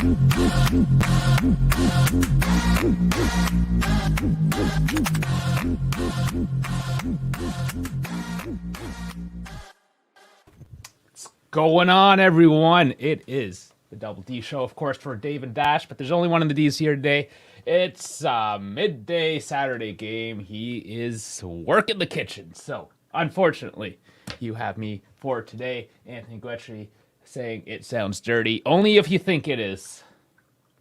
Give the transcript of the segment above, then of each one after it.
What's going on, everyone? It is the Double D Show, of course, for Dave and Dash, but there's only one of the D's here today. It's a midday Saturday game. He is working the kitchen, so unfortunately, you have me for today, Anthony Guetry, saying it sounds dirty. Only if you think it is.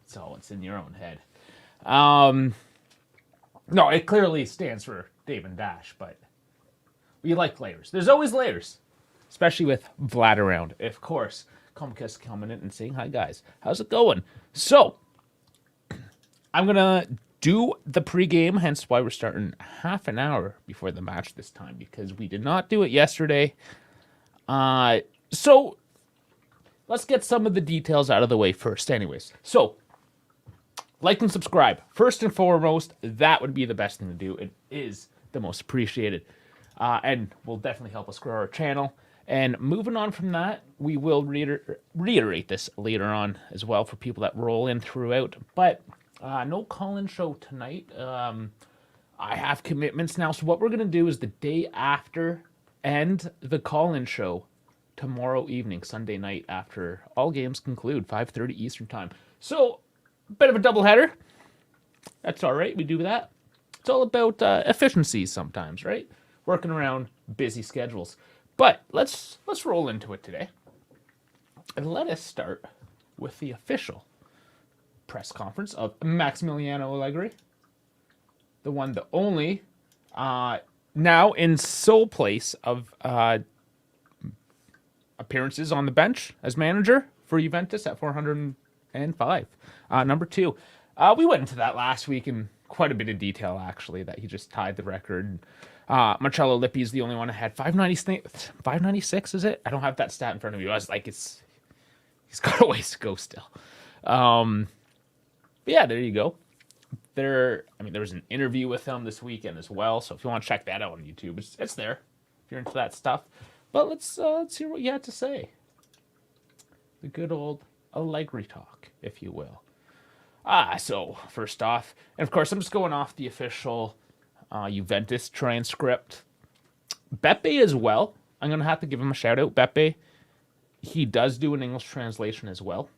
So it's in your own head. No, it clearly stands for Dave and Dash, but we like layers. There's always layers, especially with Vlad around. Of course, Comcast coming in and saying, hi, guys. How's it going? So, I'm going to do the pregame, hence why we're starting half an hour before the match this time, because we did not do it yesterday. So, let's get some of the details out of the way first anyways. So, like and subscribe. First and foremost, that would be the best thing to do. It is the most appreciated. And will definitely help us grow our channel. And moving on from that, we will reiterate this later on as well for people that roll in throughout. But no call-in show tonight. I have commitments now. So what we're going to do is the day after and the call-in show tomorrow evening, Sunday night, after all games conclude, 5:30 Eastern time. So, a bit of a doubleheader. That's all right. We do that. It's all about efficiency sometimes, right? Working around busy schedules. But let's roll into it today. And let us start with the official press conference of Maximiliano Allegri. The one, the only, now in sole place of appearances on the bench as manager for Juventus at 405. Number 2. We went into that last week in quite a bit of detail, actually, that he just tied the record. Marcello Lippi is the only one that had 596, is it? I don't have that stat in front of me. I was like, he's got a ways to go still. But yeah, there you go. There was an interview with him this weekend as well, so if you want to check that out on YouTube, it's there if you're into that stuff. But let's hear what you had to say. The good old Allegri talk, if you will. So first off, and of course I'm just going off the official Juventus transcript. Beppe as well. I'm going to have to give him a shout out. Beppe, he does do an English translation as well.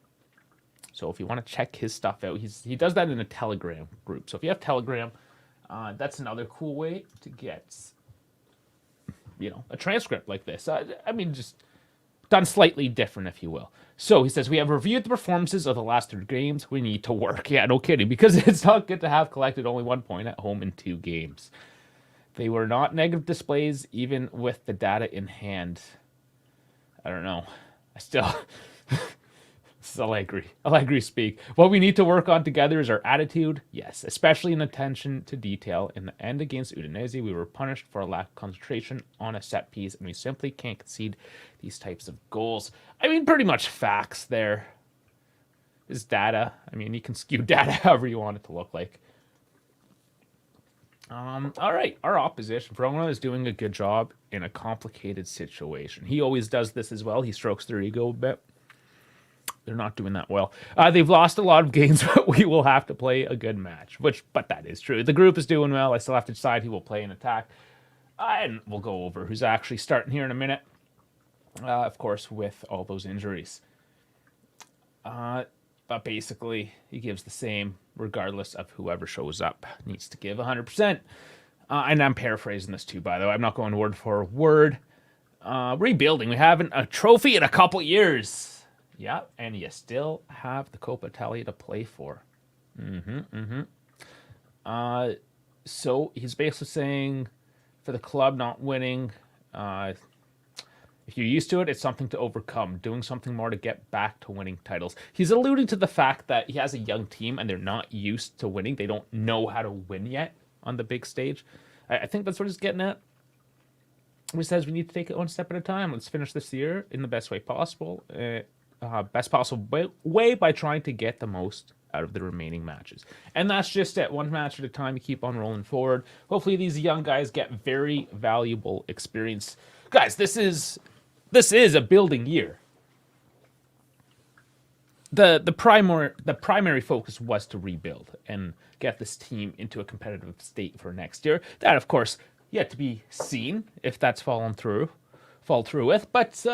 So if you want to check his stuff out, he does that in a Telegram group. So if you have Telegram, that's another cool way to get, a transcript like this. Just done slightly different, if you will. So he says, we have reviewed the performances of the last 3 games. We need to work. Yeah, no kidding, because it's not good to have collected only 1 point at home in 2 games. They were not negative displays, even with the data in hand. I don't know. I still... This is Allegri speak. What we need to work on together is our attitude. Yes, especially in attention to detail. In the end against Udinese, we were punished for a lack of concentration on a set piece, and we simply can't concede these types of goals. Pretty much facts there. Is data. You can skew data however you want it to look like. All right, our opposition, Verona, is doing a good job in a complicated situation. He always does this as well. He strokes their ego a bit. They're not doing that well. They've lost a lot of games, but we will have to play a good match. But that is true. The group is doing well. I still have to decide who will play in attack. And we'll go over who's actually starting here in a minute. Of course, with all those injuries. But basically, he gives the same regardless of whoever shows up. Needs to give 100%. And I'm paraphrasing this too, by the way. I'm not going word for word. Rebuilding. We haven't a trophy in a couple years. Yeah, and you still have the Coppa Italia to play for. So he's basically saying for the club not winning, if you're used to it, it's something to overcome, doing something more to get back to winning titles. He's alluding to the fact that he has a young team and they're not used to winning. They don't know how to win yet on the big stage. I think that's what he's getting at. He says we need to take it one step at a time. Let's finish this year in the best way possible. Best possible way by trying to get the most out of the remaining matches. And that's just it. One match at a time. You keep on rolling forward. Hopefully these young guys get very valuable experience. Guys, this is a building year. the primary focus was to rebuild and get this team into a competitive state for next year. That, of course, yet to be seen if that's fall through with. But it's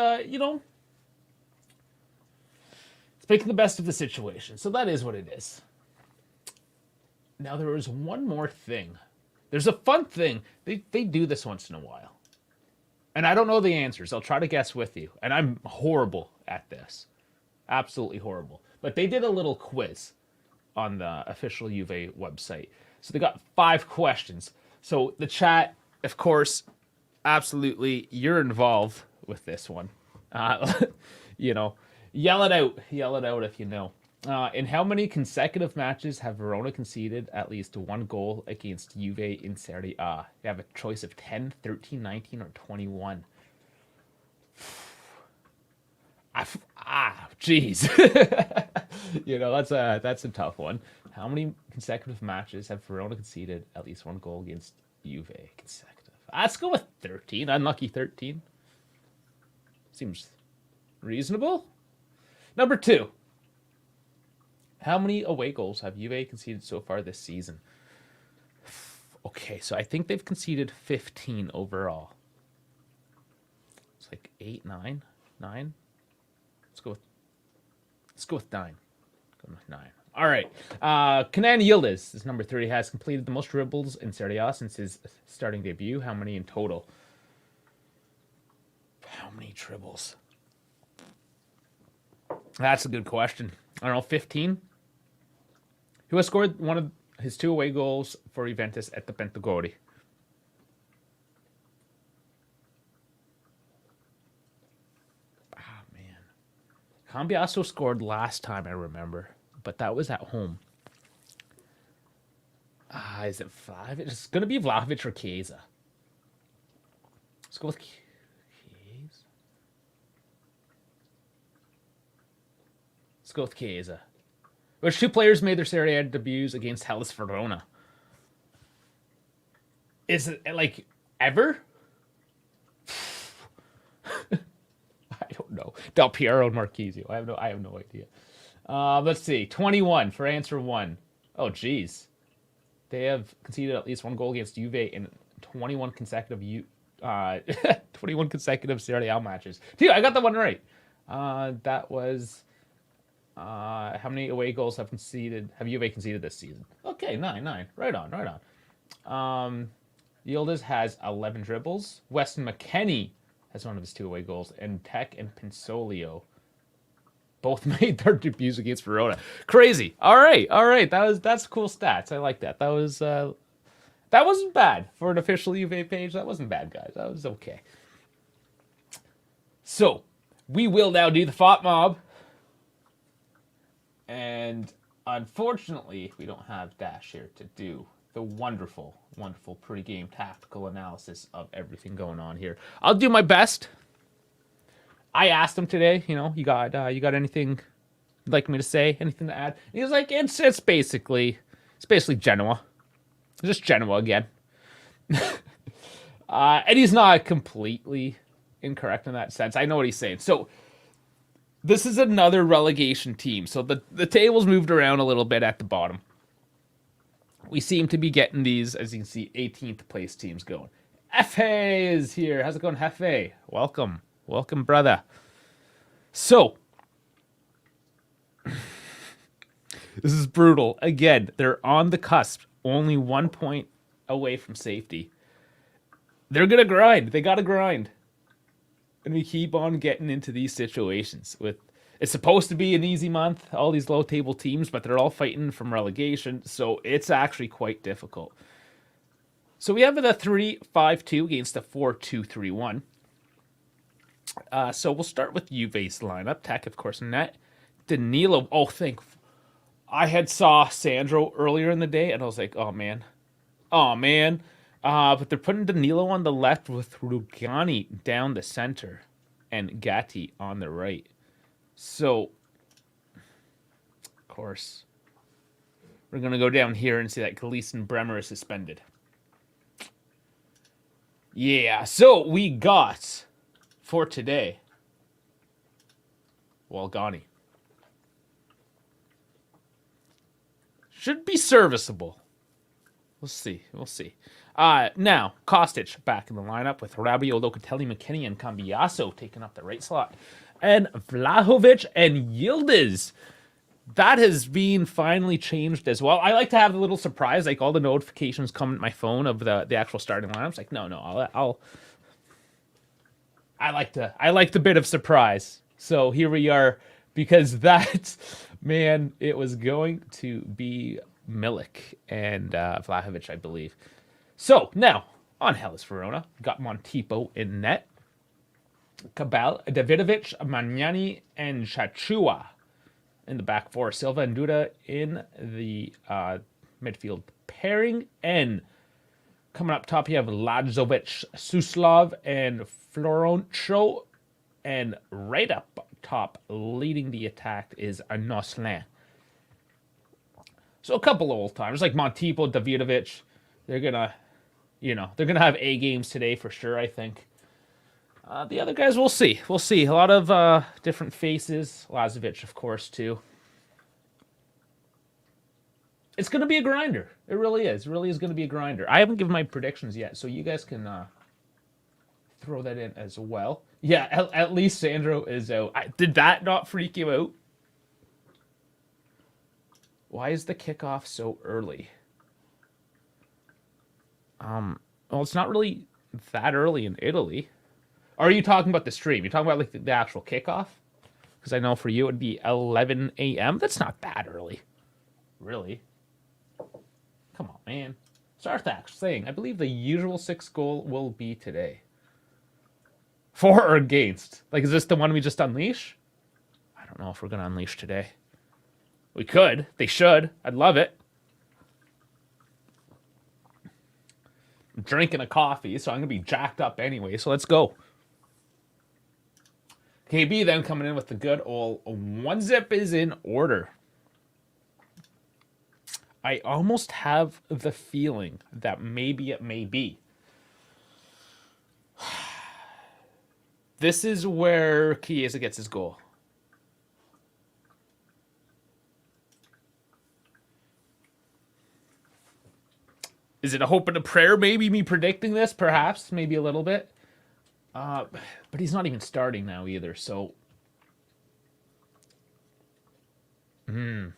making the best of the situation. So that is what it is. Now there was one more thing. There's a fun thing. They do this once in a while. And I don't know the answers. I'll try to guess with you. And I'm horrible at this. Absolutely horrible. But they did a little quiz on the official Juve website. So they got 5 questions. So the chat, of course, absolutely, you're involved with this one. Yell it out. Yell it out if you know. In how many consecutive matches have Verona conceded at least 1 goal against Juve in Serie A? You have a choice of 10, 13, 19, or 21. Jeez. That's a tough one. How many consecutive matches have Verona conceded at least 1 goal against Juve consecutive? Let's go with 13. Unlucky 13. Seems reasonable. Number 2. How many away goals have Juve conceded so far this season? Okay, so I think they've conceded 15 overall. It's like 8, 9, 9. Let's go with 9. Go with 9. All right. Kenan Yildiz is number 3. Has completed the most dribbles in Serie A since his starting debut. How many in total? How many dribbles? That's a good question. I don't know, 15? Who has scored one of his 2 away goals for Juventus at the Bentegodi? Man. Cambiasso scored last time, I remember, but that was at home. Is it Vlahovic? It's going to be Vlahovic or Chiesa. Let's go with Chiesa. Let's go with Chiesa. Which 2 players made their Serie A debuts against Hellas Verona? Is it like ever? I don't know. Del Piero and Marchisio. I have no idea. Let's see. 21 for answer 1. Oh, geez. They have conceded at least 1 goal against Juve in 21 consecutive 21 consecutive Serie A matches. Dude, I got that one right. That was. How many away goals have Juve conceded this season? Okay, 9. Right on. Yildiz has 11 dribbles. Weston McKennie has one of his 2 away goals. And Tech and Pinsolio both made their debuts against Verona. Crazy. All right. That's cool stats. I like that. That wasn't bad for an official Juve page. That wasn't bad, guys. That was okay. So we will now do the FOT mob. And unfortunately, we don't have Dash here to do the wonderful, wonderful pregame tactical analysis of everything going on here. I'll do my best. I asked him today, you got anything you'd like me to say? Anything to add? And he was like, it's basically Genoa. Just Genoa again. And he's not completely incorrect in that sense. I know what he's saying. So this is another relegation team. So the table's moved around a little bit at the bottom. We seem to be getting these, as you can see, 18th place teams going. Hefe is here. How's it going, Hefe? Welcome, brother. So, this is brutal. Again, they're on the cusp. Only 1 point away from safety. They're going to grind. They got to grind. And we keep on getting into these situations. It's supposed to be an easy month, all these low-table teams, but they're all fighting from relegation, so it's actually quite difficult. So we have a 3-5-2 against a 4-2-3-1. So we'll start with Juve's lineup. Tech, of course, in net. Danilo. I had saw Sandro earlier in the day, and I was like, oh, man. But they're putting Danilo on the left with Rugani down the center and Gatti on the right. So, of course, we're going to go down here and see that Gleason Bremer is suspended. Yeah, so we got, for today, Walgani. should be serviceable. We'll see. We'll see. Now, Kostic back in the lineup with Rabiot, Locatelli, McKennie, and Cambiaso taking up the right slot. And Vlahovic and Yildiz. That has been finally changed as well. I like to have a little surprise, like all the notifications come to my phone of the actual starting lineup. It's like, no, I like the bit of surprise. So here we are, because that, man, it was going to be Milik and Vlahovic, I believe. So now on Hellas Verona, got Montipo in net, Cabal, Davidovic, Magnani, and Chachua in the back four. Silva and Duda in the midfield pairing. And coming up top, you have Lazovic, Suslov, and Florencio. And right up top, leading the attack, is Noslin. So a couple of old timers like Montipo, Davidovic. They're gonna have A games today for sure, I think. The other guys, we'll see. We'll see. A lot of different faces. Lazovic, of course, too. It's going to be a grinder. It really is. It really is going to be a grinder. I haven't given my predictions yet, so you guys can throw that in as well. Yeah, at least Sandro is out. Did that not freak you out? Why is the kickoff so early? Well, it's not really that early in Italy. Or are you talking about the stream? You're talking about like the actual kickoff? Because I know for you it would be 11 a.m. That's not that early. Really? Come on, man. Sarthak saying, I believe the usual 6th goal will be today. For or against? Like, is this the one we just unleash? I don't know if we're going to unleash today. We could. They should. I'd love it. I'm drinking a coffee, so I'm going to be jacked up anyway, so let's go. KB then coming in with the good old one zip is in order. I almost have the feeling that maybe it may be. This is where Chiesa gets his goal. Is it a hope and a prayer? Maybe me predicting this, perhaps, maybe a little bit. But he's not even starting now either, so... No,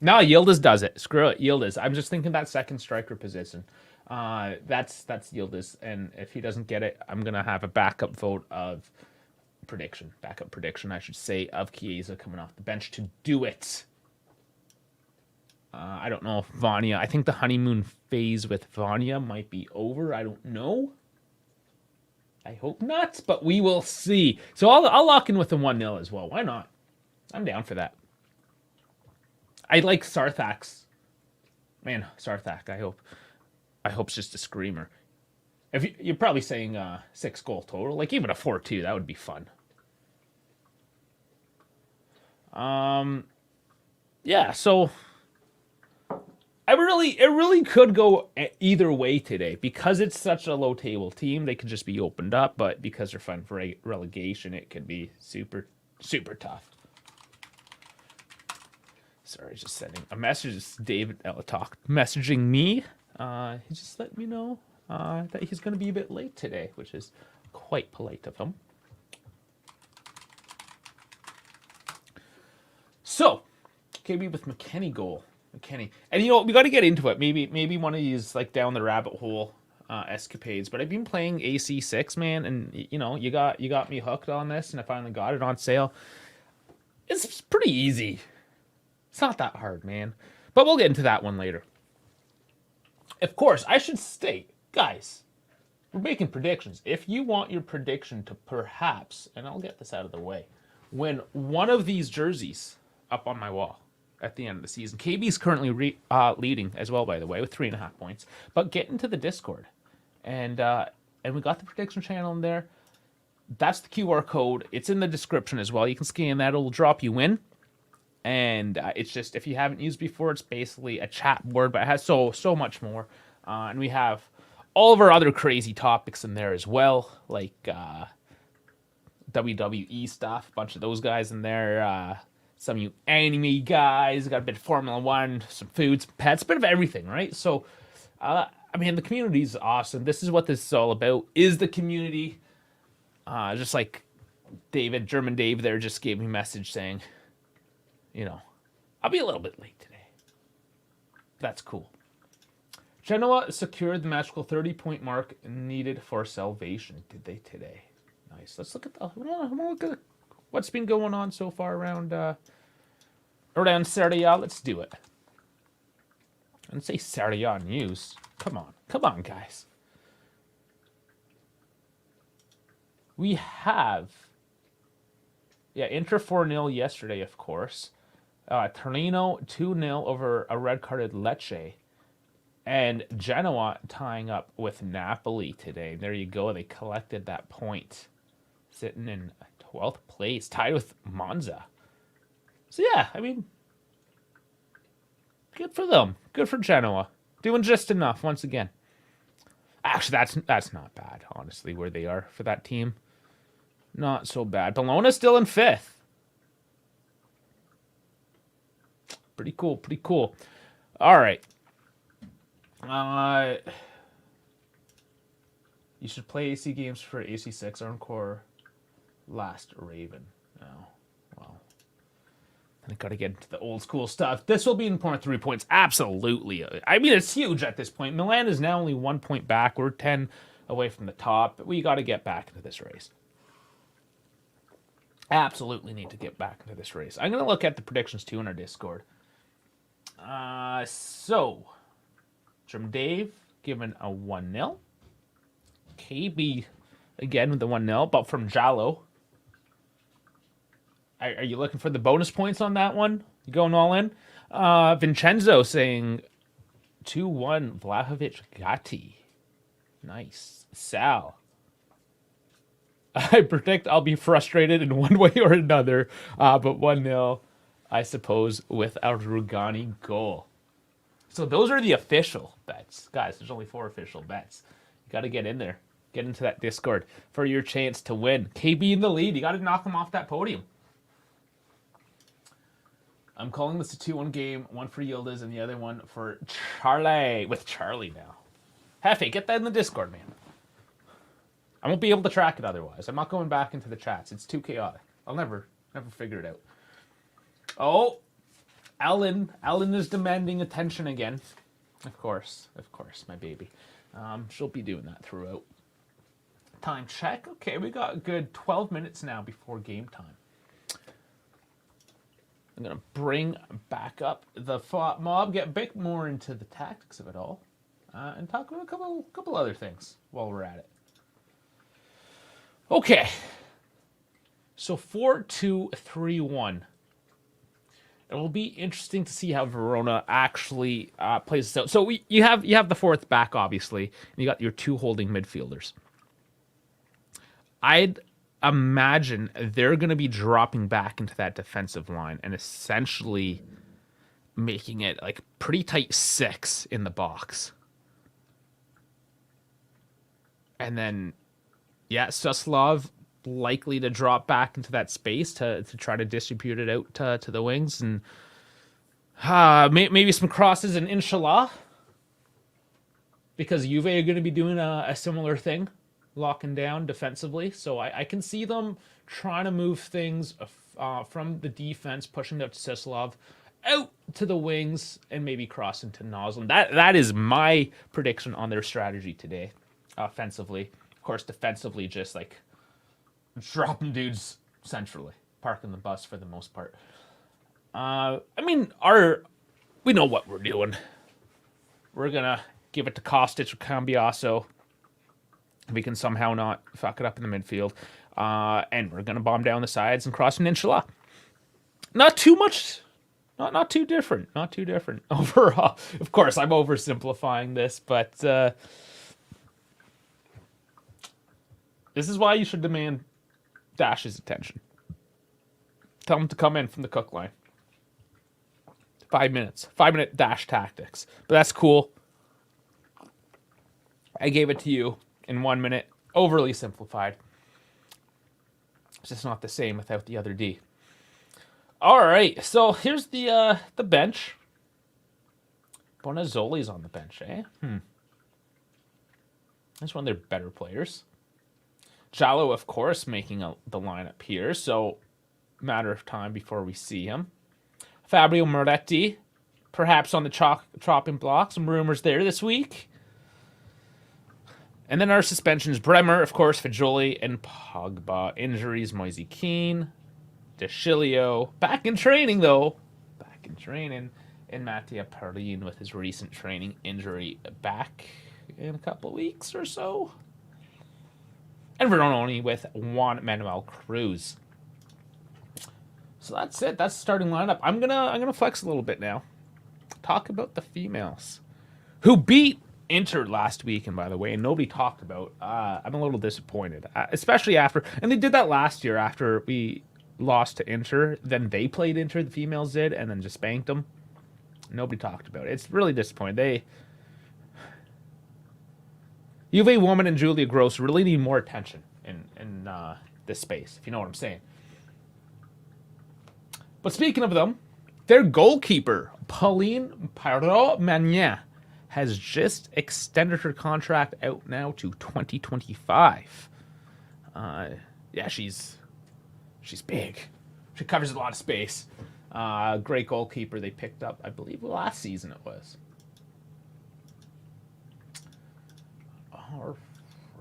Yildiz does it. Screw it, Yildiz. I'm just thinking that second striker position. That's Yildiz, and if he doesn't get it, I'm going to have a backup vote of prediction. Backup prediction, I should say, of Chiesa coming off the bench to do it. I don't know if Vania... I think the honeymoon phase with Vania might be over. I don't know. I hope not, but we will see. So I'll lock in with the 1-0 as well. Why not? I'm down for that. I like Sarthak's. Man, Sarthak, I hope it's just a screamer. If you're probably saying 6-goal total, like even a 4-2, that would be fun. Yeah, so it really could go either way today. Because it's such a low table team, they could just be opened up, but because they're fighting for relegation, it could be super, super tough. Sorry, just sending a message. It's David Elatalk messaging me. He just let me know that he's going to be a bit late today, which is quite polite of him. So, KB with McKennie goal. McKennie. And you know, we got to get into it. Maybe one of these like down the rabbit hole escapades. But I've been playing AC6, man, and you know, you got me hooked on this, and I finally got it on sale. It's pretty easy. It's not that hard, man. But we'll get into that one later. Of course, I should state, guys, we're making predictions. If you want your prediction to perhaps, and I'll get this out of the way, win one of these jerseys up on my wall at the end of the season. KB's currently leading as well, by the way, with 3.5 points. But get into the Discord. And we got the prediction channel in there. That's the QR code. It's in the description as well. You can scan that. It'll drop you in. And it's just, if you haven't used before, it's basically a chat board, but it has so much more. And we have all of our other crazy topics in there as well, like WWE stuff, a bunch of those guys in there, some of you anime guys, got a bit of Formula One, some food, some pets, a bit of everything, right? So, I mean, the community is awesome. This is what this is all about, is the community. Just like David, German Dave there just gave me a message saying, you know, I'll be a little bit late today. That's cool. Genoa secured the magical 30-point mark needed for salvation. Did they today? Nice. Let's look at what's been going on so far around Serie A. Let's do it. And say Serie A news. Come on, guys. We have, Inter 4-0 yesterday, of course. Torino 2-0 over a red-carded Lecce. And Genoa tying up with Napoli today. There you go. They collected that point. Sitting in 12th place, tied with Monza. So yeah, I mean, good for them. Good for Genoa. Doing just enough once again. Actually, that's not bad, honestly, where they are for that team. Not so bad. Bologna's still in 5th. Pretty cool. All right. You should play AC games for AC6 Encore Last Raven. Oh, well. I got to get into the old school stuff. This will be important 3 points. Absolutely. I mean, it's huge at this point. Milan is now only 1 point back. We're 10 away from the top. But we got to get back into this race. Absolutely need to get back into this race. I'm going to look at the predictions too in our Discord. So, from Dave, given a 1-0. KB, again with the 1-0, but from Jallo. Are you looking for the bonus points on that one? You going all in? Vincenzo saying 2-1 Vlahovic Gatti. Nice. Sal. I predict I'll be frustrated in one way or another, but 1-0, I suppose, with a Rugani goal. So those are the official bets. Guys, there's only 4 official bets. You got to get in there. Get into that Discord for your chance to win. KB in the lead. You got to knock him off that podium. I'm calling this a 2-1 game. One for Yildiz and the other one for Charlie. With Charlie now. Hefe, get that in the Discord, man. I won't be able to track it otherwise. I'm not going back into the chats. It's too chaotic. I'll never figure it out. Oh, Ellen is demanding attention again. Of course, my baby. She'll be doing that throughout. Time check. Okay, we got a good 12 minutes now before game time. I'm going to bring back up the mob, get a bit more into the tactics of it all, and talk about a couple other things while we're at it. Okay. So 4-2-3-1. It will be interesting to see how Verona actually plays this out. So you have the 4th back, obviously, and you got your 2 holding midfielders. I'd imagine they're going to be dropping back into that defensive line and essentially making it like pretty tight 6 in the box. And then, Suslov likely to drop back into that space to try to distribute it out to the wings, and maybe some crosses and inshallah, because Juve are going to be doing a similar thing, locking down defensively. So I can see them trying to move things from the defense, pushing out to Suslov, out to the wings, and maybe crossing to Noslin. That is my prediction on their strategy today, offensively. Of course, defensively, just like dropping dudes centrally, parking the bus for the most part. We know what we're doing. We're gonna give it to Kostic or Cambiaso. We can somehow not fuck it up in the midfield, and we're gonna bomb down the sides and cross an inshallah. Not too much. Not too different. Not too different overall. Of course, I'm oversimplifying this, but this is why you should demand Dash's attention. Tell him to come in from the cook line. 5 minutes. 5-minute Dash tactics. But that's cool. I gave it to you in 1 minute. Overly simplified. It's just not the same without the other D. All right, so here's the bench. Bonazzoli's on the bench, eh? That's one of their better players. Jallo, of course, making the lineup here, so matter of time before we see him. Fabio Moretti, perhaps on the chopping block. Some rumors there this week. And then our suspensions: Bremer, of course, Fagioli, and Pogba. Injuries: Moise Kean, DeShilio. Back in training, though. Back in training. And Mattia Perin with his recent training injury back in a couple of weeks or so. And Verona with Juan Manuel Cruz. So that's it. That's the starting lineup. I'm gonna flex a little bit now. Talk about the females who beat Inter last week, and by the way, nobody talked about. I'm a little disappointed, especially after, and they did that last year after we lost to Inter. Then they played Inter, the females did, and then just spanked them. Nobody talked about it. It's really disappointing. Juve woman and Julia Gross really need more attention in this space, if you know what I'm saying. But speaking of them, their goalkeeper, Pauline Parot-Magnan, has just extended her contract out now to 2025. Yeah, she's big. She covers a lot of space. Great goalkeeper they picked up, I believe, last season it was. All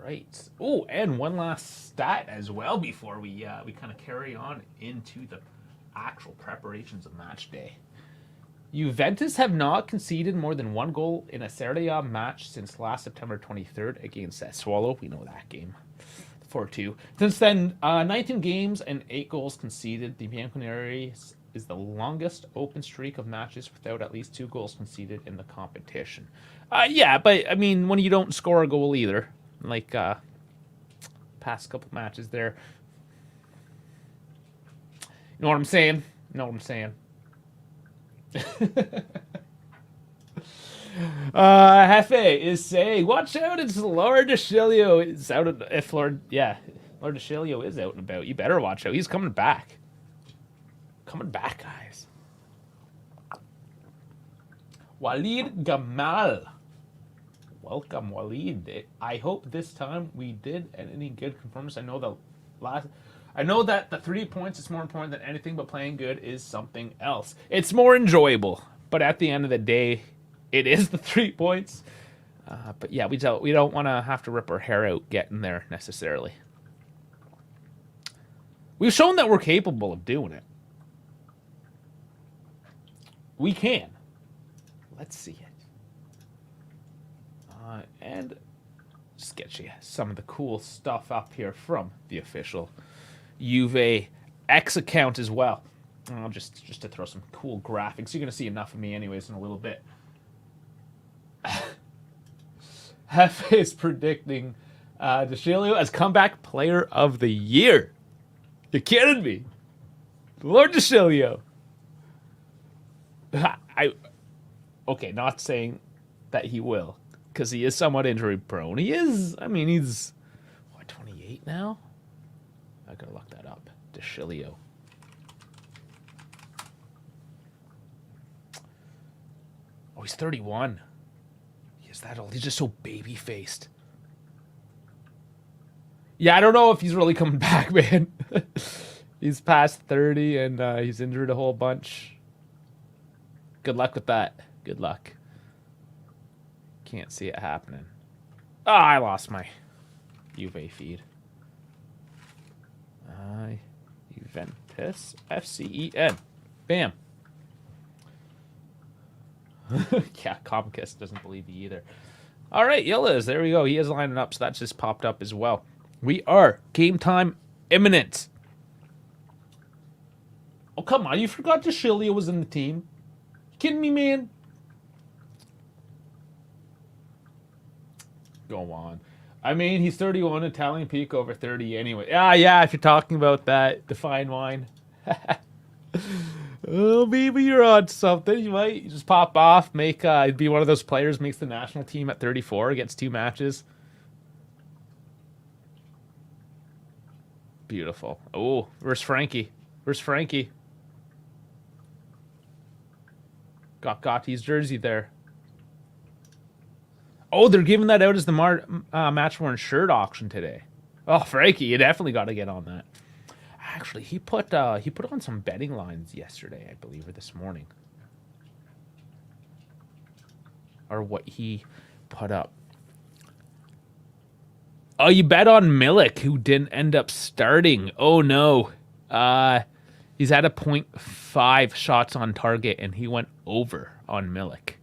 right. Oh, and one last stat as well before we kind of carry on into the actual preparations of match day. Juventus have not conceded more than one goal in a Serie A match since last September 23rd against Sassuolo. We know that game. 4-2. Since then, 19 games and 8 goals conceded. The Bianconeri is the longest open streak of matches without at least 2 goals conceded in the competition. Yeah, but I mean, when you don't score a goal either, like past couple matches there. You know what I'm saying? You know what I'm saying? Hefe is saying, watch out, it's Lord DeShilio is out of, if Lord DeShilio is out and about, you better watch out. He's coming back. Coming back, guys. Walid Gamal. Welcome, Walid. I hope this time we did any good performance. I know that the 3 points is more important than anything, but playing good is something else. It's more enjoyable, but at the end of the day, it is the 3 points. But yeah, we don't want to have to rip our hair out getting there necessarily. We've shown that we're capable of doing it. We can. Let's see it. And just get you some of the cool stuff up here from the official Juve X account as well. Just to throw some cool graphics. You're going to see enough of me anyways in a little bit. Hefe is predicting DeShilio as comeback player of the year. You're kidding me. Lord DeShilio. Okay, not saying that he will, because he is somewhat injury prone. He's 28 now? I gotta look that up. DeShilio. Oh, he's 31. He is that old. He's just so baby-faced. Yeah, I don't know if he's really coming back, man. He's past 30, and he's injured a whole bunch. Good luck with that. Good luck. Can't see it happening. Oh, I lost my Juve feed. Juventus FCEN. Bam. Yeah, Comcast doesn't believe me either. All right, Yilliz, there we go. He is lining up, so that just popped up as well. We are game time imminent. Oh, come on. You forgot DeShilio was in the team. You kidding me, man? Go on. I mean, he's 31, Italian peak over 30 anyway. Yeah, if you're talking about that, the fine wine. Oh, maybe you're on something. You might just pop off, be one of those players, makes the national team at 34, gets 2 matches. Beautiful. Oh, where's Frankie? Where's Frankie? Got Gotti's jersey there. Oh, they're giving that out as the match worn shirt auction today. Oh, Frankie, you definitely got to get on that. Actually, he put on some betting lines yesterday, I believe, or this morning, or what he put up. Oh, you bet on Milik, who didn't end up starting. Oh no, he's at a 0.5 shots on target, and he went over on Milik.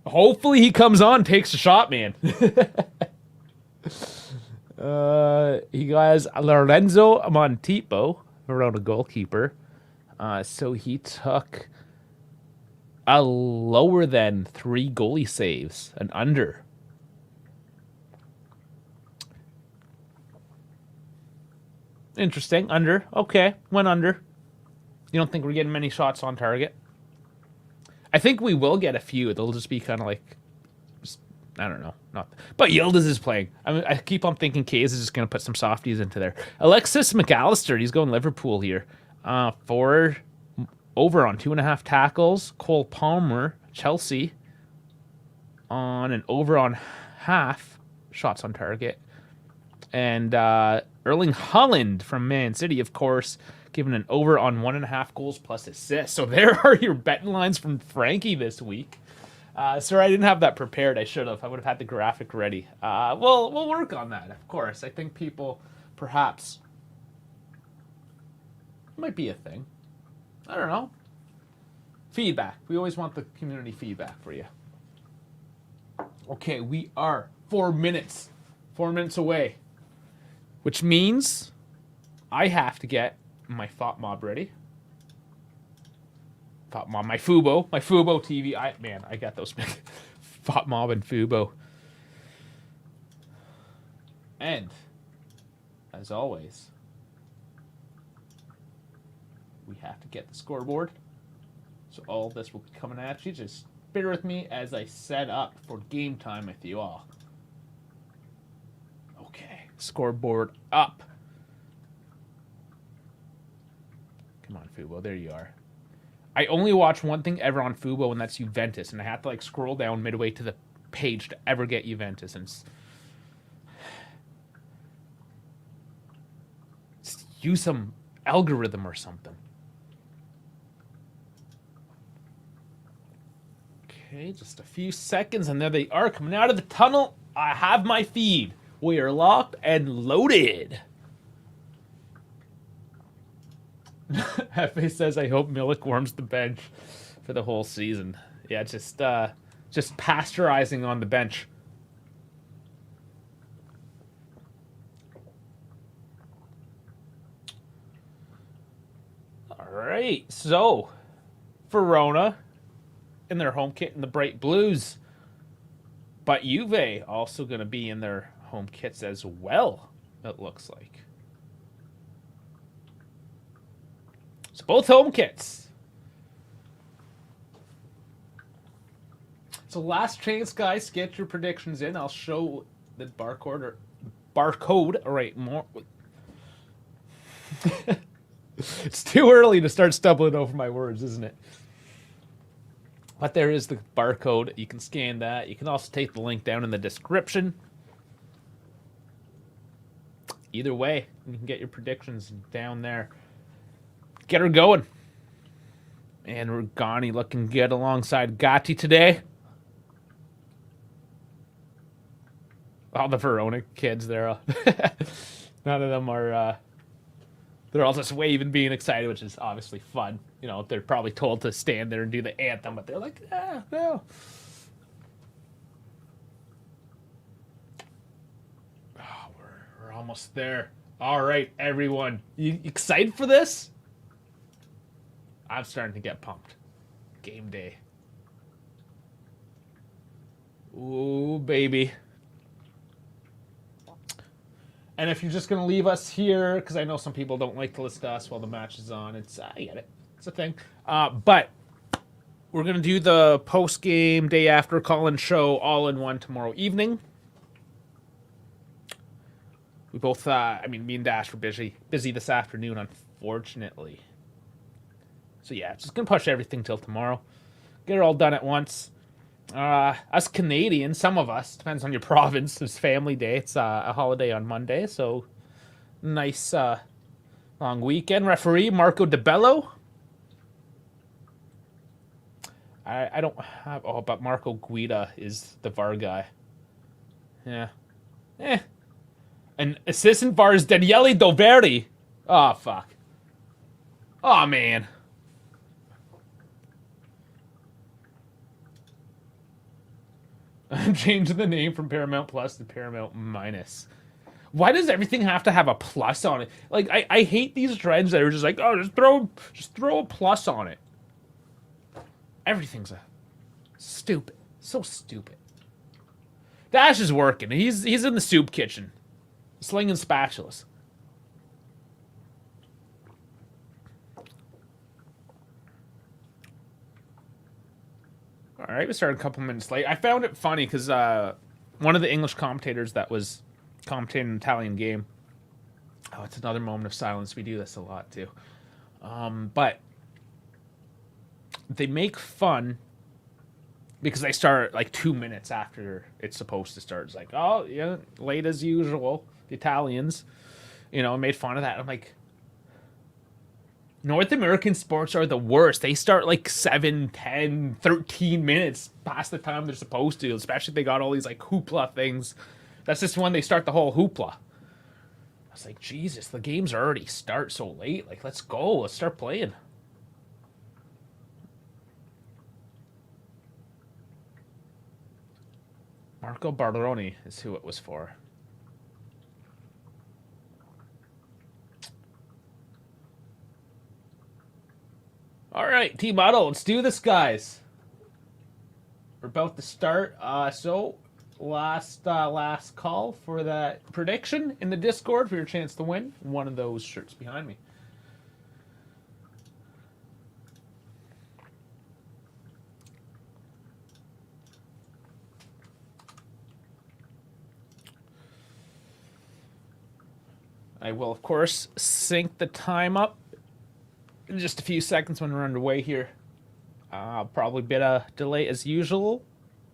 Hopefully he comes on, takes a shot, man. He has Lorenzo Montipo, Verona goalkeeper. So he took a lower than 3 goalie saves, an under. Interesting. Under. Okay. Went under. You don't think we're getting many shots on target? I think we will get a few. They'll just be kind of like, I don't know. But Yildiz is playing. I keep on thinking Kays is just going to put some softies into there. Alexis McAllister, he's going Liverpool here. Over on 2.5 tackles. Cole Palmer, Chelsea, on an over on half shots on target. And Erling Haaland from Man City, of course, given an over on 1.5 goals plus assists. So there are your betting lines from Frankie this week. Sorry, I didn't have that prepared. I should have. I would have had the graphic ready. We'll work on that, of course. I think people, perhaps, might be a thing. I don't know. Feedback. We always want the community feedback for you. Okay, we are 4 minutes. 4 minutes away. Which means I have to get my Thought Mob ready. Thought Mob, my Fubo TV. I got those Thought Mob and Fubo. And as always, we have to get the scoreboard. So all this will be coming at you. Just bear with me as I set up for game time with you all. Okay, scoreboard up. Come on, Fubo. There you are. I only watch one thing ever on Fubo, and that's Juventus. And I have to like scroll down midway to the page to ever get Juventus. And use some algorithm or something. Okay, just a few seconds, and there they are coming out of the tunnel. I have my feed. We are locked and loaded. Hefe says, I hope Milik warms the bench for the whole season. Yeah, just pasteurizing on the bench. All right, so Verona in their home kit in the bright blues, but Juve also going to be in their home kits as well, it looks like. So both home kits. So last chance, guys, get your predictions in. I'll show the barcode right more. It's too early to start stumbling over my words, isn't it? But there is the barcode. You can scan that. You can also take the link down in the description. Either way, you can get your predictions down there. Get her going. And Rugani looking good alongside Gatti today. All the Verona kids there. None of them are... they're all just waving, being excited, which is obviously fun. You know, they're probably told to stand there and do the anthem, but they're like, no. Oh, we're almost there. All right, everyone. You excited for this? I'm starting to get pumped. Game day. Ooh, baby. And if you're just going to leave us here, because I know some people don't like to listen to us while the match is on, I get it. It's a thing. But we're going to do the post-game day after call-in show all in one tomorrow evening. We both, me and Dash were busy this afternoon, unfortunately. So yeah, just gonna push everything till tomorrow. Get it all done at once. Us Canadians, some of us, depends on your province, it's family day. It's a holiday on Monday, so nice long weekend. Referee Marco DeBello. I don't have. Oh, but Marco Guida is the VAR guy. Yeah. And assistant VAR is Daniele Doveri. Oh, fuck. Oh, man. I'm changing the name from Paramount Plus to Paramount Minus. Why does everything have to have a plus on it? Like, I hate these trends that are just like, oh, just throw a plus on it. Everything's a stupid. So stupid. Dash is working. He's in the soup kitchen. Slinging spatulas. All right, we started a couple minutes late. I found it funny because one of the English commentators that was commentating an Italian game. Oh, it's another moment of silence. We do this a lot too. But they make fun because they start like 2 minutes after it's supposed to start. It's like, oh yeah, late as usual. The Italians, made fun of that. I'm like, North American sports are the worst. They start like 7, 10, 13 minutes past the time they're supposed to, especially if they got all these like hoopla things. That's just when they start the whole hoopla. I was like, Jesus, the games already start so late. Like, let's go. Let's start playing. Marco Baroni is who it was for. All right, Team Auto, let's do this, guys. We're about to start. So last call for that prediction in the Discord for your chance to win one of those shirts behind me. I will, of course, sync the time up in just a few seconds when we're underway here. Probably a bit of delay as usual,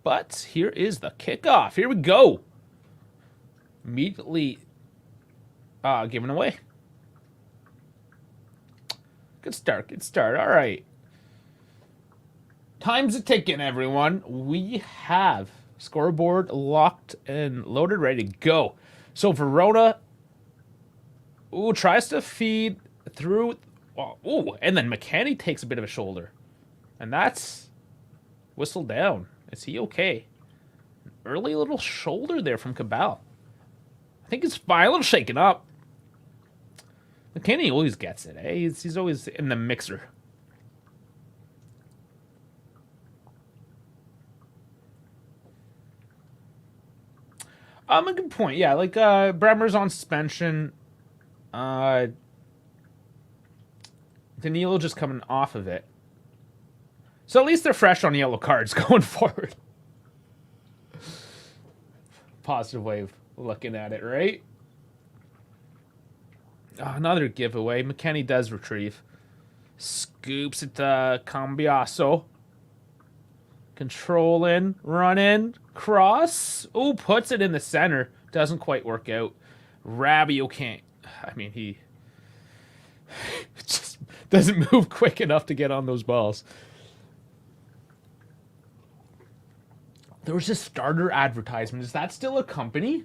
but here is the kickoff. Here we go. Immediately given away. Good start, good start. All right. Time's a ticking, everyone. We have scoreboard locked and loaded, ready to go. So Verona, tries to feed through. And then McKenny takes a bit of a shoulder. And that's whistled down. Is he okay? An early little shoulder there from Cabal. I think he's fine, a little shaken up. McKenny always gets it, eh? He's always in the mixer. A good point. Yeah, like Bremer's on suspension. Danilo just coming off of it. So at least they're fresh on yellow cards going forward. Positive way of looking at it, right? Another giveaway. McKenny does retrieve. Scoops it to Cambiaso. Control in, run in, cross. Puts it in the center. Doesn't quite work out. Rabiot can't. I mean, he just doesn't move quick enough to get on those balls. There was a Starter advertisement. Is that still a company?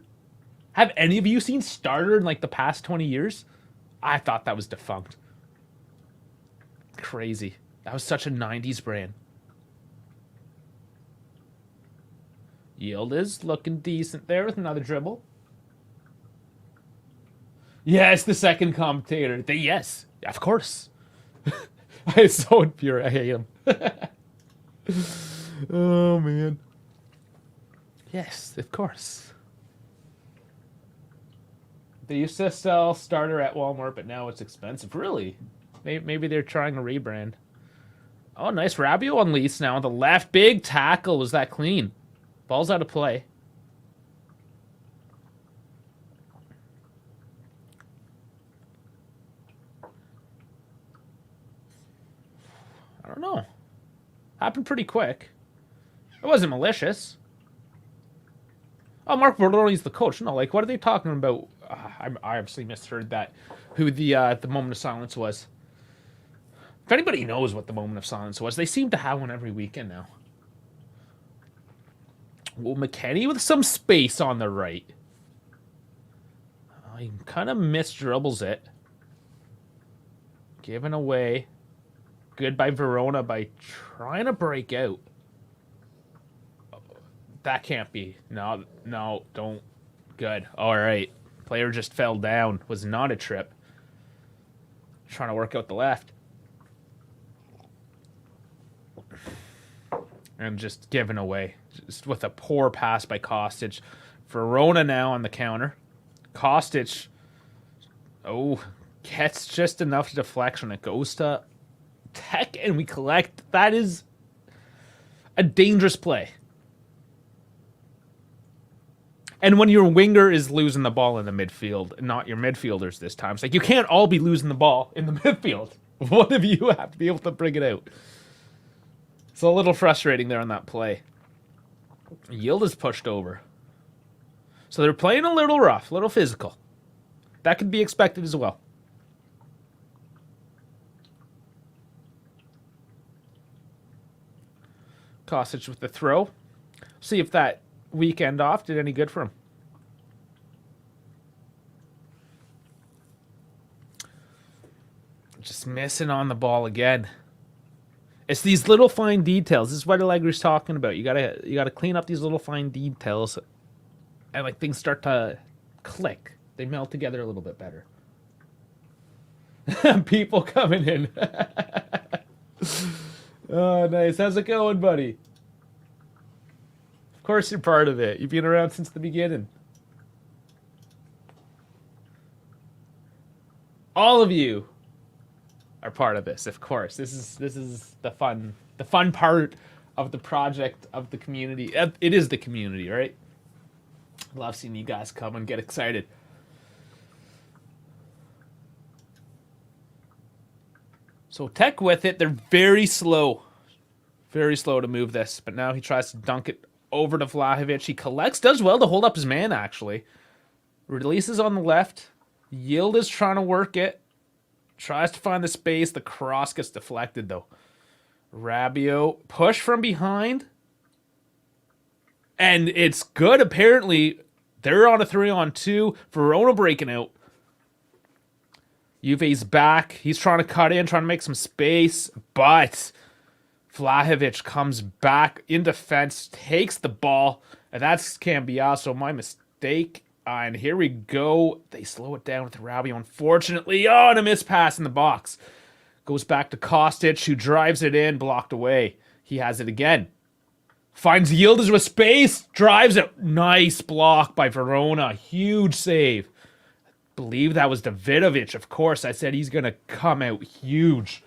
Have any of you seen Starter in like the past 20 years? I thought that was defunct. Crazy. That was such a 90s brand. Yield is looking decent there with another dribble. Yes, the second commentator. Yes, of course. It's so infuriating. I hate him. Oh, man. Yes, of course. They used to sell Starter at Walmart, but now it's expensive. Really? Maybe they're trying a rebrand. Oh, nice. Rabiot on lease now on the left. Big tackle. Was that clean? Ball's out of play. I don't know. Happened pretty quick. It wasn't malicious. Oh, Mark Verdoni's the coach. No, like, what are they talking about? I obviously misheard that. Who the moment of silence was. If anybody knows what the moment of silence was, they seem to have one every weekend now. Well, McKenny with some space on the right. He kind of misdribbles it. Given away. Good by Verona by trying to break out. That can't be. No, don't. Good. All right. Player just fell down. Was not a trip. Trying to work out the left. And just given away. Just with a poor pass by Kostic. Verona now on the counter. Kostic. Oh, gets just enough deflection. It goes to Tech and we collect. That is a dangerous play. And when your winger is losing the ball in the midfield, not your midfielders this time, it's like you can't all be losing the ball in the midfield. One of you have to be able to bring it out. It's a little frustrating there on that play. Yield is pushed over. So they're playing a little rough, a little physical. That could be expected as well. Kostic with the throw. See if that weekend off did any good for him. Just missing on the ball again. It's these little fine details. This is what Allegri's talking about. You gotta clean up these little fine details, and like things start to click. They meld together a little bit better. People coming in. Oh, nice. How's it going, buddy? Of course you're part of it. You've been around since the beginning. All of you are part of this, of course. This is the fun part of the project, of the community. It is the community, right? Love seeing you guys come and get excited. So Tech with it. They're very slow. Very slow to move this. But now he tries to dunk it over to Vlahovic. He collects, does well to hold up his man, actually. Releases on the left. Yield is trying to work it. Tries to find the space. The cross gets deflected, though. Rabiot. Push from behind. And it's good, apparently. They're on a 3-on-2. Verona breaking out. Juve's back. He's trying to cut in, trying to make some space. But Vlahovic comes back in defense, takes the ball. And that's Cambiasso. My mistake. And here we go. They slow it down with Rabiot, unfortunately. Oh, and a missed pass in the box. Goes back to Kostic, who drives it in, blocked away. He has it again. Finds Yildiz with space. Drives it. Nice block by Verona. Huge save. I believe that was Davidovic, of course. I said he's going to come out huge.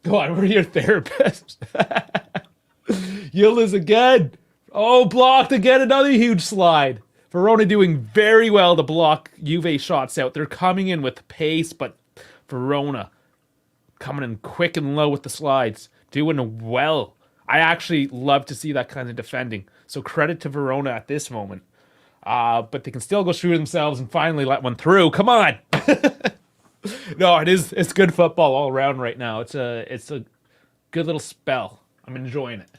Go on, we're your therapist. Yildiz again. Oh, blocked again. Another huge slide. Verona doing very well to block Juve shots out. They're coming in with pace, but Verona coming in quick and low with the slides. Doing well. I actually love to see that kind of defending. So credit to Verona at this moment. But they can still go through themselves and finally let one through. Come on. No, it's good football all around right now. It's a good little spell. I'm enjoying it.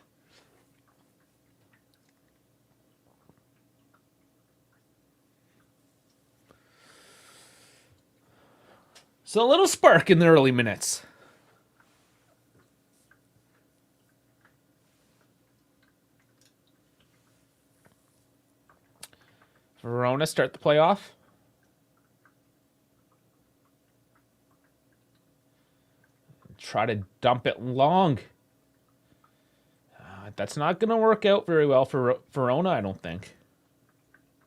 So a little spark in the early minutes. Verona start the playoff. Try to dump it long. That's not going to work out very well for Verona, I don't think.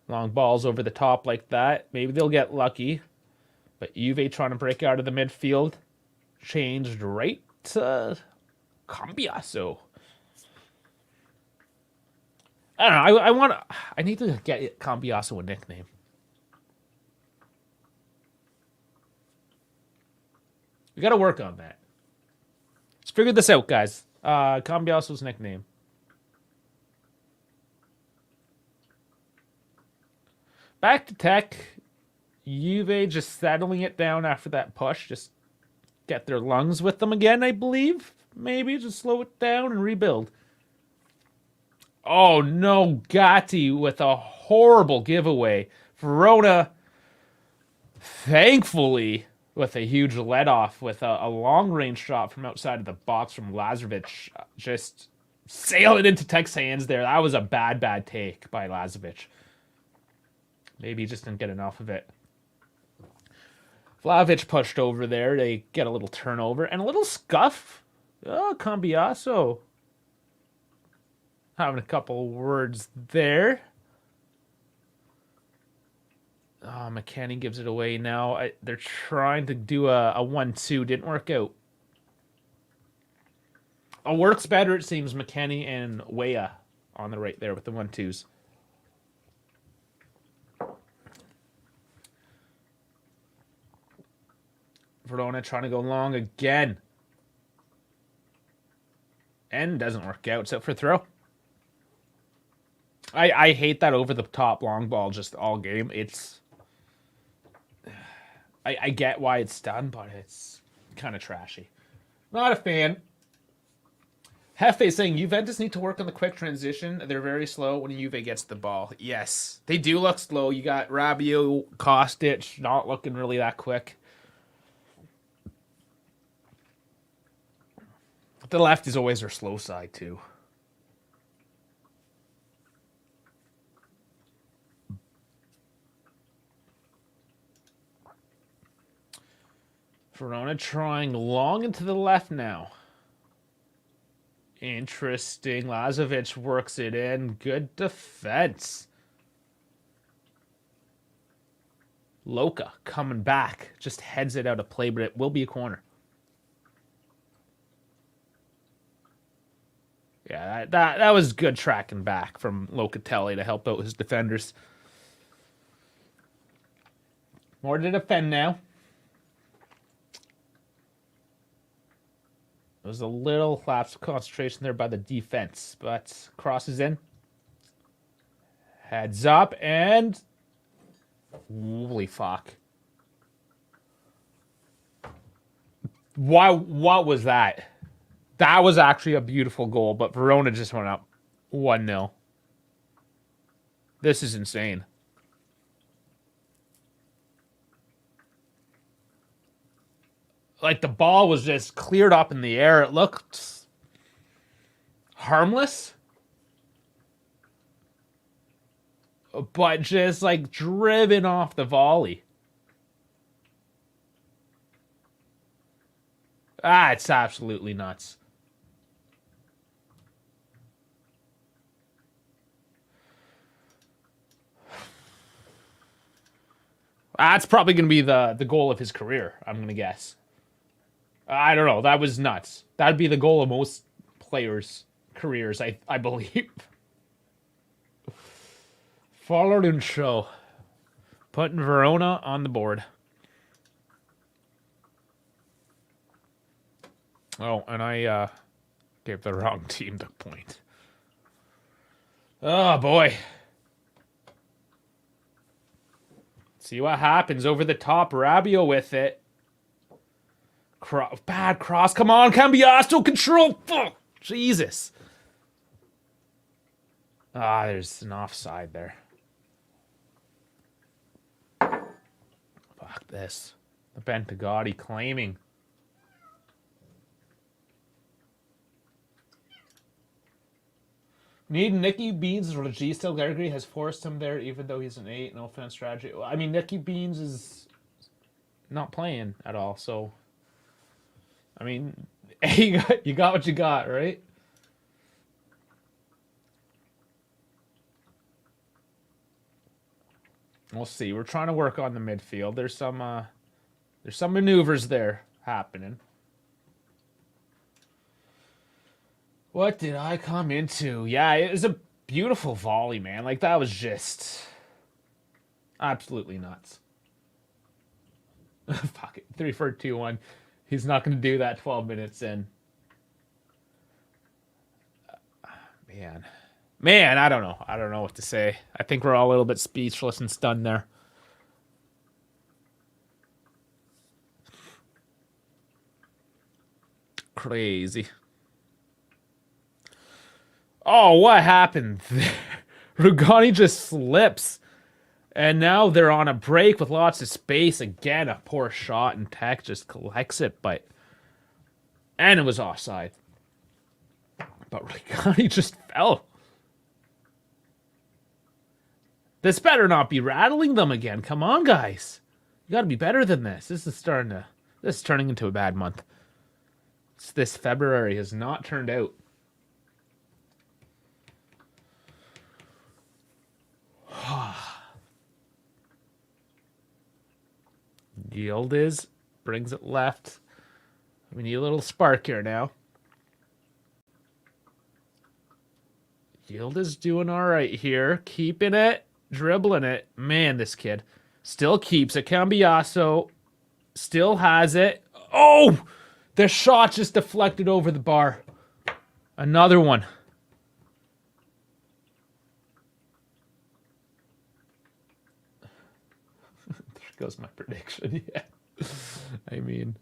Long balls over the top like that. Maybe they'll get lucky. But Juve trying to break out of the midfield. Changed right to Cambiasso. I don't know. I need to get Cambiasso a nickname. We got to work on that. Let's figure this out, guys. Cambiaso's nickname. Back to tech. Juve just settling it down after that push. Just get their lungs with them again, I believe. Maybe just slow it down and rebuild. Oh no, Gatti with a horrible giveaway. Verona, thankfully, with a huge let-off with a long-range shot from outside of the box from Lazovic. Just sailing into Tech's hands there. That was a bad take by Lazovic. Maybe he just didn't get enough of it. Vlahovic pushed over there. They get a little turnover and a little scuff. Oh, Cambiaso having a couple words there. Oh, McKennie gives it away now. They're trying to do a 1-2. Didn't work out. Oh, works better, it seems. McKennie and Weah on the right there with the 1-2s. Verona trying to go long again. And doesn't work out. It's out for throw. I hate that over-the-top long ball just all game. It's... I get why it's done, but it's kind of trashy. Not a fan. Hefe saying, Juventus need to work on the quick transition. They're very slow when Juve gets the ball. Yes, they do look slow. You got Rabiot, Kostic, not looking really that quick. The left is always their slow side, too. Verona trying long into the left now. Interesting. Lazovic works it in. Good defense. Loca coming back. Just heads it out of play, but it will be a corner. Yeah, that was good tracking back from Locatelli to help out his defenders. More to defend now. There was a little lapse of concentration there by the defense, but crosses in. Heads up and... Holy fuck. What was that? That was actually a beautiful goal, but Verona just went up 1-0. This is insane. Like, the ball was just cleared up in the air. It looked harmless. But just, like, driven off the volley. Ah, it's absolutely nuts. That's probably going to be the goal of his career, I'm going to guess. I don't know. That was nuts. That'd be the goal of most players' careers, I believe. Followed and show. Putting Verona on the board. Oh, and I gave the wrong team the point. Oh, boy. See what happens. Over the top. Rabiot with it. Bad cross. Come on, Cambiaso. Control. Fuck. Jesus. Ah, there's an offside there. Fuck this. The Bentegodi claiming. Need Nicky Beans' Regista Gregory has forced him there, even though he's an 8. No offense, strategy. I mean, Nicky Beans is not playing at all, so... I mean, you got what you got, right? We'll see. We're trying to work on the midfield. There's some maneuvers there happening. What did I come into? Yeah, it was a beautiful volley, man. Like, that was just absolutely nuts. Fuck it. 3-4-2-1. He's not going to do that 12 minutes in. Man, I don't know. I don't know what to say. I think we're all a little bit speechless and stunned there. Crazy. Oh, what happened there? Rugani just slips. And now they're on a break with lots of space. Again, a poor shot, and Tech just collects it, but... And it was offside. But Rugani just fell. This better not be rattling them again. Come on, guys. You gotta be better than this. This is turning into a bad month. This February has not turned out. Yildiz brings it left. We need a little spark here now. Yildiz doing all right here. Keeping it. Dribbling it. Man, this kid still keeps it. Cambiasso still has it. Oh! The shot just deflected over the bar. Another one. There goes my prediction. Yeah. I mean,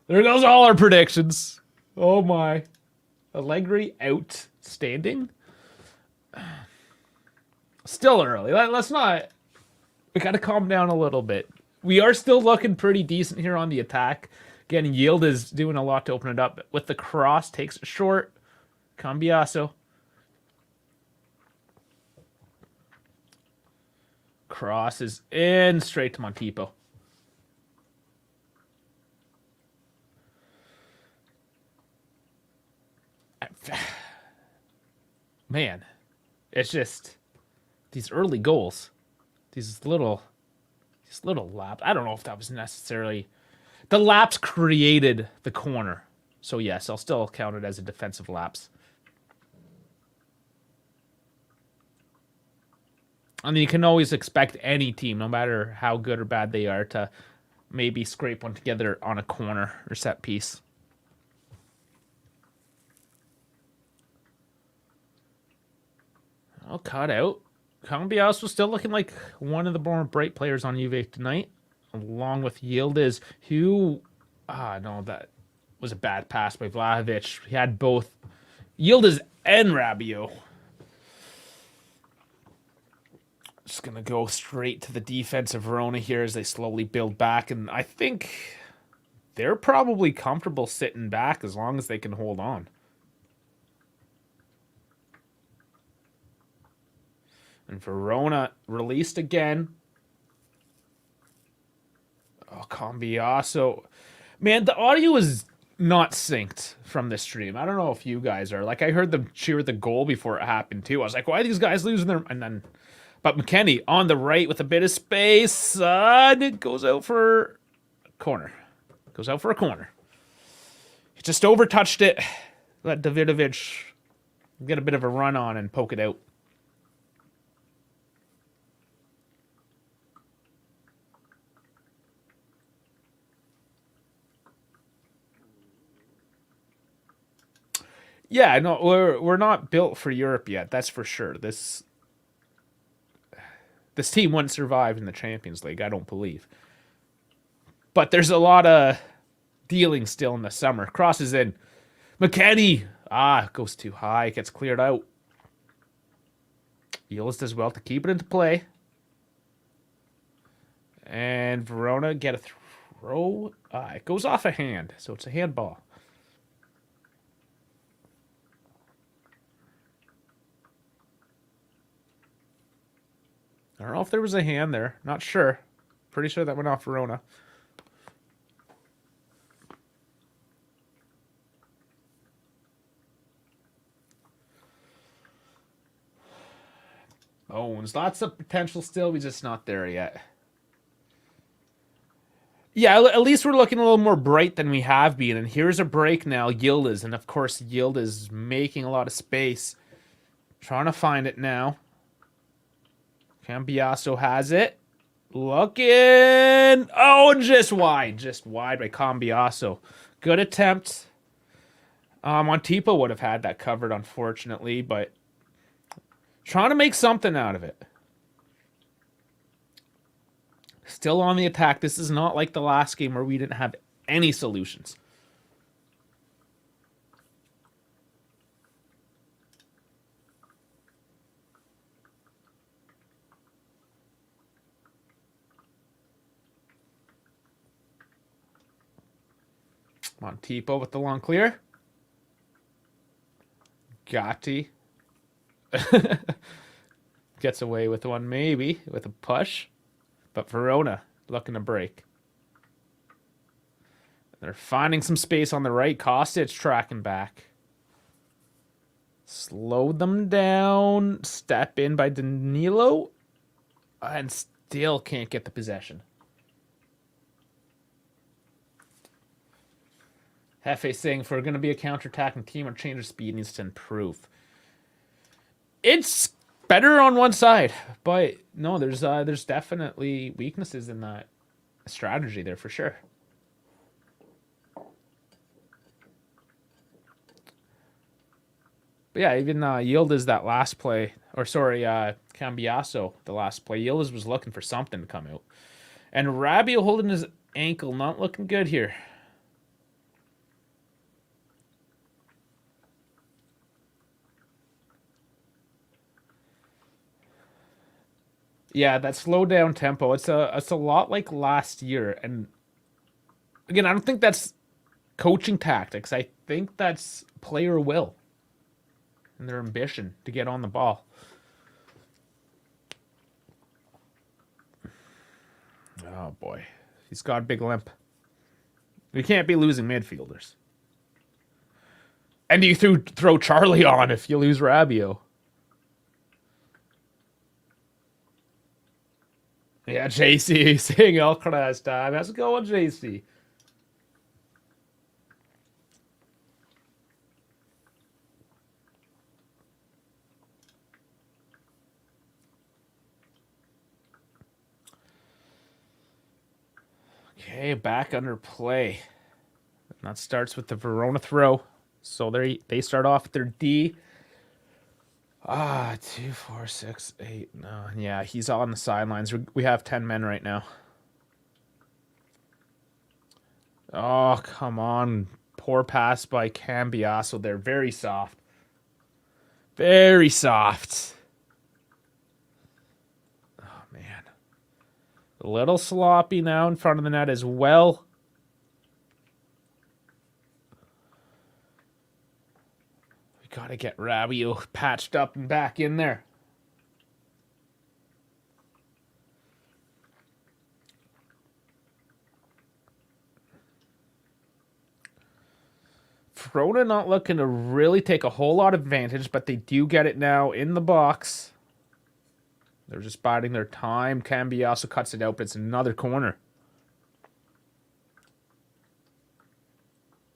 there goes all our predictions. Oh my. Allegri outstanding. Still early. Let's not... We got to calm down a little bit. We are still looking pretty decent here on the attack. Again, Yildiz doing a lot to open it up. With the cross, takes it short. Cambiasso. Cross is in straight to Montipo. Man, it's just these early goals, these little laps. I don't know if that was necessarily the lapse created the corner. So yes, I'll still count it as a defensive lapse. I mean, you can always expect any team, no matter how good or bad they are, to maybe scrape one together on a corner or set piece. Oh, cut out. Cambiasso was still looking like one of the more bright players on Juve tonight, along with Yildiz, who... no, that was a bad pass by Vlahovic. He had both Yildiz and Rabiot. Just going to go straight to the defense of Verona here as they slowly build back, and I think they're probably comfortable sitting back as long as they can hold on. And Verona released again. Oh, Cambiasso. Man, the audio is not synced from this stream. I don't know if you guys are. Like, I heard them cheer the goal before it happened, too. I was like, why are these guys losing their... And then... But McKennie on the right with a bit of space. And it goes out for a corner. Goes out for a corner. He just overtouched it. Let Davidovic get a bit of a run on and poke it out. Yeah, no, we're not built for Europe yet. That's for sure. This team wouldn't survive in the Champions League, I don't believe. But there's a lot of dealing still in the summer. Crosses in. McKennie! Goes too high. Gets cleared out. Yildiz does well to keep it into play. And Verona get a throw. It goes off a hand, so it's a handball. I don't know if there was a hand there. Not sure. Pretty sure that went off Verona. Bones. Lots of potential still. We're just not there yet. Yeah, at least we're looking a little more bright than we have been. And here's a break now. Yildiz. And, of course, Yildiz making a lot of space. Trying to find it now. Cambiasso has it. Looking. Oh, just wide. Just wide by Cambiaso. Good attempt. Montipo would have had that covered, unfortunately, but trying to make something out of it. Still on the attack. This is not like the last game where we didn't have any solutions. Montipo with the long clear. Gatti. Gets away with one, maybe, with a push. But Verona looking to break. They're finding some space on the right. Kostic tracking back. Slow them down. Step in by Danilo. And still can't get the possession. Hefe saying, if we're going to be a counter-attacking team, our change of speed needs to improve. It's better on one side, but no, there's definitely weaknesses in that strategy there for sure. But yeah, even Yildiz that last play, or sorry, Cambiaso the last play, Yildiz was looking for something to come out. And Rabiot holding his ankle, not looking good here. Yeah, that slow down tempo. It's a lot like last year. And again, I don't think that's coaching tactics. I think that's player will and their ambition to get on the ball. Oh boy. He's got a big limp. We can't be losing midfielders. And you throw Charlie on if you lose Rabiot. Yeah, JC saying Alcaraz time. How's it going, JC? Okay, back under play. And that starts with the Verona throw. So they start off with their D. 2, 4, 6, 8, 9. Yeah, he's on the sidelines. We have 10 men right now. Oh, come on. Poor pass by Cambiaso. They're very soft. Very soft. Oh, man. A little sloppy now in front of the net as well. Gotta get Rabiot patched up and back in there. Verona not looking to really take a whole lot of advantage, but they do get it now in the box. They're just biding their time. Cambiaso cuts it out, but it's another corner.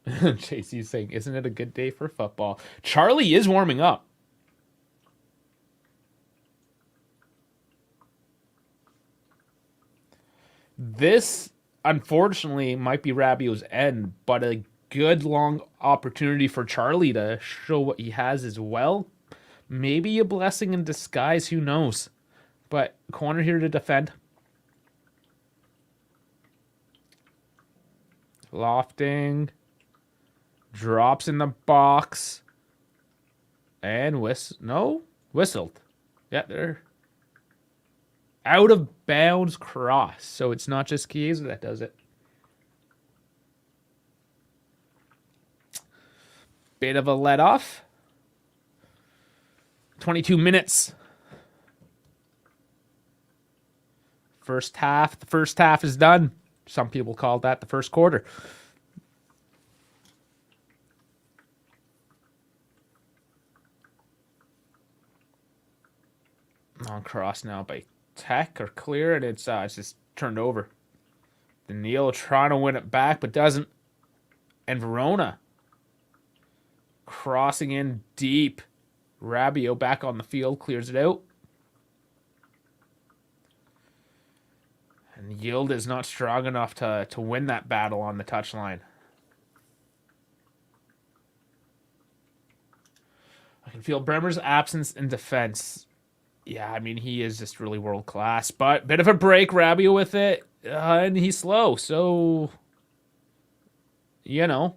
JC's saying, isn't it a good day for football? Charlie is warming up. This, unfortunately, might be Rabiot's end, but a good long opportunity for Charlie to show what he has as well. Maybe a blessing in disguise, who knows? But corner here to defend. Lofting. Drops in the box. And whistled. Yeah, they're out of bounds cross. So it's not just Chiesa that does it. Bit of a let off. 22 minutes. First half. The first half is done. Some people call that the first quarter. On cross now by Tech or Clear, and it's just turned over. Danilo trying to win it back, but doesn't. And Verona crossing in deep. Rabiot back on the field, clears it out. And Yield is not strong enough to win that battle on the touchline. I can feel Bremer's absence in defense. Yeah, I mean, he is just really world class. But bit of a break, Rabiot with it. And he's slow, so... You know.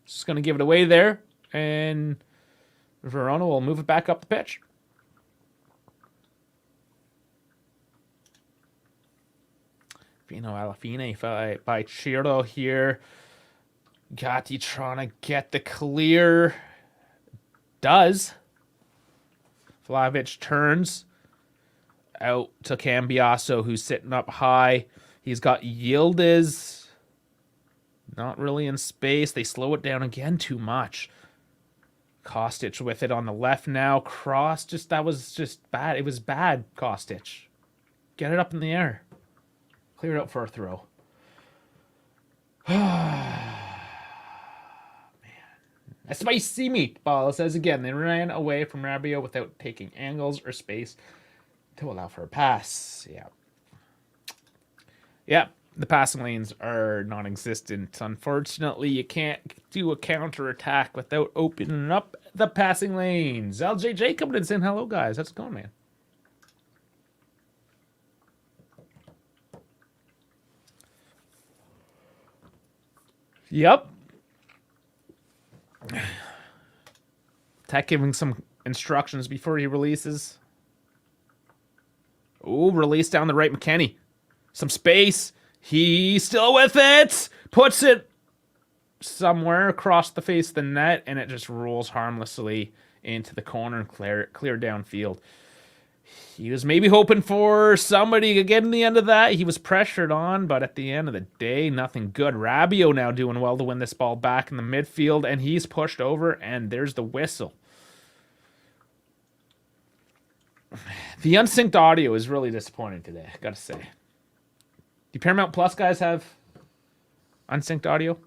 Just going to give it away there. And Verona will move it back up the pitch. Fino Alafine by Chiro here. Gatti trying to get the clear. Does. Vlahovic turns out to Cambiasso, who's sitting up high. He's got Yildiz. Not really in space. They slow it down again too much. Kostic with it on the left now. Cross, that was just bad. It was bad, Kostic. Get it up in the air. Clear it out for a throw. Man. A spicy meatball says again, they ran away from Rabiot without taking angles or space to allow for a pass. Yeah, the passing lanes are non-existent. Unfortunately, you can't do a counter-attack without opening up the passing lanes. LJJ coming in saying hello, guys. How's it going, man? Yep. Tech giving some instructions before he releases. Ooh, release down the right, McKennie. Some space. He's still with it. Puts it somewhere across the face of the net, and it just rolls harmlessly into the corner and clear downfield. He was maybe hoping for somebody to get in the end of that. He was pressured on, but at the end of the day, nothing good. Rabiot now doing well to win this ball back in the midfield, and he's pushed over, and there's the whistle. The unsynced audio is really disappointing today, I gotta say. Do Paramount Plus guys have unsynced audio?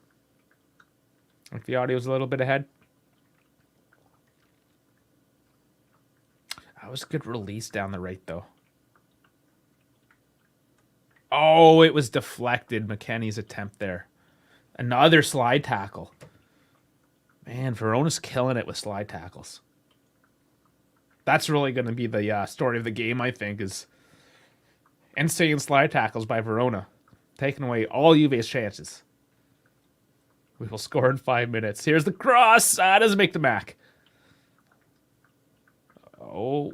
Like the audio's a little bit ahead? That was a good release down the right, though. Oh, it was deflected. McKennie's attempt there. Another slide tackle. Man, Verona's killing it with slide tackles. That's really going to be the story of the game, I think, is insane slide tackles by Verona. Taking away all Juve's chances. We will score in 5 minutes. Here's the cross. Doesn't make the Mac. Oh,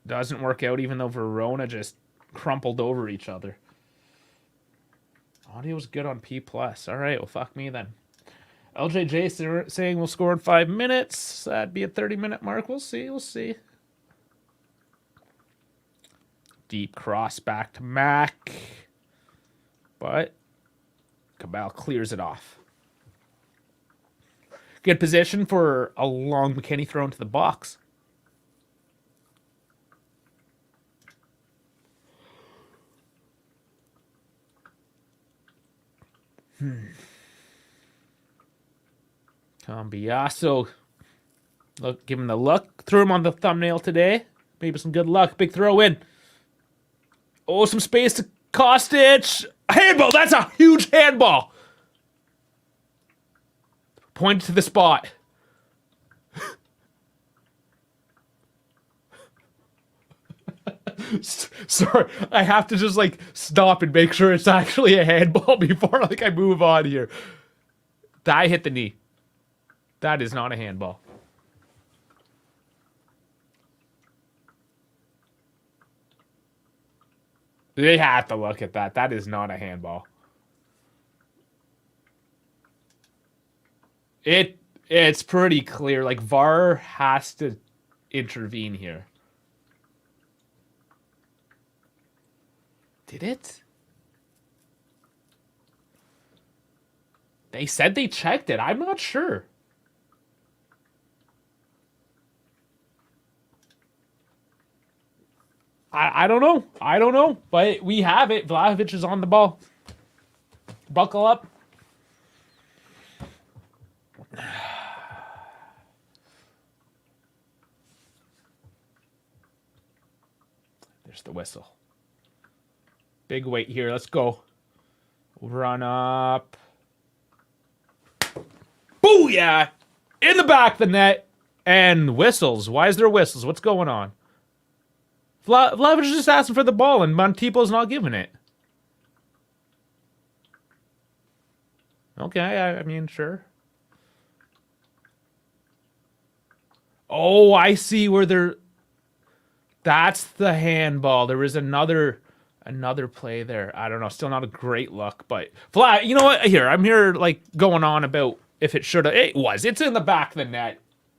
doesn't work out even though Verona just crumpled over each other. Audio's good on P+. All right, well, fuck me then. LJJ saying we'll score in 5 minutes. That'd be a 30-minute mark. We'll see. Deep cross back to Mac. But Cabal clears it off. Good position for a long McKennie throw into the box. Cambiasso. Look, give him the look. Threw him on the thumbnail today. Maybe some good luck. Big throw in. Oh, some space to Kostic. Handball. That's a huge handball. Point to the spot. Sorry, I have to just stop and make sure it's actually a handball before I move on here. That hit the knee. That is not a handball. They have to look at that. That is not a handball. It's pretty clear. VAR has to intervene here. Did it? They said they checked it. I'm not sure. I don't know. I don't know. But we have it. Vlahovic is on the ball. Buckle up. There's the whistle. Big weight here. Let's go. Run up. Booyah! In the back of the net. And whistles. Why is there whistles? What's going on? Vlahovic is just asking for the ball, and Montipo's not giving it. Okay, I mean, sure. Oh, I see where they're... That's the handball. There was another play there. I don't know. Still not a great look, but... You know what? Here, I'm here, like, going on about if it should have... It was. It's in the back of the net.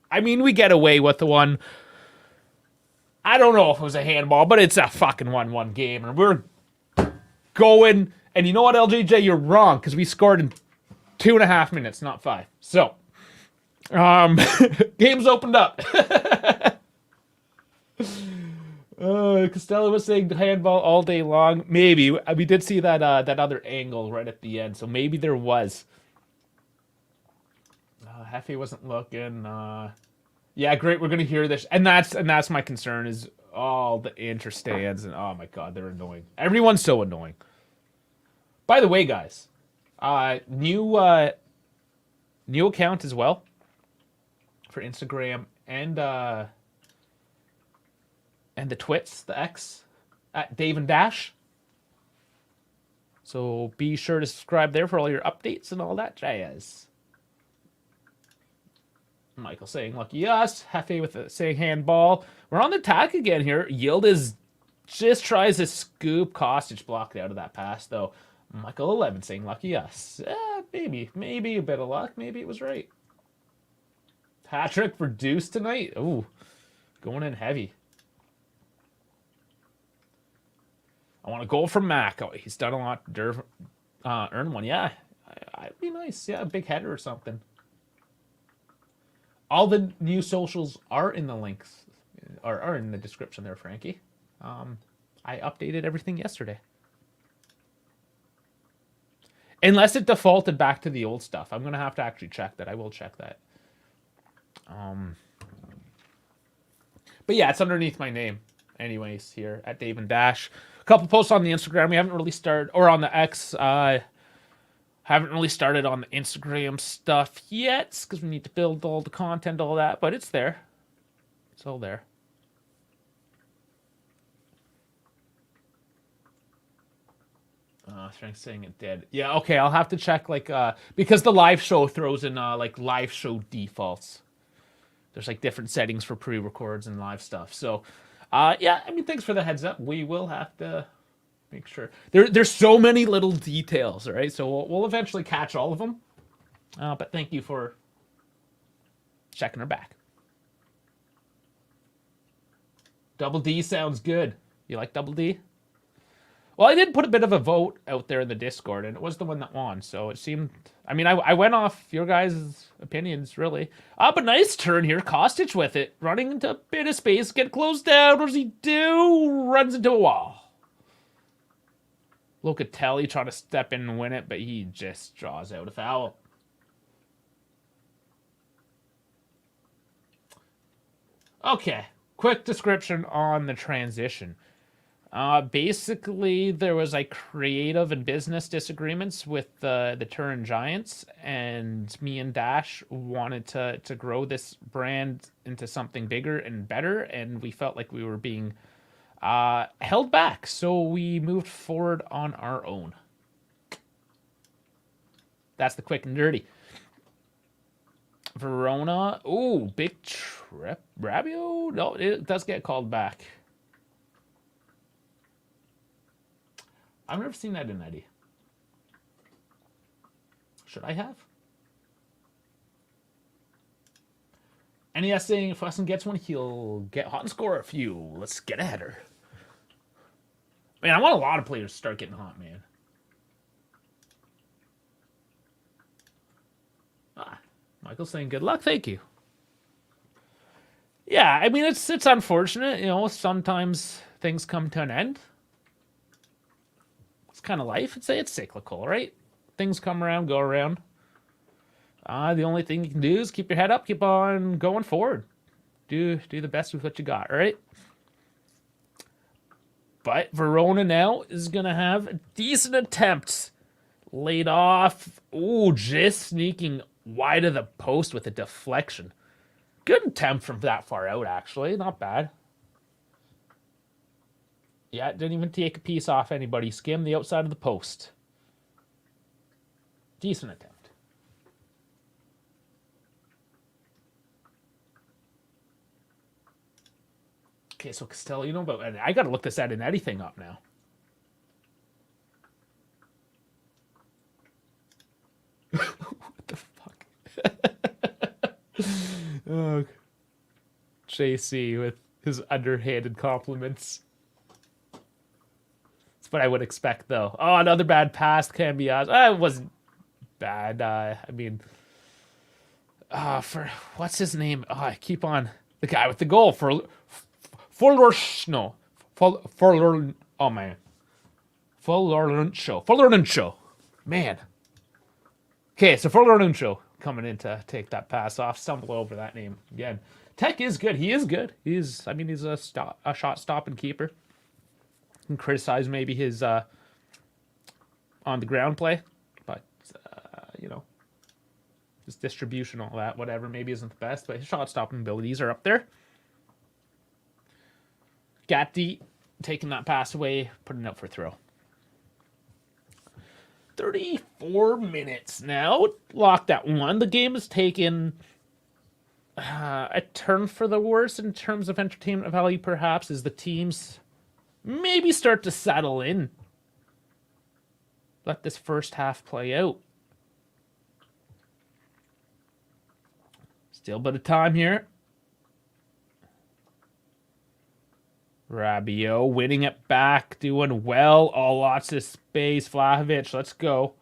I mean, we get away with the one... I don't know if it was a handball, but it's a fucking 1-1 game, and we're going... And you know what, LJJ? You're wrong, because we scored in 2.5 minutes, not 5. So, game's opened up. Costello was saying handball all day long. Maybe. We did see that that other angle right at the end, so maybe there was. Hefe wasn't looking. Yeah, great. We're gonna hear this, and that's my concern is all the interstands, and oh my god, they're annoying. Everyone's so annoying. By the way, guys, new account as well for Instagram and the twits, the X at Dave and Dash. So be sure to subscribe there for all your updates and all that jazz. Michael saying lucky us. Hefe with the saying handball. We're on the attack again here. Yildiz just tries to scoop. Kostic blocked out of that pass though. Michael 11 saying lucky us. Maybe a bit of luck. Maybe it was right. Patrick for Deuce tonight. Ooh, going in heavy. I want a goal from Mac. Oh, he's done a lot to earn one. Yeah, I'd be nice. Yeah, a big header or something. All the new socials are in the links, are in the description there, Frankie. I updated everything yesterday. Unless it defaulted back to the old stuff. I'm going to have to actually check that. I will check that. But yeah, it's underneath my name. Anyways, here at Dave and Dash. A couple posts on the Instagram. We haven't really started, or on the X. Haven't really started on the Instagram stuff yet, because we need to build all the content, all that. But it's there. It's all there. Frank's saying it did. Yeah, okay, I'll have to check, like, because the live show throws in, like, live show defaults. There's, like, different settings for pre-records and live stuff. So, yeah, I mean, thanks for the heads up. We will have to make sure. There's so many little details, all right? So we'll eventually catch all of them. But thank you for checking her back. Double D sounds good. You like Double D? Well, I did put a bit of a vote out there in the Discord, and it was the one that won. So it seemed... I mean, I went off your guys' opinions, really. But nice turn here. Kostic with it. Running into a bit of space. Get closed down. What does he do? Runs into a wall. Locatelli trying to step in and win it, but he just draws out a foul. Okay. Quick description on the transition. Basically, there was like creative and business disagreements with the Turin Giants, and me and Dash wanted to grow this brand into something bigger and better, and we felt like we were being held back, so we moved forward on our own. That's the quick and dirty. Verona, ooh, big trip. Rabio? No, it does get called back. I've never seen that in Eddie. Should I have? NES saying if Weston gets one, he'll get hot and score a few. Let's get a header. Man, I want a lot of players to start getting hot, man. Michael's saying good luck. Thank you. Yeah, I mean, it's unfortunate. You know, sometimes things come to an end. Kind of life. It's cyclical, right? Things come around, go around. The only thing you can do is keep your head up, keep on going forward. Do the best with what you got, all right? But Verona now is going to have a decent attempt. Laid off. Ooh, just sneaking wide of the post with a deflection. Good attempt from that far out, actually. Not bad. Yeah, didn't even take a piece off anybody. Skimmed the outside of the post. Decent attempt. Okay, so Castellino, but I got to look this at and anything up now. What the fuck? Oh, JC with his underhanded compliments. That's what I would expect, though. Oh, another bad pass, Cambias. It wasn't bad. I mean, for what's his name? Oh, I keep on the guy with the goal for oh man, Fulleruncho, man. Okay, so Fulleruncho coming in to take that pass off. Stumble over that name again. Tech is good. He is good. He's a shot stopping keeper. You can criticize maybe his on the ground play, but his distribution, all that, whatever, maybe isn't the best, but his shot stopping abilities are up there. Gatti taking that pass away, putting it up for a throw. 34 minutes now. Locked at 1. The game has taken a turn for the worse in terms of entertainment value, perhaps, as the teams maybe start to settle in. Let this first half play out. Still a bit of time here. Rabiot winning it back, doing well. Oh, lots of space. Vlahovic, let's go.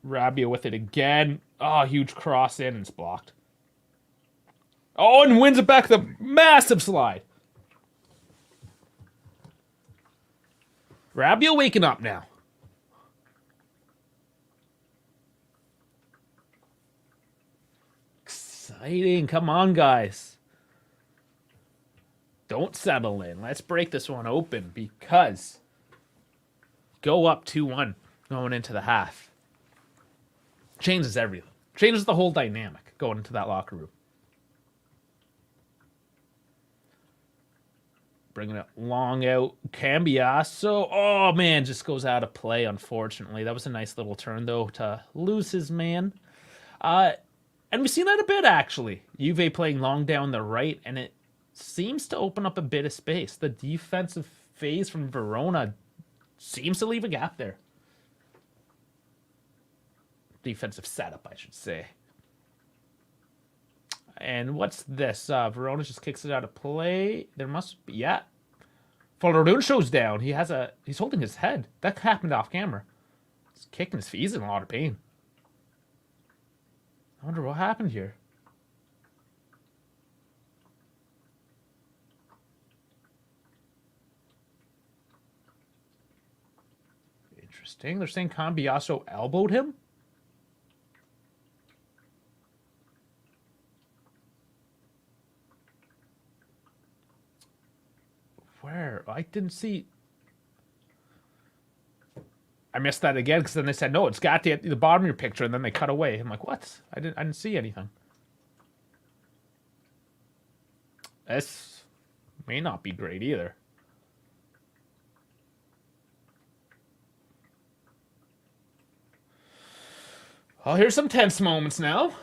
Rabiot with it again. Oh, huge cross in and it's blocked. Oh, and wins it back. The massive slide. Rabiot waking up now. Exciting. Come on, guys. Don't settle in. Let's break this one open because go up 2-1 going into the half. Changes everything. Changes the whole dynamic going into that locker room. Bringing it long out. Cambiasso. Oh, man, just goes out of play, unfortunately. That was a nice little turn, though, to lose his man. And we've seen that a bit, actually. Juve playing long down the right, and it seems to open up a bit of space. The defensive phase from Verona seems to leave a gap there. Defensive setup, I should say. And what's this? Verona just kicks it out of play. There must be, yeah. Fulleruncho's down. He's holding his head. That happened off camera. He's kicking his feet. He's in a lot of pain. I wonder what happened here. Interesting. They're saying Cambiasso elbowed him? Where? I didn't see. I missed that again because then they said, no, it's Gatti at the bottom of your picture, and then they cut away. I'm like, what? I didn't see anything. This may not be great either. Oh, here's some tense moments now.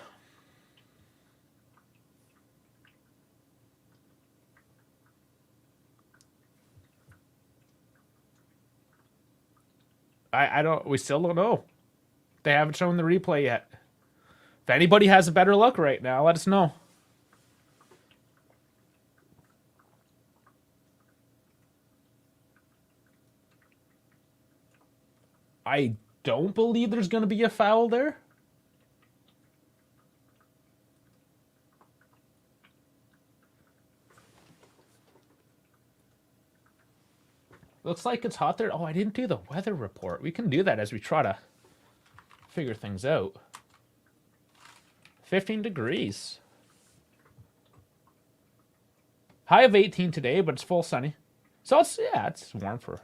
We still don't know. They haven't shown the replay yet. If anybody has a better look right now, let us know. I don't believe there's going to be a foul there. Looks like it's hot there. Oh, I didn't do the weather report. We can do that as we try to figure things out. 15 degrees. High of 18 today, but it's full sunny. So it's warm for.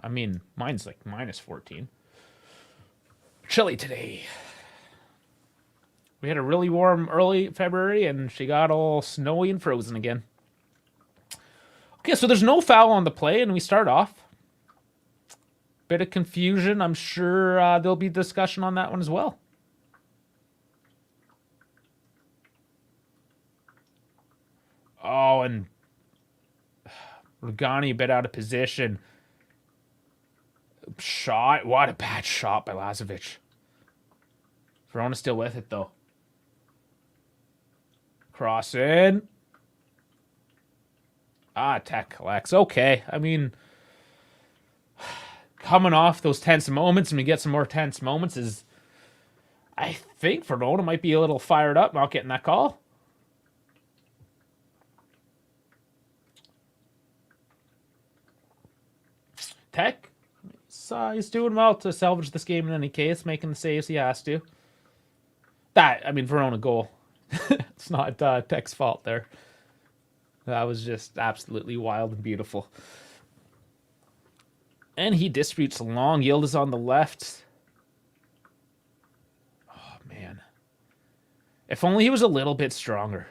I mean, mine's like minus 14. Chilly today. We had a really warm early February, and she got all snowy and frozen again. Okay, so there's no foul on the play, and we start off. Bit of confusion. I'm sure there'll be discussion on that one as well. Oh, and Rugani a bit out of position. Shot. What a bad shot by Lazovic. Verona still with it, though. Cross in. Tech collects. Okay. I mean, coming off those tense moments and we get some more tense moments is... I think Verona might be a little fired up not getting that call. Tech, he's doing well to salvage this game in any case, making the saves he has to. Verona goal. It's not Tech's fault there. That was just absolutely wild and beautiful. And he distributes long. Yield is on the left. Oh, man. If only he was a little bit stronger.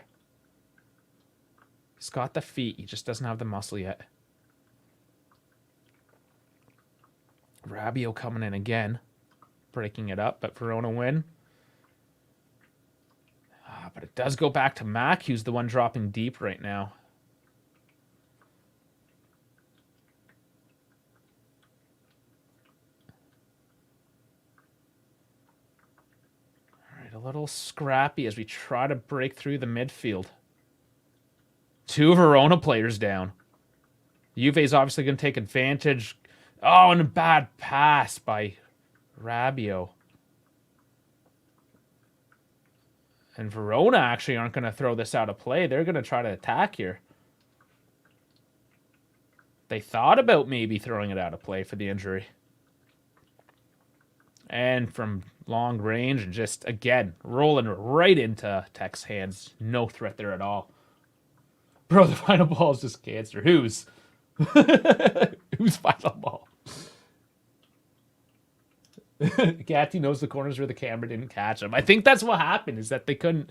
He's got the feet. He just doesn't have the muscle yet. Rabiot coming in again. Breaking it up, but Verona win. But it does go back to Mac, who's the one dropping deep right now. All right, a little scrappy as we try to break through the midfield. 2 Verona players down. Juve's obviously going to take advantage. Oh, and a bad pass by Rabiot. And Verona actually aren't going to throw this out of play. They're going to try to attack here. They thought about maybe throwing it out of play for the injury. And from long range, and just, again, rolling right into Tech's hands. No threat there at all. Bro, the final ball is just cancer. Whose? Whose final ball? Gatti knows the corners where the camera didn't catch him. I think that's what happened, is that they couldn't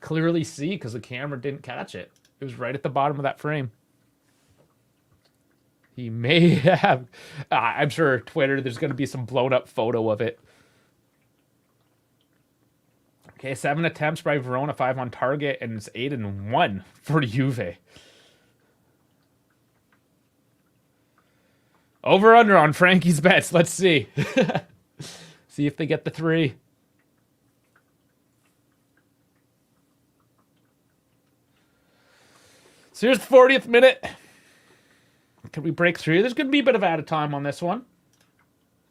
clearly see because the camera didn't catch it. It was right at the bottom of that frame. He may have... I'm sure Twitter, there's going to be some blown up photo of it. Okay, 7 attempts by Verona, 5 on target, and it's 8-1 for Juve. Over under on Frankie's bets. Let's see. See if they get the 3. So here's the 40th minute. Can we break through? There's going to be a bit of added time on this one.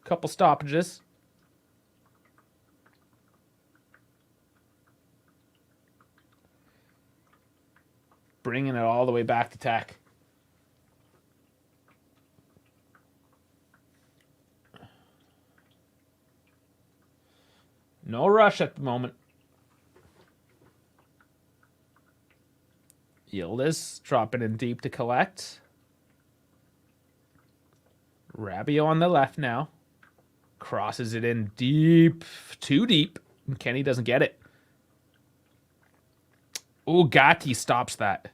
Couple stoppages. Bringing it all the way back to Tech. No rush at the moment. Yildiz dropping in deep to collect. Rabiot on the left now. Crosses it in deep. Too deep. And Kenny doesn't get it. Oh, Gatti stops that.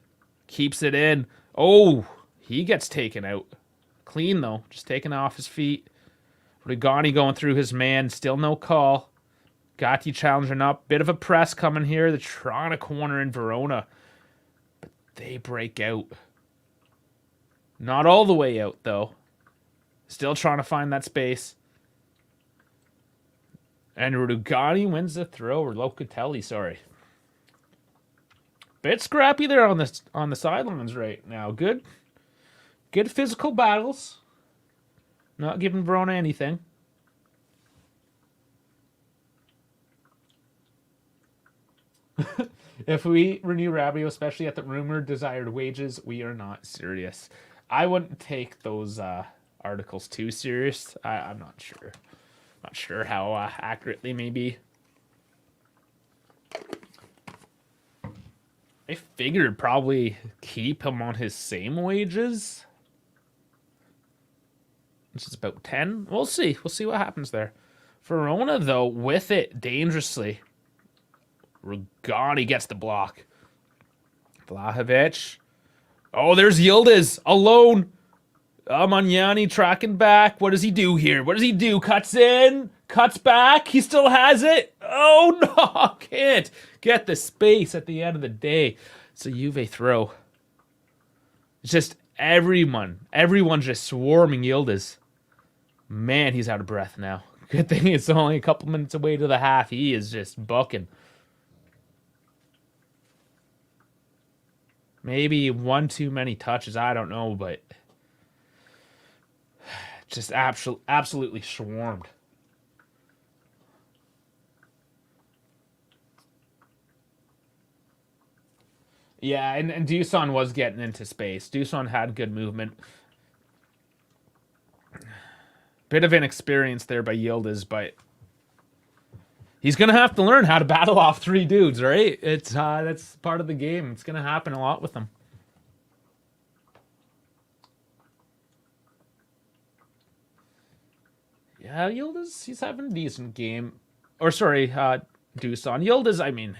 Keeps it in. Oh, he gets taken out. Clean, though. Just taken off his feet. Rigani going through his man. Still no call. Gatti challenging up. Bit of a press coming here. They're trying to corner in Verona. But they break out. Not all the way out, though. Still trying to find that space. And Rugani wins the throw. Or Locatelli, sorry. Bit scrappy there on the sidelines right now. Good physical battles. Not giving Verona anything. If we renew Rabiot, especially at the rumored desired wages, we are not serious. I wouldn't take those articles too serious. I'm not sure. Not sure how accurate they may be. I figured probably keep him on his same wages. which is about 10. We'll see. We'll see what happens there. Verona, though, with it dangerously. Rugani gets the block. Vlahovic. Oh, there's Yildiz alone. Magnani tracking back. What does he do here? What does he do? Cuts in. Cuts back. He still has it. Oh, no. Can't get the space at the end of the day. It's a Juve throw. It's just everyone's just swarming Yildiz. Man, he's out of breath now. Good thing it's only a couple minutes away to the half. He is just bucking. Maybe one too many touches. I don't know, but just absolutely swarmed. Yeah, and Dusan was getting into space. Dusan had good movement. Bit of inexperience there by Yildiz, but he's gonna have to learn how to battle off 3 dudes, right? It's that's part of the game. It's gonna happen a lot with him. Yeah, Yildiz, he's having a decent game. Or sorry, Dusan. Yildiz, I mean,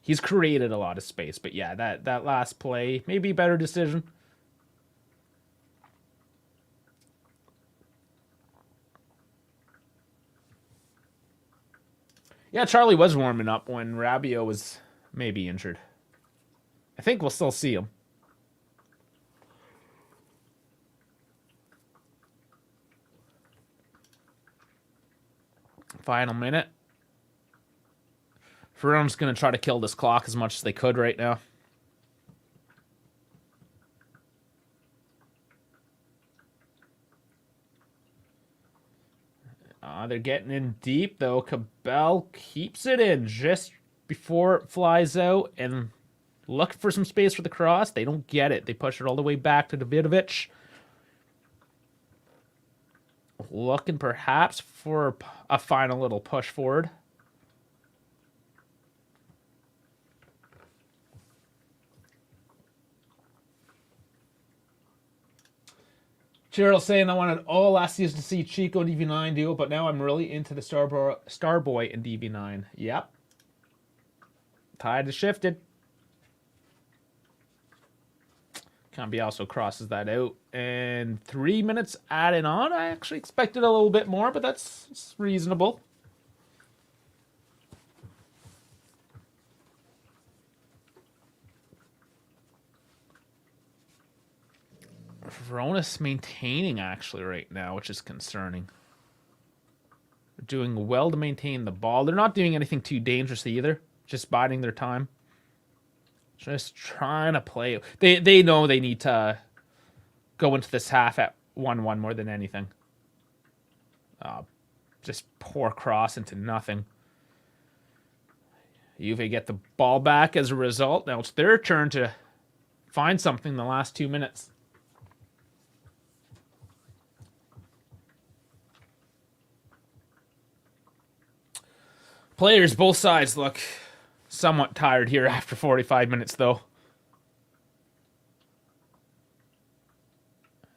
he's created a lot of space, but yeah, that last play, maybe better decision. Yeah, Charlie was warming up when Rabiot was maybe injured. I think we'll still see him. Final minute. Verona's going to try to kill this clock as much as they could right now. They're getting in deep, though. Cabell keeps it in just before it flies out and look for some space for the cross. They don't get it. They push it all the way back to Davidovic. Looking perhaps for a final little push forward. Gerald saying I wanted all last season to see Chico and DV9 duo, but now I'm really into the Starboy and DV9. Yep. Tide has shifted. Cambi also crosses that out. And 3 minutes added on. I actually expected a little bit more, but that's reasonable. Verona's maintaining actually right now, which is concerning. They're doing well to maintain the ball. They're not doing anything too dangerous either. Just biding their time. Just trying to play. They know they need to go into this half at 1-1 more than anything. Just poor cross into nothing. Juve get the ball back as a result. Now it's their turn to find something in the last 2 minutes. Players, both sides, look somewhat tired here after 45 minutes, though.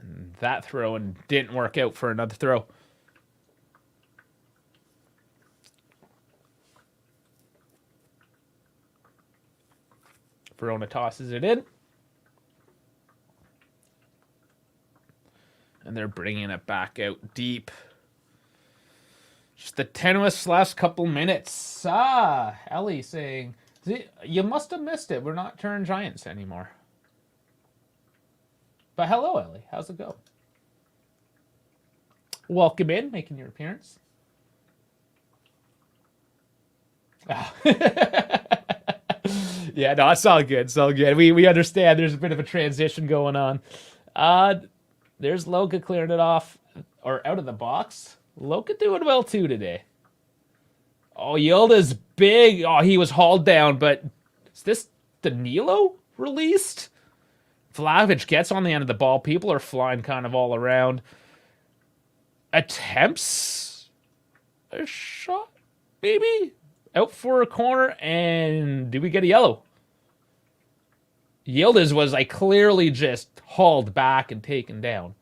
And that throw and didn't work out for another throw. Verona tosses it in. And they're bringing it back out deep. Just the tenuous last couple minutes. Ellie saying, you must have missed it. We're not Turn Giants anymore. But hello, Ellie. How's it go? Welcome in, making your appearance. Yeah, no, it's all good. It's all good. We understand there's a bit of a transition going on. There's Loka clearing it off, or out of the box. Loka doing well too today. Oh, Yildiz big. Oh, he was hauled down, but is this Danilo released? Vlahovic gets on the end of the ball. People are flying kind of all around. Attempts a shot, maybe? Out for a corner, and do we get a yellow? Yildiz was like clearly just hauled back and taken down.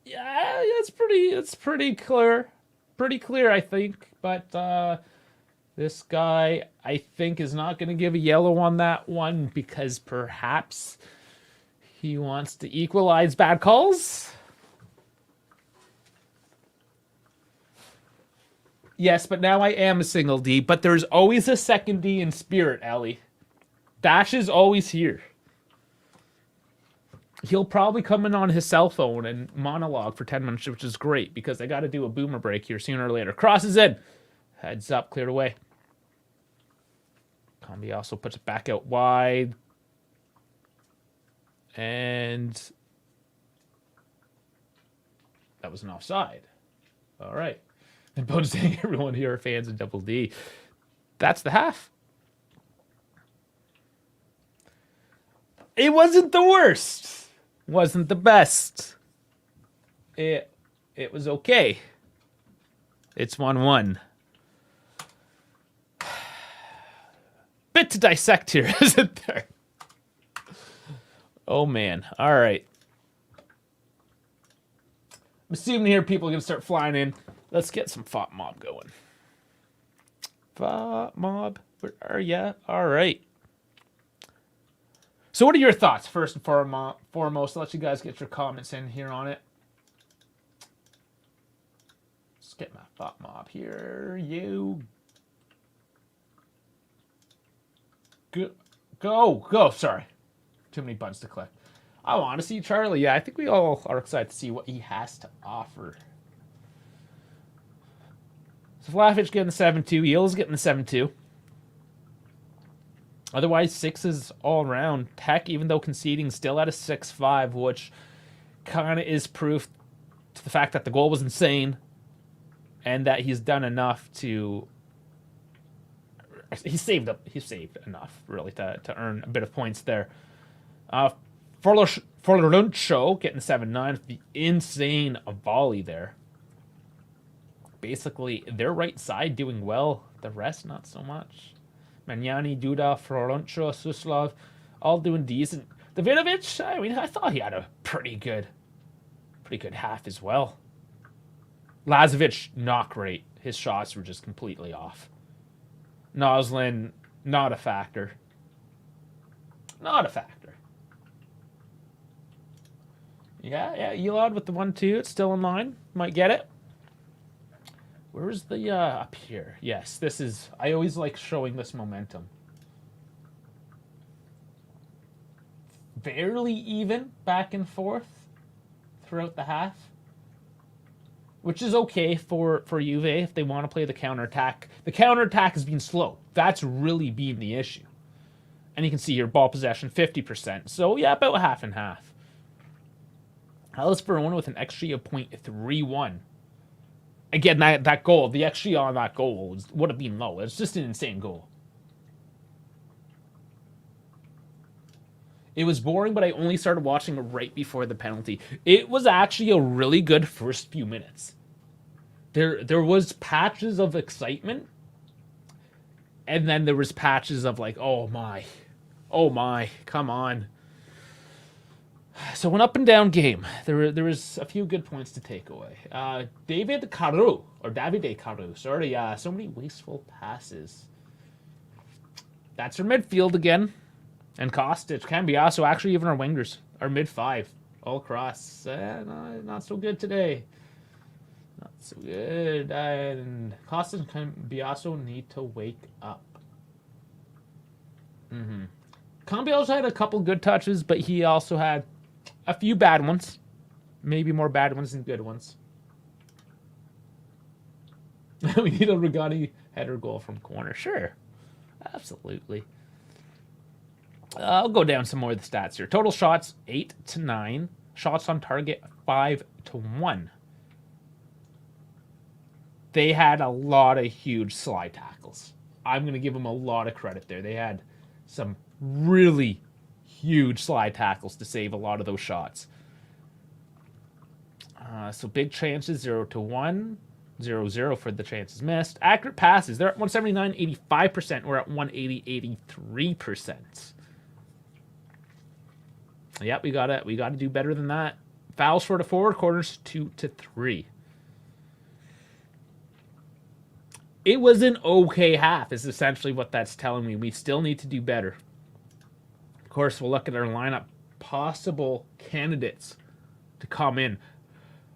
Yeah, it's pretty clear. Pretty clear, I think. But this guy, I think, is not going to give a yellow on that one because perhaps he wants to equalize bad calls. Yes, but now I am a single D, but there's always a second D in spirit, Ellie. Dash is always here. He'll probably come in on his cell phone and monologue for 10 minutes, which is great because I got to do a boomer break here sooner or later. Crosses in. Heads up, cleared away. Combi also puts it back out wide. And that was an offside. All right. And Bo's saying everyone here are fans of Double D. That's the half. It wasn't the worst. Wasn't the best. It was okay. It's 1-1. Bit to dissect here, isn't there? Oh, man. All right. I'm assuming here people are going to start flying in. Let's get some FOP Mob going. FOP Mob, where are ya? All right. So what are your thoughts, first and foremost? I'll let you guys get your comments in here on it. Let's get my FOP Mob here. You. Go. Sorry. Too many buttons to click. I want to see Charlie. Yeah, I think we all are excited to see what he has to offer. So Flaffitch getting the 7-2. Yill's getting the 7-2. Otherwise, 6s all around. Tech, even though conceding, still at a 6-5, which kind of is proof to the fact that the goal was insane and that he's done enough to... He saved enough, really, to earn a bit of points there. Forloruncho getting 7-9. The insane volley there. Basically, their right side doing well. The rest, not so much. Magnani, Duda, Forloruncho, Suslov, all doing decent. Davidovic, I mean, I thought he had a pretty good half as well. Lazovic, not great. His shots were just completely off. Noslin, not a factor. Not a factor. Yeah, Elod with the 1-2. It's still in line. Might get it. Where's the, up here? Yes, this is, I always like showing this momentum. Barely even back and forth throughout the half. Which is okay for Juve if they want to play the counterattack. The counterattack has been slow. That's really been the issue. And you can see here, ball possession, 50%. So, yeah, about half and half. Hellas Verona with an XG of 0.31. Again, that goal, the XG on that goal would have been low. It's just an insane goal. It was boring, but I only started watching right before the penalty. It was actually a really good first few minutes. There was patches of excitement, and then there was patches of like, oh my, come on. So an up and down game. There was a few good points to take away. Davide Caru, sorry, so many wasteful passes. That's our midfield again. And Kostic, Cambiasso, actually even our wingers, our mid-5, all across. Not so good today. Not so good. And Kostic and Cambiasso need to wake up. Cambiasso had a couple good touches, but he also had a few bad ones. Maybe more bad ones than good ones. We need a Regani header goal from corner. Sure. Absolutely. I'll go down some more of the stats here. Total shots, 8-9. Shots on target, 5-1. They had a lot of huge slide tackles. I'm going to give them a lot of credit there. They had some really huge slide tackles to save a lot of those shots. So big chances, 0-1. 0-0 for the chances missed. Accurate passes, they're at 179, 85%. We're at 180, 83%. Yep, we gotta do better than that. Fouls for the forward, corners 2-3. It was an okay half, is essentially what that's telling me. We still need to do better. Of course, we'll look at our lineup. Possible candidates to come in.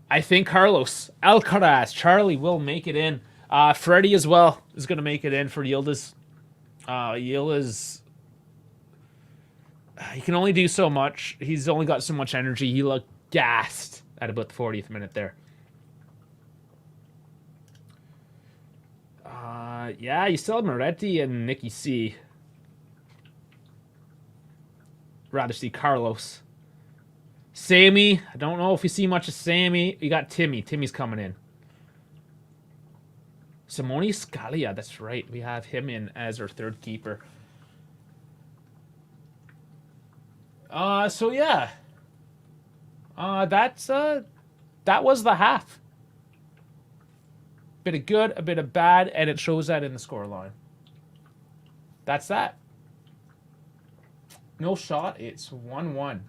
I think Carlos, Alcaraz, Charlie will make it in. Freddie as well is going to make it in for Yildiz. Yildiz, he can only do so much. He's only got so much energy. He looked gassed at about the 40th minute there. Yeah, you still have Moretti and Nicky C. Rather see Carlos. Sammy, I don't know if you see much of Sammy. You got Timmy. Timmy's coming in. Simone Scalia, that's right. We have him in as our third keeper. So yeah. That was the half. Bit of good, a bit of bad, and it shows that in the scoreline. That's that. No shot. It's 1-1.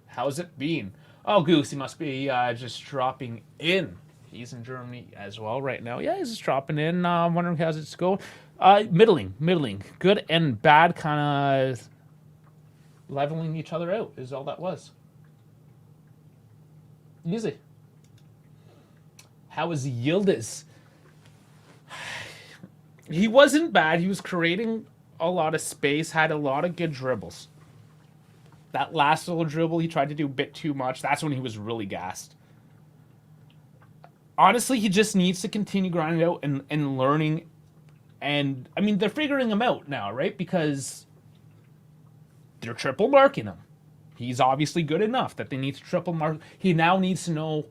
How's it been? Oh, Goose, he must be just dropping in. He's in Germany as well right now. Yeah, he's just dropping in. Wondering how's it going. Middling. Good and bad, kind of leveling each other out is all that was. Easy. How was Yildiz? He wasn't bad. He was creating a lot of space, had a lot of good dribbles. That last little dribble, he tried to do a bit too much. That's when he was really gassed. Honestly, he just needs to continue grinding out and learning. And, I mean, they're figuring him out now, right? Because they're triple marking him. He's obviously good enough that they need to triple mark. He now needs to know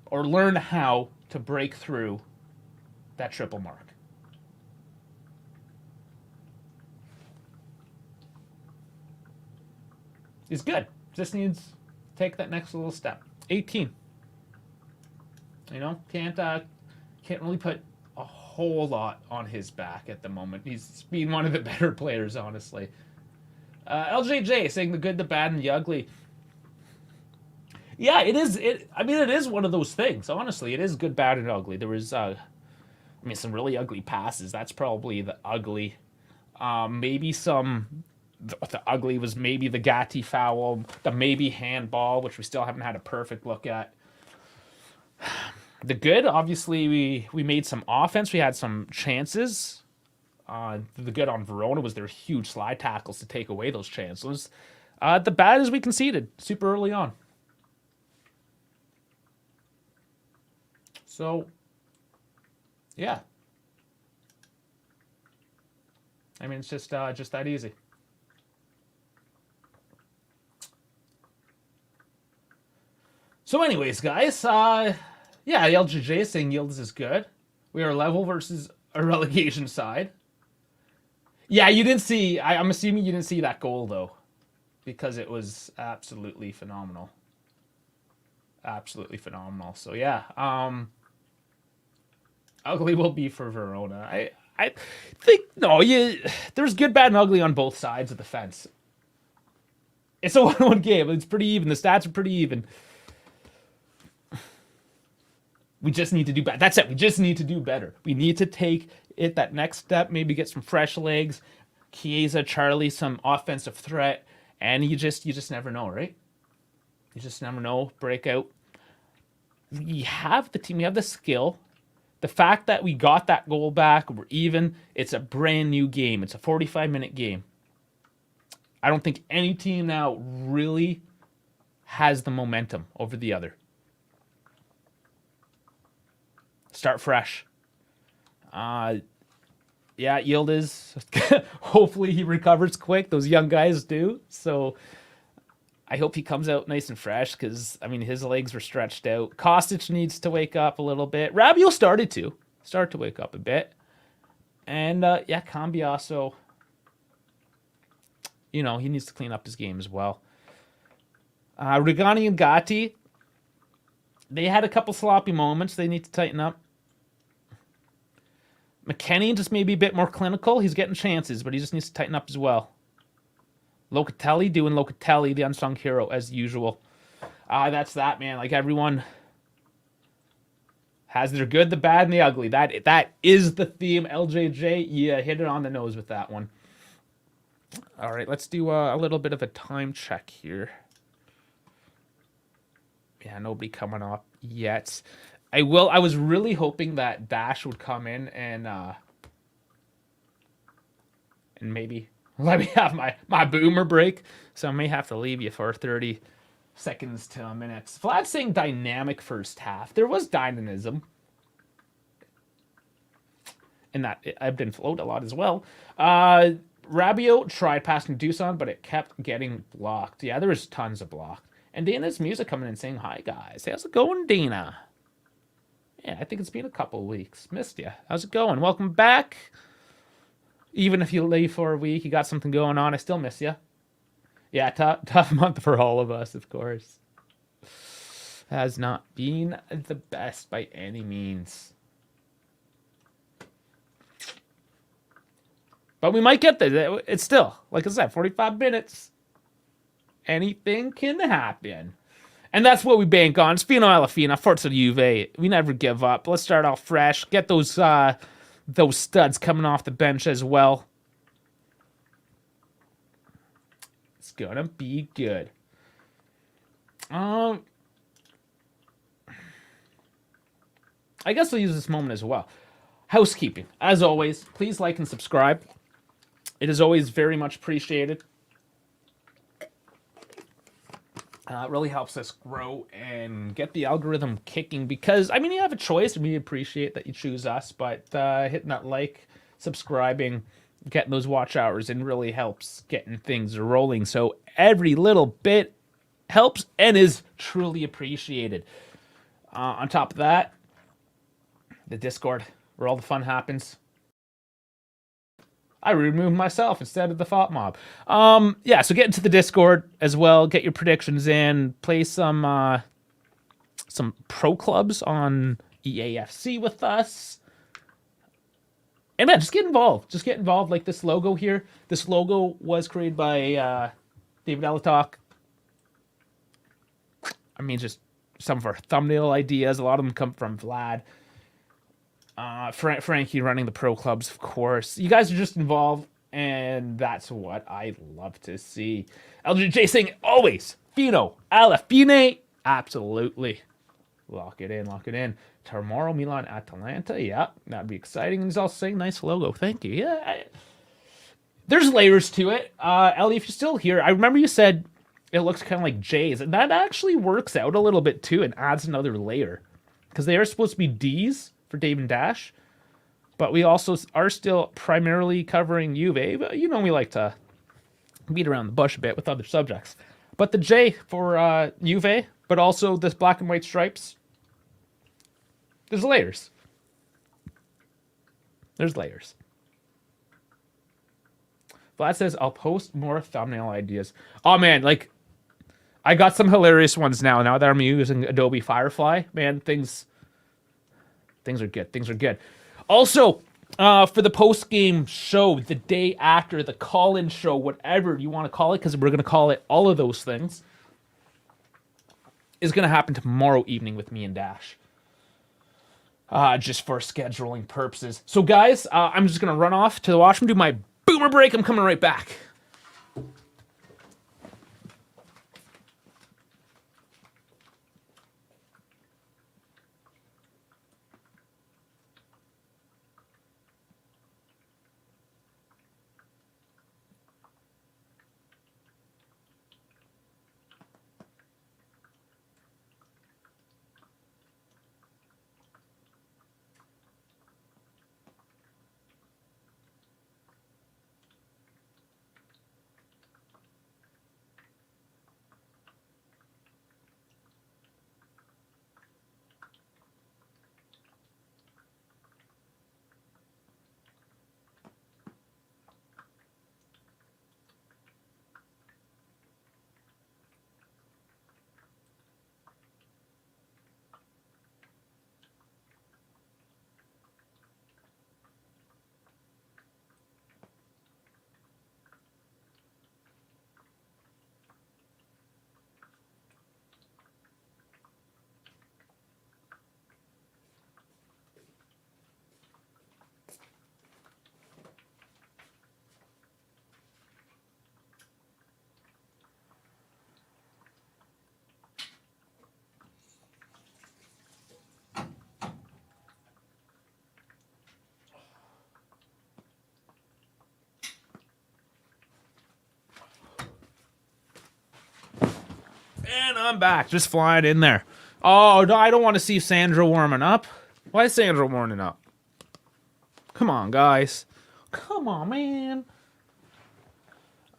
or learn how to break through that triple mark. He's good. Just needs to take that next little step. 18. You know, can't really put a whole lot on his back at the moment. He's being one of the better players, honestly. LJJ saying the good, the bad, and the ugly. Yeah, it is. I mean, it is one of those things. Honestly, it is good, bad, and ugly. There was, some really ugly passes. That's probably the ugly. Maybe some. The ugly was maybe the Gatti foul, the maybe handball, which we still haven't had a perfect look at. The good, obviously, we made some offense. We had some chances. The good on Verona was their huge slide tackles to take away those chances. The bad is we conceded super early on. So, yeah. I mean, it's just that easy. So anyways, guys, yeah, LGJ is saying Yildiz is good. We are level versus a relegation side. Yeah, you didn't see, I'm assuming you didn't see that goal, though, because it was absolutely phenomenal. Absolutely phenomenal. So, yeah, ugly will be for Verona. I think, no, there's good, bad, and ugly on both sides of the fence. It's a 1-1 game. It's pretty even. The stats are pretty even. We just need to do better. That's it. We just need to do better. We need to take it that next step, maybe get some fresh legs, Chiesa, Charlie, some offensive threat, and you just never know, right? You just never know. Break out. We have the team. We have the skill. The fact that we got that goal back, we're even. It's a brand new game. It's a 45-minute game. I don't think any team now really has the momentum over the other. Start fresh. Yeah, Yildiz. Hopefully he recovers quick. Those young guys do. So I hope he comes out nice and fresh because, I mean, his legs were stretched out. Kostic needs to wake up a little bit. Rabiot started to wake up a bit. And, yeah, Cambiaso, he needs to clean up his game as well. Regani and Gatti, they had a couple sloppy moments. They need to tighten up. McKennie just maybe a bit more clinical. He's getting chances, but he just needs to tighten up as well. Locatelli doing Locatelli, the unsung hero, as usual. That's that, man. Like, everyone has their good, the bad, and the ugly. That is the theme, LJJ. Yeah, hit it on the nose with that one. All right, let's do a little bit of a time check here. Yeah, nobody coming up yet. I was really hoping that Dash would come in and maybe let me have my boomer break. So I may have to leave you for 30 seconds to minutes. Vlad's saying dynamic first half. There was dynamism. And that I've been float a lot as well. Rabiot tried passing Doosan, but it kept getting blocked. Yeah, there was tons of block. And Dana's music coming in saying, hi, guys. How's it going, Dana? Yeah, I think it's been a couple weeks. Missed you. How's it going? Welcome back. Even if you leave for a week, you got something going on, I still miss you. Yeah, tough month for all of us, of course. Has not been the best by any means. But we might get there. It's still, like I said, 45 minutes. Anything can happen. And that's what we bank on. It's Fino alla fine, Forza Juve. We never give up. Let's start off fresh. Get those studs coming off the bench as well. It's gonna be good. I guess I'll use this moment as well. Housekeeping. As always, please like and subscribe. It is always very much appreciated. It really helps us grow and get the algorithm kicking because, I mean, you have a choice and we appreciate that you choose us, but hitting that like, subscribing, getting those watch hours and really helps getting things rolling. So every little bit helps and is truly appreciated. On top of that, the Discord, where all the fun happens. I removed myself instead of the thought mob. Yeah, so get into the Discord as well. Get your predictions in. Play some pro clubs on EAFC with us. And man, just get involved. Just get involved. Like this logo here. This logo was created by David Elatok. I mean, just some of our thumbnail ideas. A lot of them come from Vlad. Frankie running the pro clubs, of course. You guys are just involved, and that's what I love to see. LJJ saying, always, Fino, alla fine. Absolutely. Lock it in, lock it in. Tomorrow, Milan, Atalanta. Yeah, that'd be exciting. And he's also saying, nice logo. Thank you. Yeah, there's layers to it. Ellie, if you're still here, I remember you said it looks kind of like J's, and that actually works out a little bit, too, and adds another layer. Because they are supposed to be D's for Dave and Dash, but we also are still primarily covering Juve, but you know we like to beat around the bush a bit with other subjects. But the J for Juve, but also this black and white stripes, there's layers. There's layers. Vlad says, I'll post more thumbnail ideas. Oh man, like, I got some hilarious ones now that I'm using Adobe Firefly. Man, things are good. Things are good. Also, for the post-game show, the day after, the call-in show, whatever you want to call it, because we're going to call it all of those things, is going to happen tomorrow evening with me and Dash. Just for scheduling purposes. So, guys, I'm just going to run off to the washroom, do my boomer break. I'm coming right back. And I'm back, just flying in there. Oh, no, I don't want to see Sandra warming up. Why is Sandra warming up? Come on, guys. Come on, man.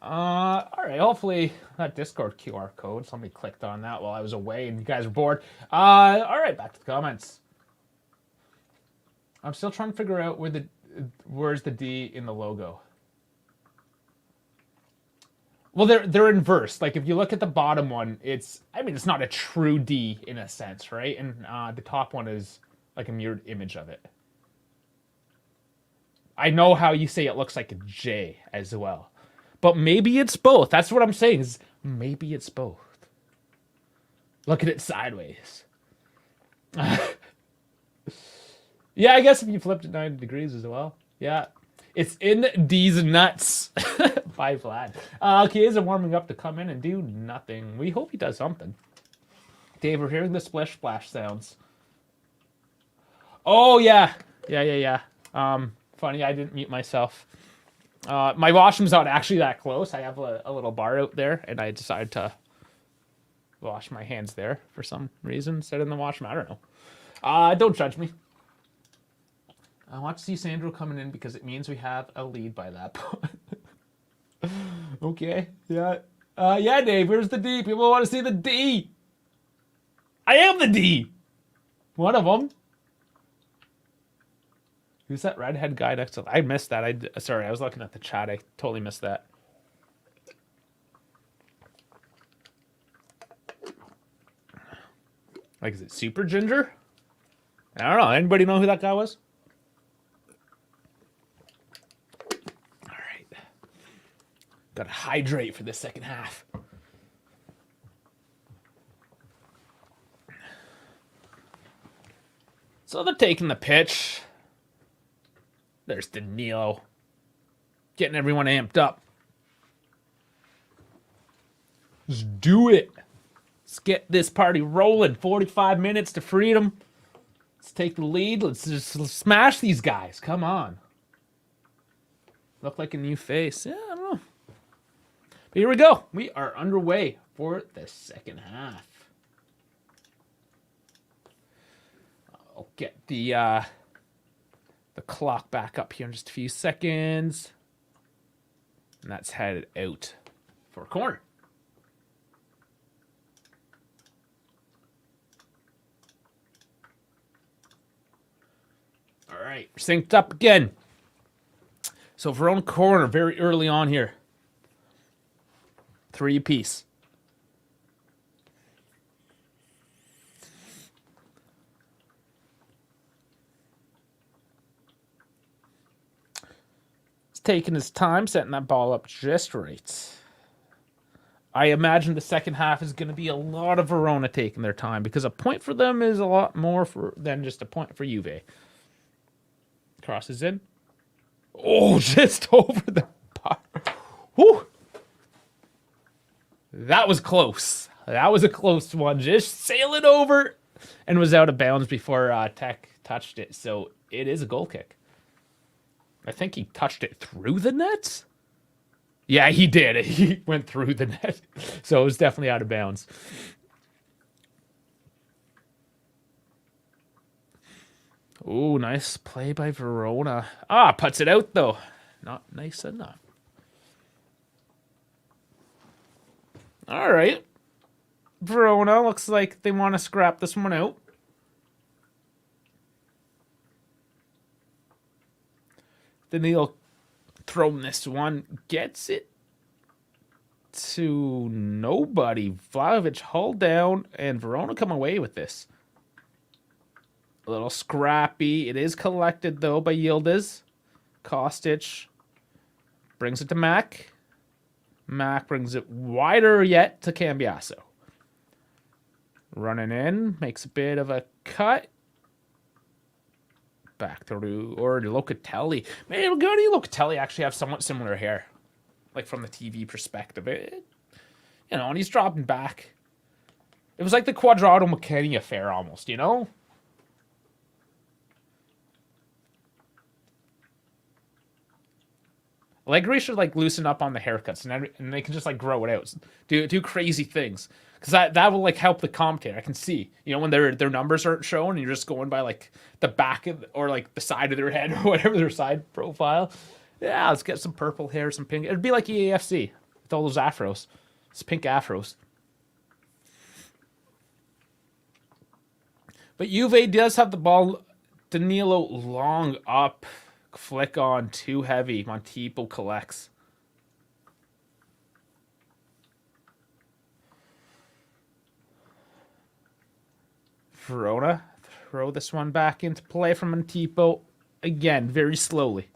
All right, hopefully that Discord QR code, somebody clicked on that while I was away and you guys were bored. All right, back to the comments. I'm still trying to figure out where's the D in the logo. Well, they're inverse. Like if you look at the bottom one, it's not a true D in a sense, right? And the top one is like a mirrored image of it. I know how you say it looks like a J as well. But maybe it's both. That's what I'm saying, is maybe it's both. Look at it sideways. Yeah, I guess if you flipped it 90 degrees as well. Yeah. It's in D's nuts. Bye, Vlad. Okay, is warming up to come in and do nothing. We hope he does something. Dave, we're hearing the splish splash sounds. Oh, yeah. Yeah. Funny, I didn't mute myself. My washroom's not actually that close. I have a little bar out there, and I decided to wash my hands there for some reason instead of in the washroom. I don't know. Don't judge me. I want to see Sandro coming in because it means we have a lead by that point. Okay, yeah. Yeah, Dave, where's the D? People want to see the D. I am the D. One of them. Who's that redhead guy next to? I missed that. Sorry, I was looking at the chat. I totally missed that. Like, is it Super Ginger? I don't know. Anybody know who that guy was? All right. Gotta hydrate for the second half. So they're taking the pitch. There's Danilo. Getting everyone amped up. Let's do it. Let's get this party rolling. 45 minutes to freedom. Let's take the lead. Let's smash these guys. Come on. Look like a new face. Yeah, I don't know. But here we go. We are underway for the second half. I'll get the clock back up here in just a few seconds. And that's headed out for a corner. All right, synced up again. So Verona corner very early on here. 3 apiece. Taking his time, setting that ball up just right. I imagine the second half is going to be a lot of Verona taking their time because a point for them is a lot more than just a point for Juve. Crosses in. Oh, just over the bar. Whew. That was close. That was a close one. Just sailing over and was out of bounds before Tech touched it. So it is a goal kick. I think he touched it through the net. Yeah, he did. He went through the net. So it was definitely out of bounds. Oh, nice play by Verona. Puts it out, though. Not nice enough. All right. Verona looks like they want to scrap this one out. Then he'll throw this one. Gets it to nobody. Vlahovic hull down, and Verona come away with this. A little scrappy. It is collected, though, by Yildiz. Kostic brings it to Mac. Mac brings it wider yet to Cambiasso. Running in. Makes a bit of a cut. Back through, or Locatelli. Man, Bentegodi and Locatelli actually have somewhat similar hair. Like, from the TV perspective. And he's dropping back. It was like the Quadrado McKennie affair almost, you know? Allegri should like loosen up on the haircuts, and they can just like grow it out, do crazy things, because that will like help the commentator. I can see, when their numbers aren't shown, and you're just going by like the back of or like the side of their head or whatever their side profile. Yeah, let's get some purple hair, some pink. It'd be like EAFC with all those afros, it's pink afros. But Juve does have the ball. Danilo long up. Flick on, too heavy. Montipo collects. Verona throw this one back into play from Montipo. Again, very slowly.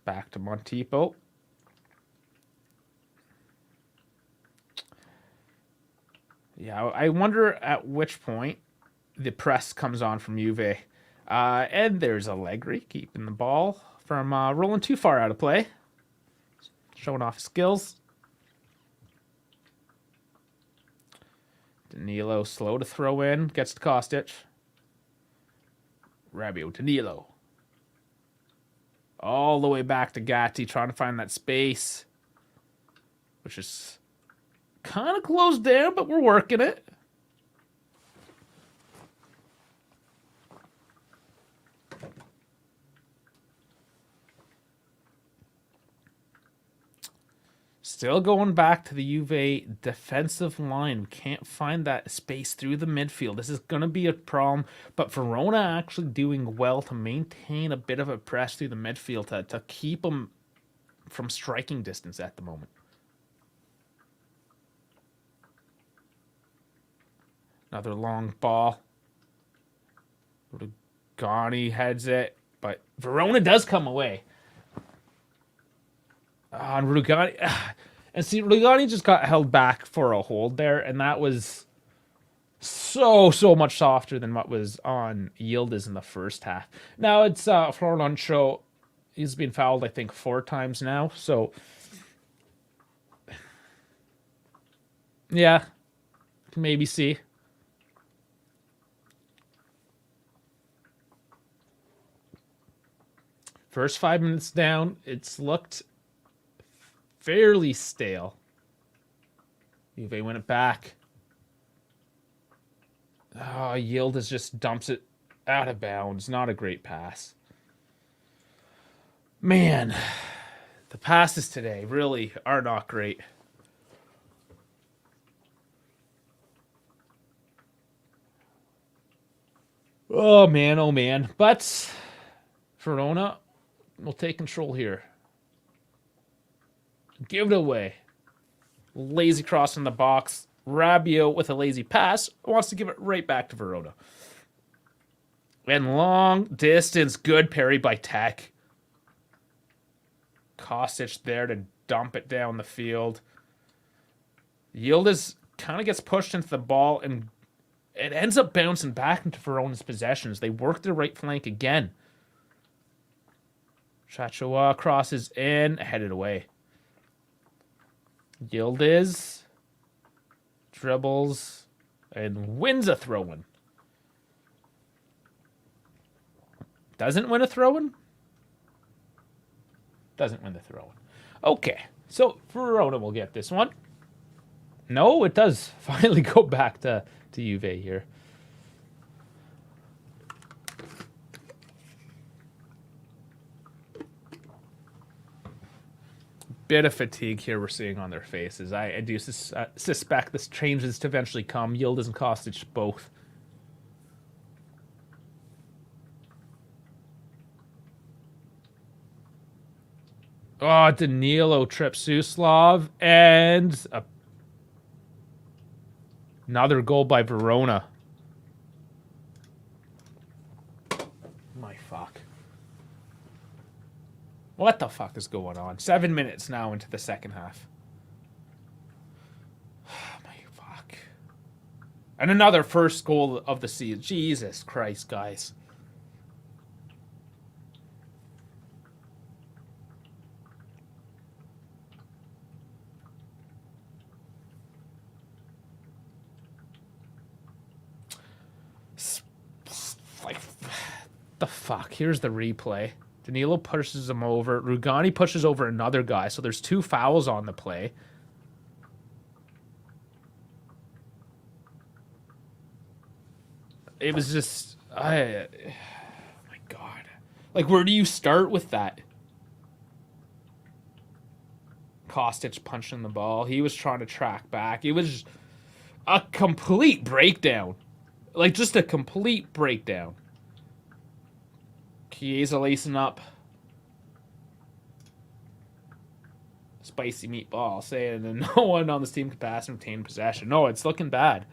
Back to Montipo. Yeah, I wonder at which point the press comes on from Juve. And there's Allegri keeping the ball from rolling too far out of play. Showing off his skills. Danilo slow to throw in. Gets to Kostic. Rabiot, Danilo. All the way back to Gatti, trying to find that space. Which is kind of closed down, but we're working it. Still going back to the Juve defensive line. We can't find that space through the midfield. This is going to be a problem. But Verona actually doing well to maintain a bit of a press through the midfield to keep them from striking distance at the moment. Another long ball. Rugani heads it, but Verona does come away. And Rugani, and see, Rugani just got held back for a hold there, and that was so much softer than what was on Yildiz in the first half. Now it's Florlancho. He's been fouled, I think, 4 times now. So yeah, maybe see. First 5 minutes down, it's looked fairly stale. Juve win it back. Oh, Yildiz just dumps it out of bounds. Not a great pass. Man, the passes today really are not great. Oh, man, oh, man. But Verona will take control here. Give it away. Lazy cross in the box. Rabiot with a lazy pass wants to give it right back to Verona. And long distance. Good parry by Tech. Kostic there to dump it down the field. Yildiz kind of gets pushed into the ball, and it ends up bouncing back into Verona's possessions. They work their right flank again. Chachoa crosses in, headed away. Yildiz dribbles and wins a throw-in. Doesn't win a throw-in? Doesn't win the throw-in. Okay, so Verona will get this one. No, it does finally go back to Juve here. Bit of fatigue here we're seeing on their faces. I do suspect this changes to eventually come. Yildiz and Kostic both. Oh, Danilo trips Suslov, and another goal by Verona. My fuck. What the fuck is going on? 7 minutes now into the second half. My fuck. And another first goal of the season. Jesus Christ, guys. the fuck? Here's the replay. Danilo pushes him over. Rugani pushes over another guy. So there's 2 fouls on the play. It was just... oh my God. Like, where do you start with that? Kostic punching the ball. He was trying to track back. It was a complete breakdown. Like, just a complete breakdown. Chiesa lacing up. Spicy meatball saying that no one on this team can pass and retain possession. No, it's looking bad.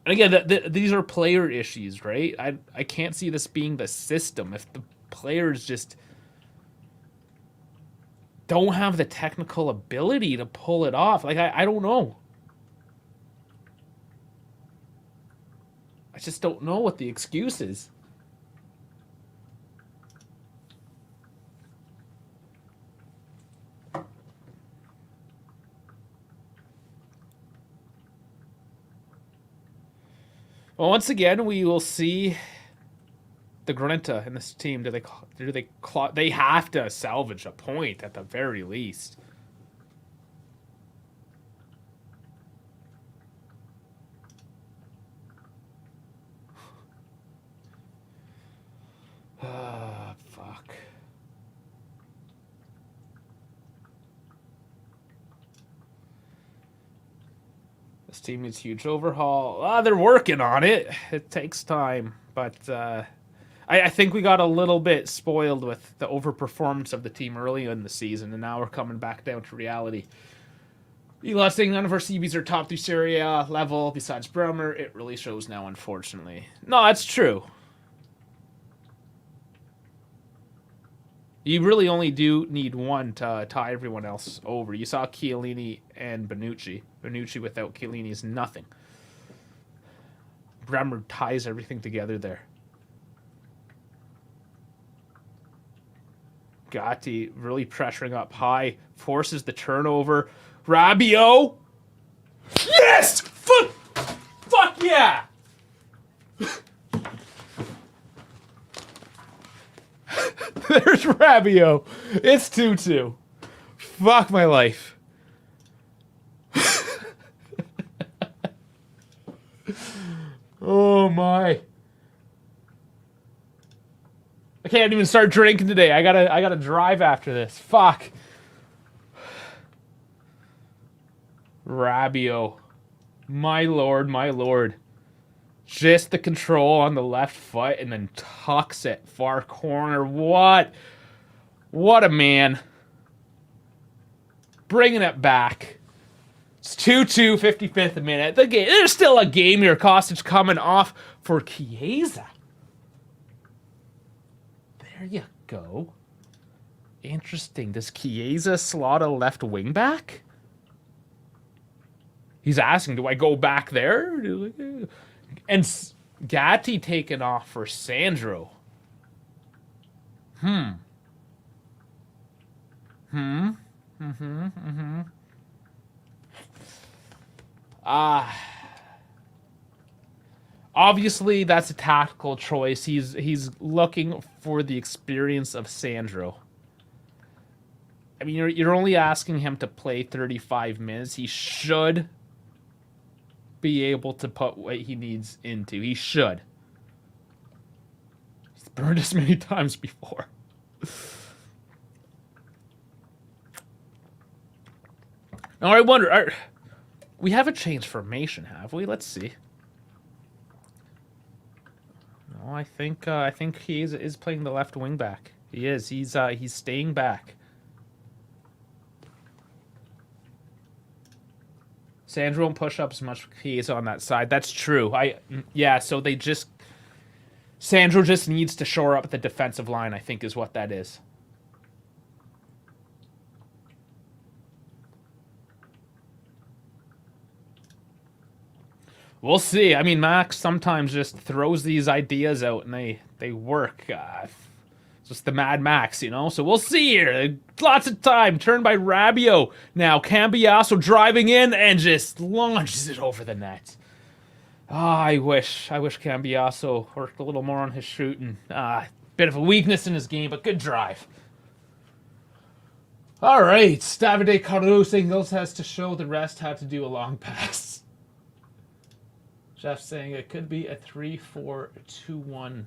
And again, these are player issues, right? I can't see this being the system. If the players just don't have the technical ability to pull it off. Like, I don't know. I just don't know what the excuse is. Well, once again, we will see the Grinta in this team. They have to salvage a point at the very least. Fuck. This team needs huge overhaul. They're working on it. It takes time, but I think we got a little bit spoiled with the overperformance of the team early in the season, and now we're coming back down to reality. Elon saying none of our CBs are top 3 Serie A level besides Bremer. It really shows now, unfortunately. No, that's true. You really only do need one to tie everyone else over. You saw Chiellini and Bonucci. Bonucci without Chiellini is nothing. Bremer ties everything together there. Gatti really pressuring up high. Forces the turnover. Rabiot! Yes! Fuck yeah! There's Rabiot. It's 2-2. Fuck my life. Oh my. I can't even start drinking today. I gotta drive after this. Fuck. Rabiot. My lord, my lord. Just the control on the left foot and then tucks it far corner. What a man. Bringing it back. It's 2-2, 55th minute. There's still a game here. Kostic coming off for Chiesa. There you go. Interesting. Does Chiesa slot a left wing back? He's asking, do I go back there? And Gatti taken off for Sandro. Obviously, that's a tactical choice. He's looking for the experience of Sandro. I mean, you're only asking him to play 35 minutes. He should be able to put what he needs into. He should. He's burned us many times before. Now I wonder, we haven't changed formation, have we? Let's see. No, I think he is playing the left wing back. He is. He's staying back. Sandro won't push up as much as he is on that side. That's true. So Sandro just needs to shore up the defensive line, I think is what that is. We'll see. I mean, Max sometimes just throws these ideas out and they work. Just the Mad Max, you know? So we'll see here. Lots of time. Turned by Rabiot. Now Cambiasso driving in and just launches it over the net. I wish Cambiaso worked a little more on his shooting. Bit of a weakness in his game, but good drive. All right, Davide Carlo singles has to show the rest how to do a long pass. Jeff saying it could be a 3-4-2-1.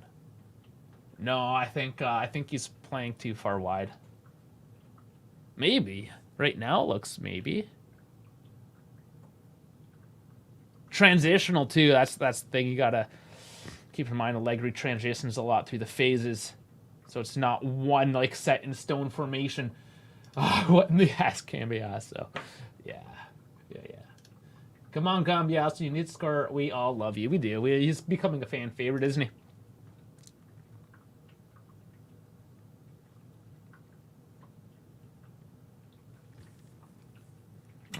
No, I think he's playing too far wide. Maybe. Right now it looks maybe. Transitional too. That's the thing you gotta keep in mind. Allegri transitions a lot through the phases, so it's not one like set in stone formation. What in the ass, Cambiaso? Yeah. Come on, Cambiaso, you need to score. We all love you. We do. He's becoming a fan favorite, isn't he?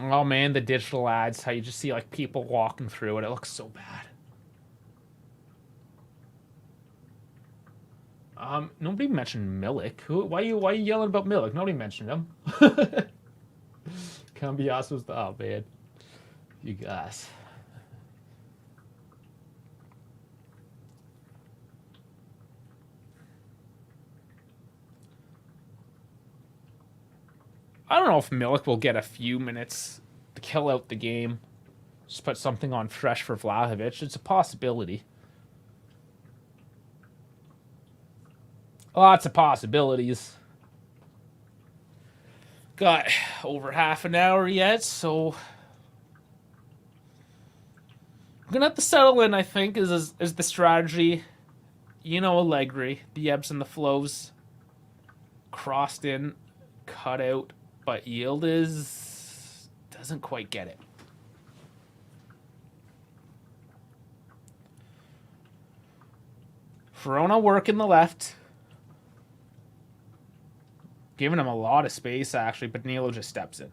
Oh man, the digital ads, how you just see like people walking through it. It looks so bad. Nobody mentioned Milik. Why are you yelling about Milik? Nobody mentioned him. Cambiaso's the man. You guys. I don't know if Milik will get a few minutes to kill out the game. Just put something on fresh for Vlahovic. It's a possibility. Lots of possibilities. Got over half an hour yet, so I'm gonna have to settle in, I think, is the strategy. You know, Allegri, the ebbs and the flows. Crossed in, cut out, but Yildiz doesn't quite get it. Verona working the left. Giving him a lot of space, actually, but Nilo just steps in.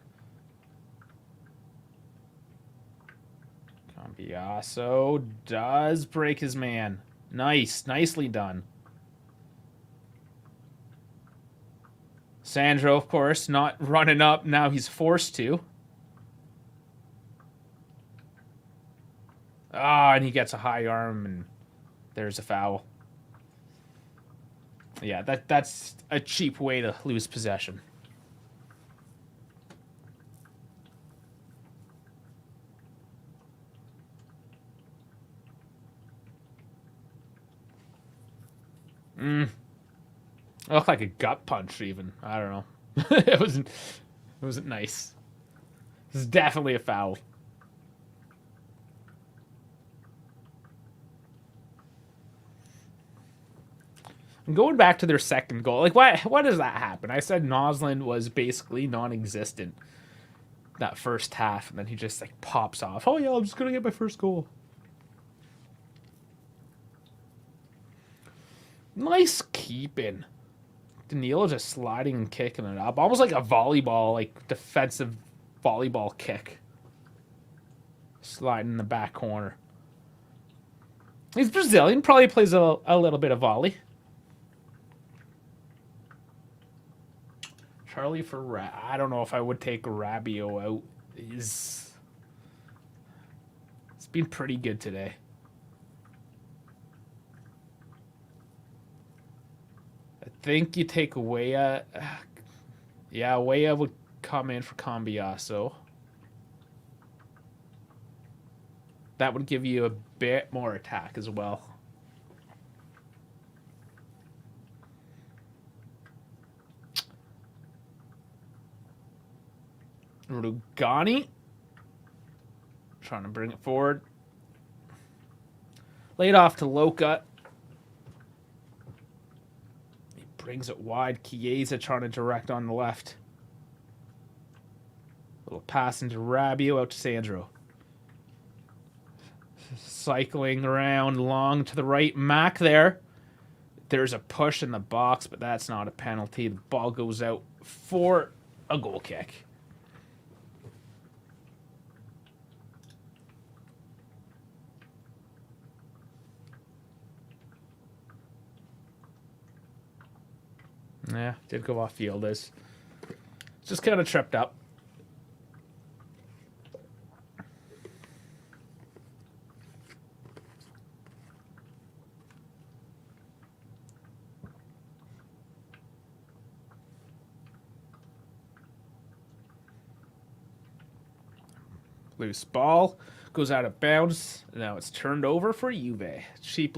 Cambiaso does break his man. Nicely done. Sandro, of course, not running up. Now he's forced to. And he gets a high arm, and there's a foul. Yeah, that's a cheap way to lose possession. It looked like a gut punch, even. I don't know. It wasn't nice. This is definitely a foul. And going back to their second goal, like why does that happen? I said Nosland was basically non-existent that first half, and then he just like pops off. Oh yeah, I'm just gonna get my first goal. Nice keeping. Danilo just sliding and kicking it up, almost like a volleyball, like defensive volleyball kick. Sliding in the back corner. He's Brazilian, probably plays a little bit of volley. Charlie for I don't know if I would take Rabiot out. It's been pretty good today. I think you take Weah. Yeah, Weah would come in for Cambiaso. That would give you a bit more attack as well. Rugani. Trying to bring it forward. Laid off to Loca. He brings it wide. Chiesa trying to direct on the left. Little pass into Rabiot out to Sandro. Cycling around long to the right. Mac there. There's a push in the box, but that's not a penalty. The ball goes out for a goal kick. Yeah, did go off field. Is just kind of tripped up. Loose ball. Goes out of bounds. Now it's turned over for Juve. Cheap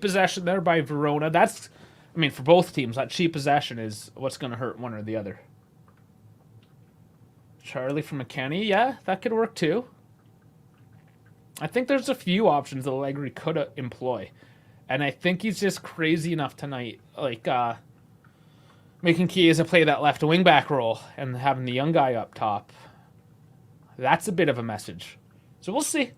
possession there by Verona. That's, I mean, for both teams, that cheap possession is what's going to hurt one or the other. Charlie from McKenny. Yeah, that could work too. I think there's a few options that Allegri could employ. And I think he's just crazy enough tonight, like making Chiesa play that left wing-back role and having the young guy up top. That's a bit of a message. So we'll see.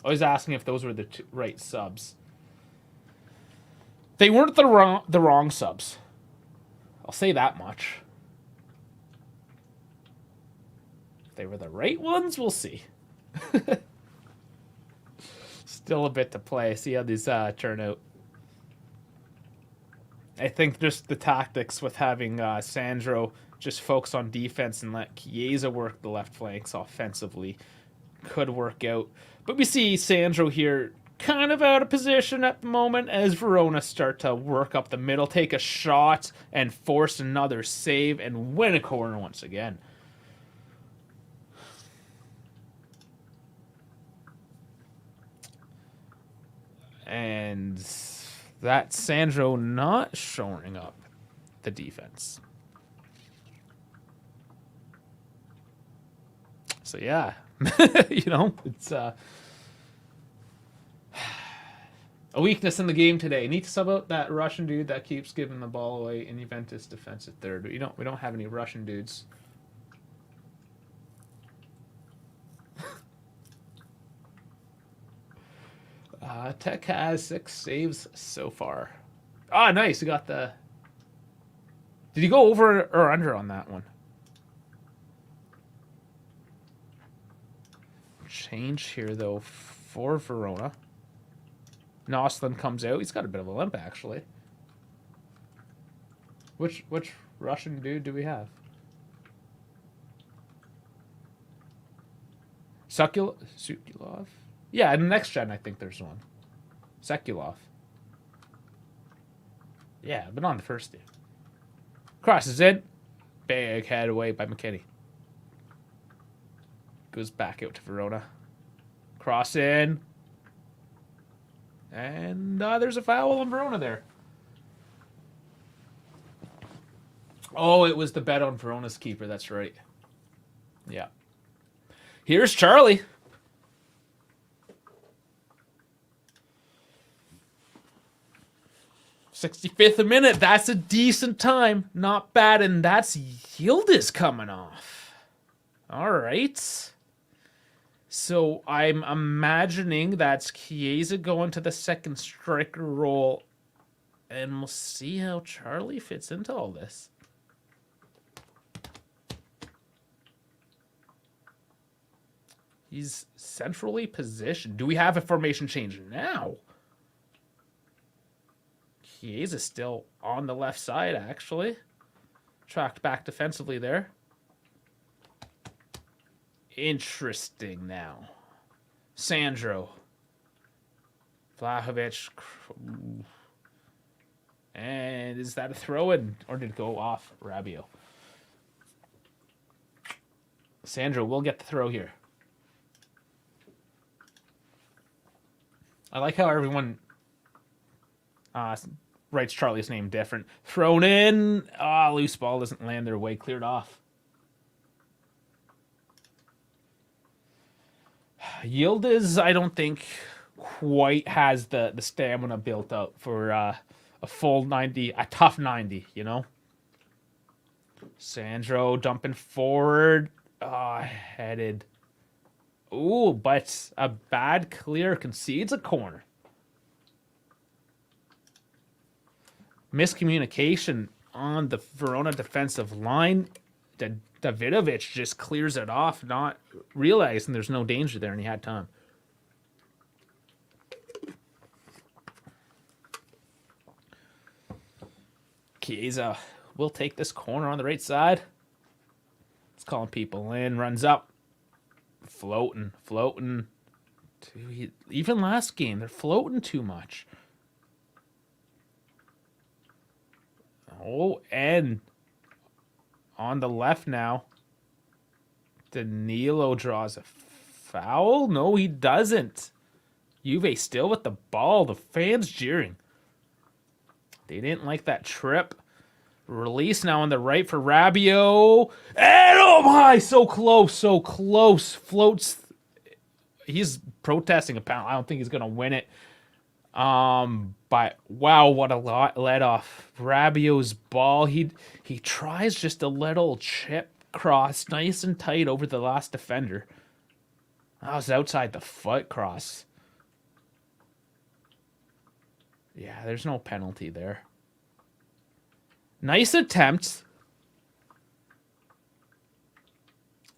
I was asking if those were the right subs. They weren't the wrong subs. I'll say that much. If they were the right ones, we'll see. Still a bit to play. See how these turn out. I think just the tactics with having Sandro just focus on defense and let Chiesa work the left flanks offensively could work out. But we see Sandro here kind of out of position at the moment as Verona start to work up the middle, take a shot, and force another save and win a corner once again. And that's Sandro not shoring up the defense. So yeah, you know, it's a weakness in the game today. Need to sub out that Russian dude that keeps giving the ball away in Juventus defensive third. We don't have any Russian dudes. Tech has 6 saves so far. Ah, nice. You got the... Did you go over or under on that one? Change here, though, for Verona. Noslin comes out. He's got a bit of a limp, actually. Which Russian dude do we have? Sukulov? Yeah, in the next gen, I think there's one. Sekulov. Yeah, but on the first team. Crosses in. Big head away by McKinney. Goes back out to Verona. Cross in. And there's a foul on Verona there. Oh, it was the bet on Verona's keeper. That's right. Yeah. Here's Charlie. 65th a minute. That's a decent time. Not bad. And that's Yildiz coming off. All right. So I'm imagining that's Chiesa going to the second striker role. And we'll see how Charlie fits into all this. He's centrally positioned. Do we have a formation change now? Chiesa still on the left side, actually. Tracked back defensively there. Interesting now. Sandro. Vlahovic. And is that a throw-in? Or did it go off Rabiot? Sandro will get the throw here. I like how everyone writes Charlie's name different. Thrown in. Loose ball doesn't land their way. Cleared off. Yildiz, I don't think, quite has the stamina built up for a full 90, a tough 90, you know? Sandro dumping forward. Headed. Ooh, but a bad clear concedes a corner. Miscommunication on the Verona defensive line. Davidovic just clears it off, not realizing there's no danger there, and he had time. Chiesa will take this corner on the right side. It's calling people in, runs up. Floating. Even last game, they're floating too much. Oh, and on the left now, Danilo draws a foul. No, he doesn't. Juve still with the ball. The fans jeering. They didn't like that trip. Release now on the right for Rabiot. And oh my, so close, so close. Floats. He's protesting a penalty. I don't think he's going to win it. But wow, what a lot let off. Rabiot's ball. He tries just a little chip cross, nice and tight over the last defender. That was outside the foot cross. Yeah, there's no penalty there. Nice attempt.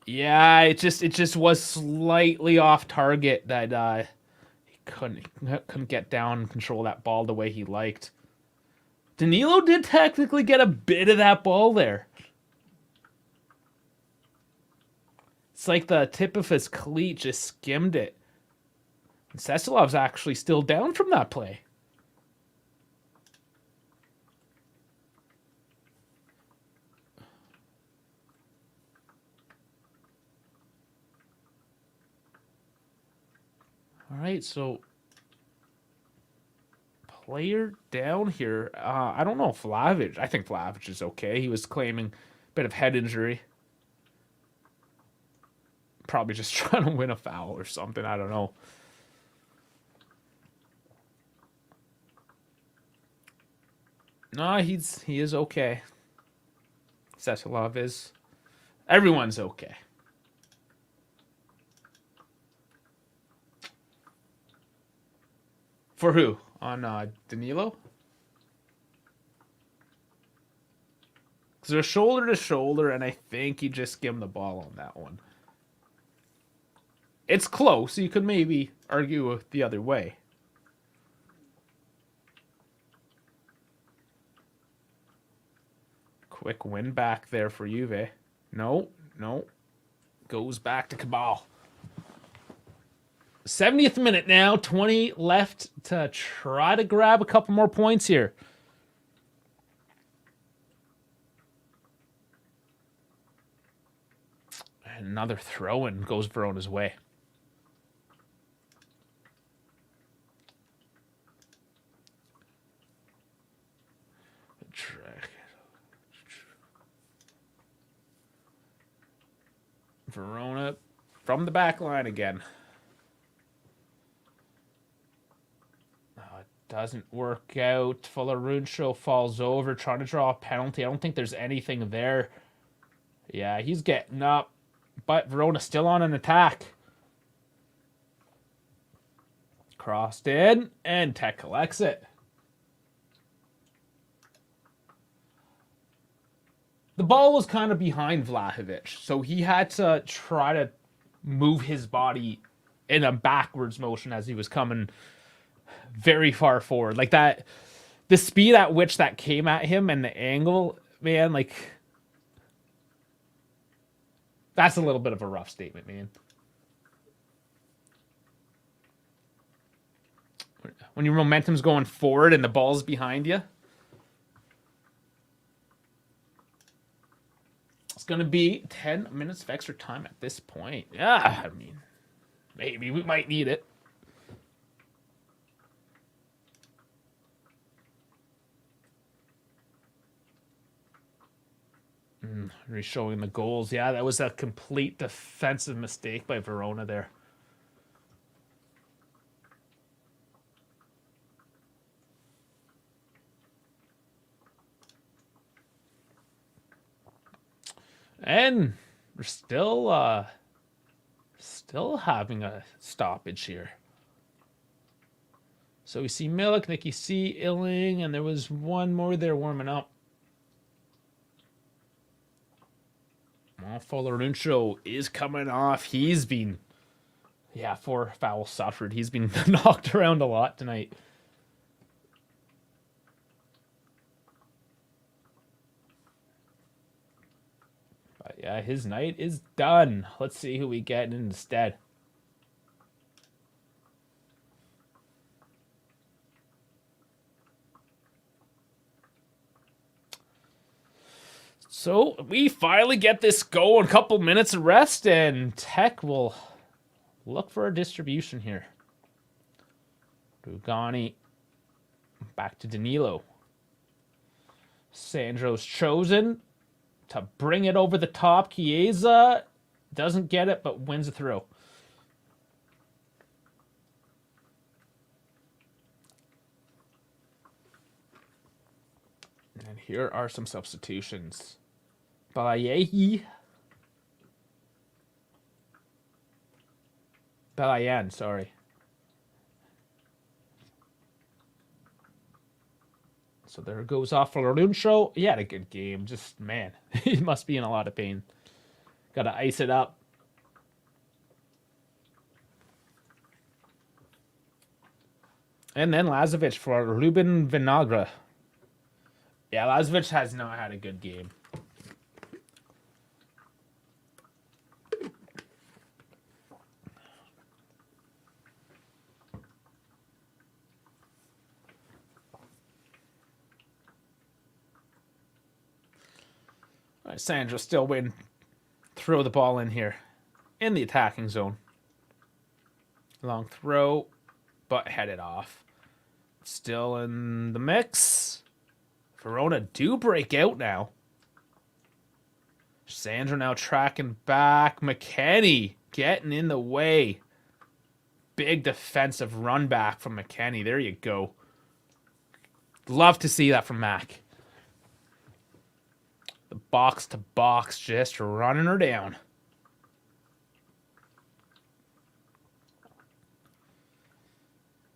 Yeah, it just was slightly off target that he couldn't get down and control that ball the way he liked. Danilo did technically get a bit of that ball there. It's like the tip of his cleat just skimmed it. And Seselov's actually still down from that play. All right, so player down here. I don't know if Vlahovic. I think Vlahovic is okay. He was claiming a bit of head injury. Probably just trying to win a foul or something. I don't know. No, he is okay. Seselov is. Everyone's okay. For who? On Danilo? Because they're shoulder to shoulder, and I think he just skimmed the ball on that one. It's close. You could maybe argue the other way. Quick win back there for Juve. No. Goes back to Cabal. 70th minute now. 20 left to try to grab a couple more points here. And another throw-in goes Verona's way. Verona from the back line again. It doesn't work out. Fuller-Runcho falls over, trying to draw a penalty. I don't think there's anything there. Yeah, he's getting up. But Verona still on an attack. Crossed in, and Tech collects it. The ball was kind of behind Vlahovic, so he had to try to move his body in a backwards motion as he was coming very far forward. Like that, the speed at which that came at him and the angle, man, like, that's a little bit of a rough statement, man. When your momentum's going forward and the ball's behind you. It's going to be 10 minutes of extra time at this point. Yeah, I mean, maybe we might need it. Re-showing the goals. Yeah, that was a complete defensive mistake by Verona there. And we're still having a stoppage here. So we see Milik, Nicky C, Illing, and there was one more there warming up. Well, Fuller-Runcho is coming off. He's been, 4 fouls suffered. He's been knocked around a lot tonight. But yeah, his night is done. Let's see who we get instead. So we finally get this going. A couple minutes of rest, and Tech will look for a distribution here. Rugani back to Danilo. Sandro's chosen to bring it over the top. Chiesa doesn't get it, but wins a throw. And here are some substitutions. Balayan, sorry. So there goes off for Alonso. He had a good game. Just, man, he must be in a lot of pain. Got to ice it up. And then Lazovic for Ruben Vinagre. Yeah, Lazovic has not had a good game. All right, Sandro still win. Throw the ball in here. In the attacking zone. Long throw, but headed off. Still in the mix. Verona do break out now. Sandro now tracking back. McKennie getting in the way. Big defensive run back from McKennie. There you go. Love to see that from Mac. The box to box, just running her down.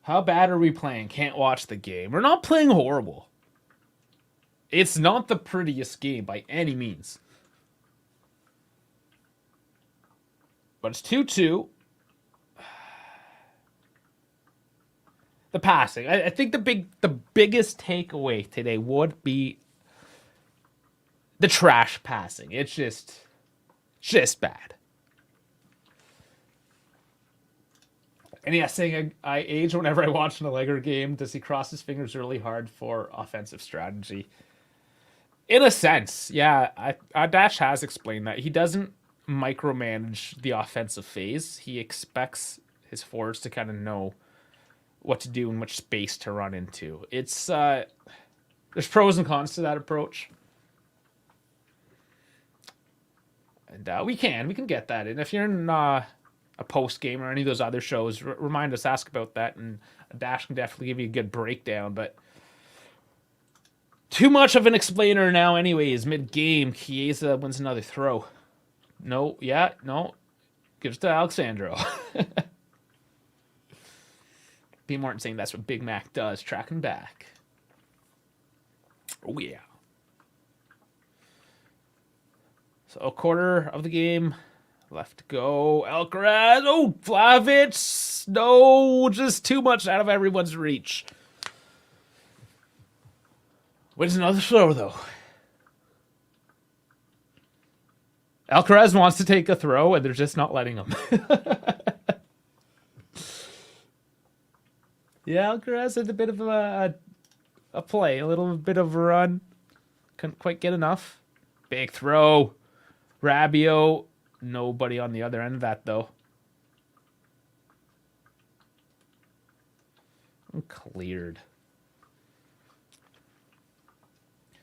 How bad are we playing? Can't watch the game. We're not playing horrible. It's not the prettiest game by any means. But it's 2-2. The passing. I think the biggest takeaway today would be the trash passing. It's just bad. And yeah, saying I age whenever I watch an Allegro game. Does he cross his fingers really hard for offensive strategy? In a sense, yeah. Dash has explained that. He doesn't micromanage the offensive phase. He expects his forwards to kind of know what to do and which space to run into. It's there's pros and cons to that approach. And we can get that in. If you're in a post game or any of those other shows, remind us, ask about that, and Dash can definitely give you a good breakdown. But too much of an explainer now, anyways. Mid game, Chiesa wins another throw. No, gives to Alexandro. B. Martin saying that's what Big Mac does, tracking back. Oh yeah. So a quarter of the game left to go. Alcaraz. Oh, Vlahovic. No, just too much out of everyone's reach. Wins another throw, though. Alcaraz wants to take a throw, and they're just not letting him. Yeah, Alcaraz had a bit of a play, a little bit of a run. Couldn't quite get enough. Big throw. Rabiot. Nobody on the other end of that, though. Cleared.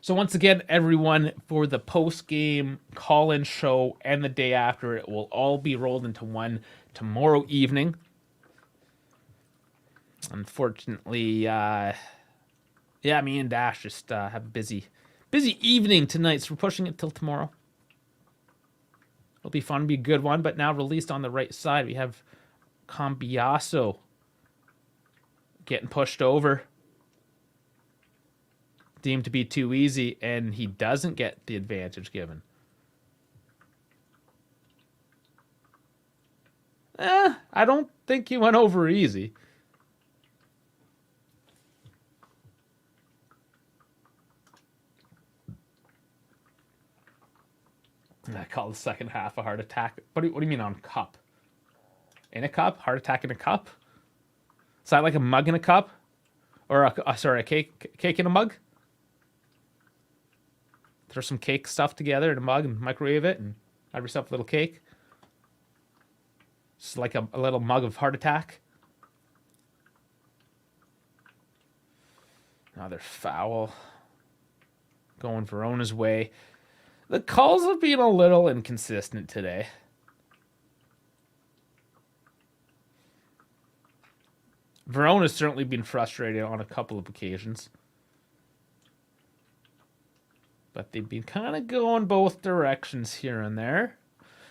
So once again, everyone, for the post-game call-in show and the day after, it will all be rolled into one tomorrow evening. Unfortunately, me and Dash just have a busy evening tonight, so we're pushing it till tomorrow. It'll be fun, be a good one, but now released on the right side, we have Cambiaso getting pushed over. Deemed to be too easy, and he doesn't get the advantage given. I don't think he went over easy. I call the second half a heart attack. What do you mean on cup? In a cup? Heart attack in a cup? Is that like a mug in a cup? Or a cake in a mug? Throw some cake stuff together in a mug and microwave it and have yourself a little cake. It's like a little mug of heart attack. Another foul. Going Verona's way. The calls have been a little inconsistent today. Verona's certainly been frustrated on a couple of occasions. But they've been kind of going both directions here and there.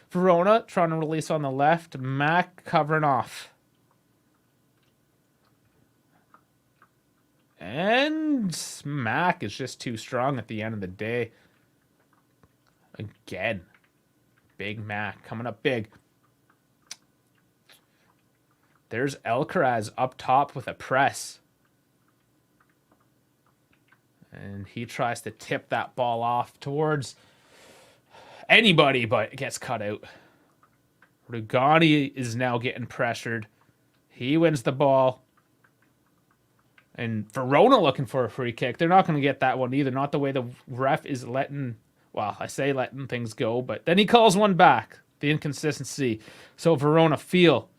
Verona trying to release on the left. Mac covering off. And Mac is just too strong at the end of the day. Again. Big Mac coming up big. There's Alcaraz up top with a press. And he tries to tip that ball off towards anybody, but it gets cut out. Rugani is now getting pressured. He wins the ball. And Verona looking for a free kick. They're not going to get that one either. Not the way the ref is letting, well, I say letting things go, but then he calls one back. The inconsistency. So Verona feel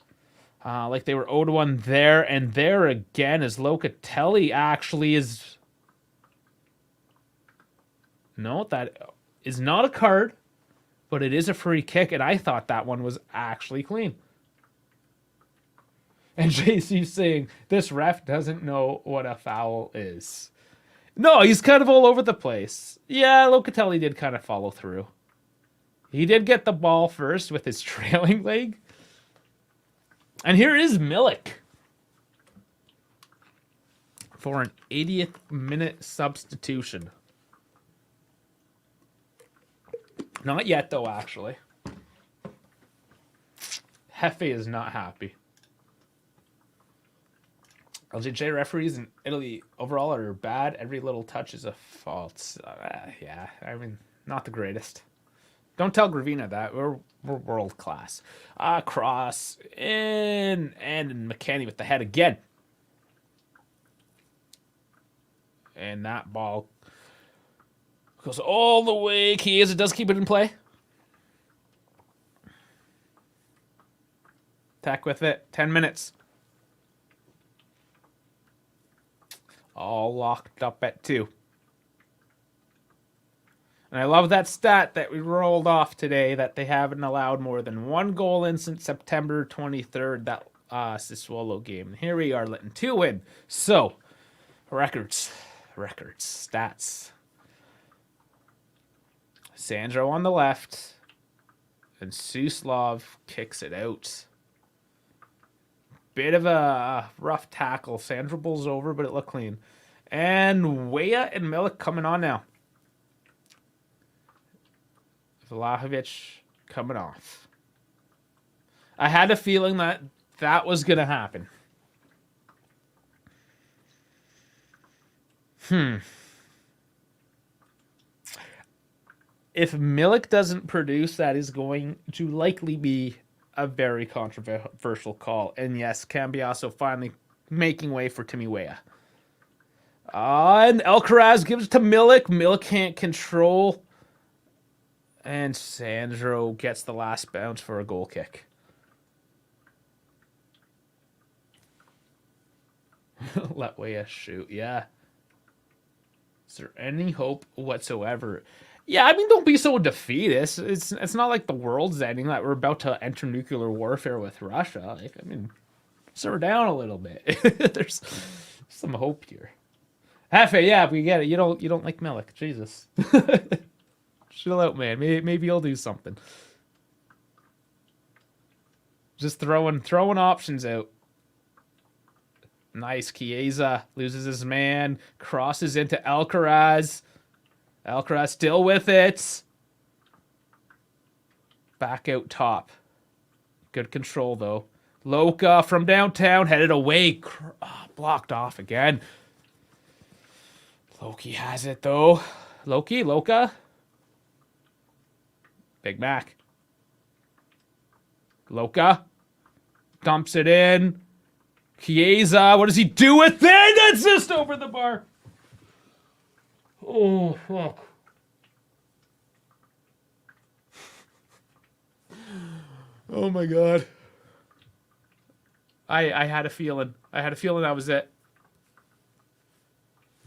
like they were owed one there, and there again as Locatelli actually is... No, that is not a card, but it is a free kick, and I thought that one was actually clean. And JC's saying, this ref doesn't know what a foul is. No, he's kind of all over the place. Yeah, Locatelli did kind of follow through. He did get the ball first with his trailing leg. And here is Milik for an 80th minute substitution. Not yet, though, actually. Hefe is not happy. LJJ referees in Italy overall are bad. Every little touch is a fault. Yeah, I mean, not the greatest. Don't tell Gravina that. We're world class. Cross in, and McKennie with the head again. And that ball goes all the way. Chiesa does keep it in play. Attack with it. 10 minutes. All locked up at 2. And I love that stat that we rolled off today, that they haven't allowed more than 1 goal in since September 23rd, that Sassuolo game. And here we are letting 2 in. So, records, stats. Sandro on the left, and Suslov kicks it out. Bit of a rough tackle. Sandro pulls over, but it looked clean. And Weah and Milik coming on now. Vlahovic coming off. I had a feeling that that was going to happen. If Milik doesn't produce, that is going to likely be a very controversial call. And yes, Cambiasso finally making way for Timmy Weah. And Alcaraz gives it to Milik. Milik can't control. And Sandro gets the last bounce for a goal kick. Let Weah shoot, yeah. Is there any hope whatsoever? Yeah, I mean, don't be so defeatist. It's not like the world's ending, that we're about to enter nuclear warfare with Russia. Like, I mean, simmer down a little bit. There's some hope here. Hefe, yeah, we get it. You don't like Milik. Jesus. Chill out, man. Maybe he'll do something. Just throwing options out. Nice. Chiesa loses his man. Crosses into Alcaraz. Alcaraz still with it. Back out top. Good control, though. Loka from downtown, headed away. Blocked off again. Loki has it, though. Loka. Big Mac. Loka. Dumps it in. Chiesa, what does he do with it? That's just over the bar. Oh, fuck. Oh my god. I had a feeling. I had a feeling that was it.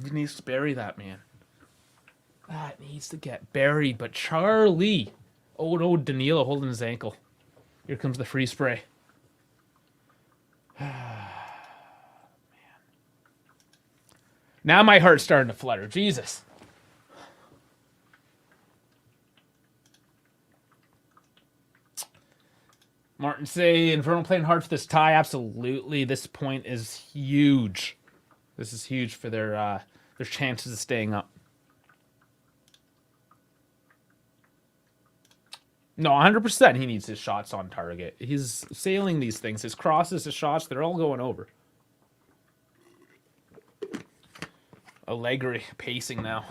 He needs to bury that, man. That needs to get buried. But Charlie. Oh no, Danilo holding his ankle. Here comes the free spray. Man. Now my heart's starting to flutter. Jesus. Martin saying, Verona playing hard for this tie. Absolutely. This point is huge. This is huge for their chances of staying up. No, 100% he needs his shots on target. He's sailing these things. His crosses, his shots, they're all going over. Allegri pacing now.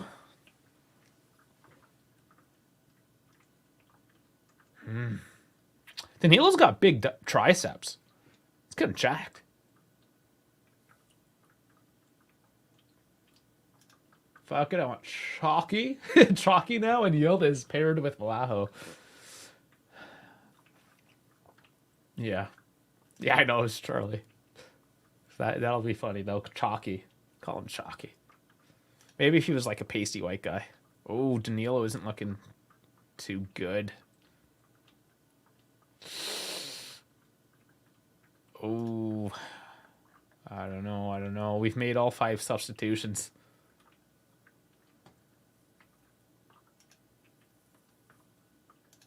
Danilo's got big triceps. It's getting jacked. Fuck it, I want Chalky. Chalky now, and Yield is paired with Vlaho. Yeah. Yeah, I know, it's Charlie. That'll be funny, though. Chalky. Call him Chalky. Maybe if he was like a pasty white guy. Oh, Danilo isn't looking too good. Oh, I don't know. We've made all 5 substitutions.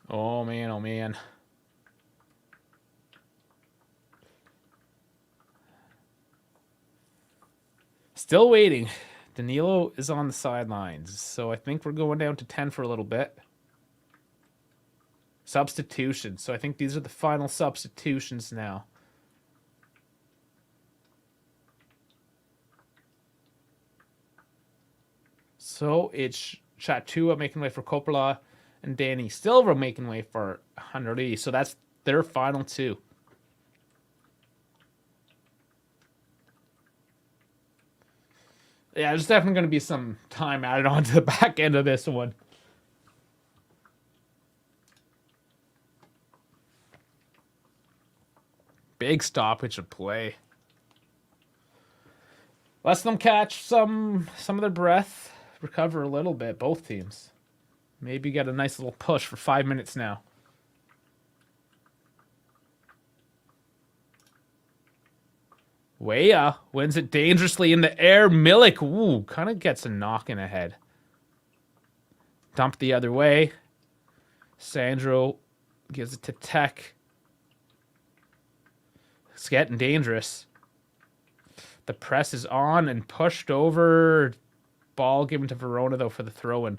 Oh, man, oh, man. Still waiting. Danilo is on the sidelines, so I think we're going down to 10 for a little bit. Substitutions. So I think these are the final substitutions now. So it's Chatua making way for Coppola and Danny Silva making way for Henry. So that's their final 2. Yeah, there's definitely going to be some time added on to the back end of this one. Big stoppage of play. Let's them catch some of their breath, recover a little bit, both teams. Maybe get a nice little push for 5 minutes now. Weah wins it dangerously in the air. Milik, ooh, kind of gets a knock in the head. Dumped the other way. Sandro gives it to Tech. It's getting dangerous. The press is on and pushed over. Ball given to Verona, though, for the throw-in.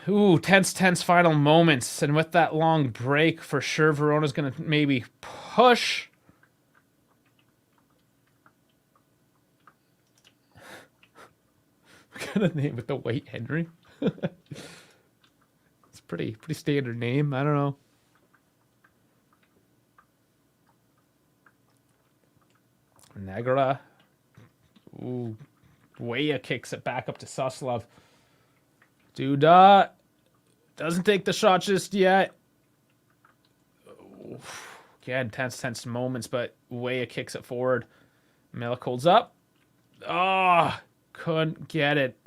Ooh, tense final moments. And with that long break, for sure, Verona's going to maybe push. What kind of name with the White Henry? It's pretty standard name. I don't know. Negra. Ooh. Weah kicks it back up to Suslov. Duda doesn't take the shot just yet. Oof. Again, tense moments, but Weah kicks it forward. Milik holds up. Ah, couldn't get it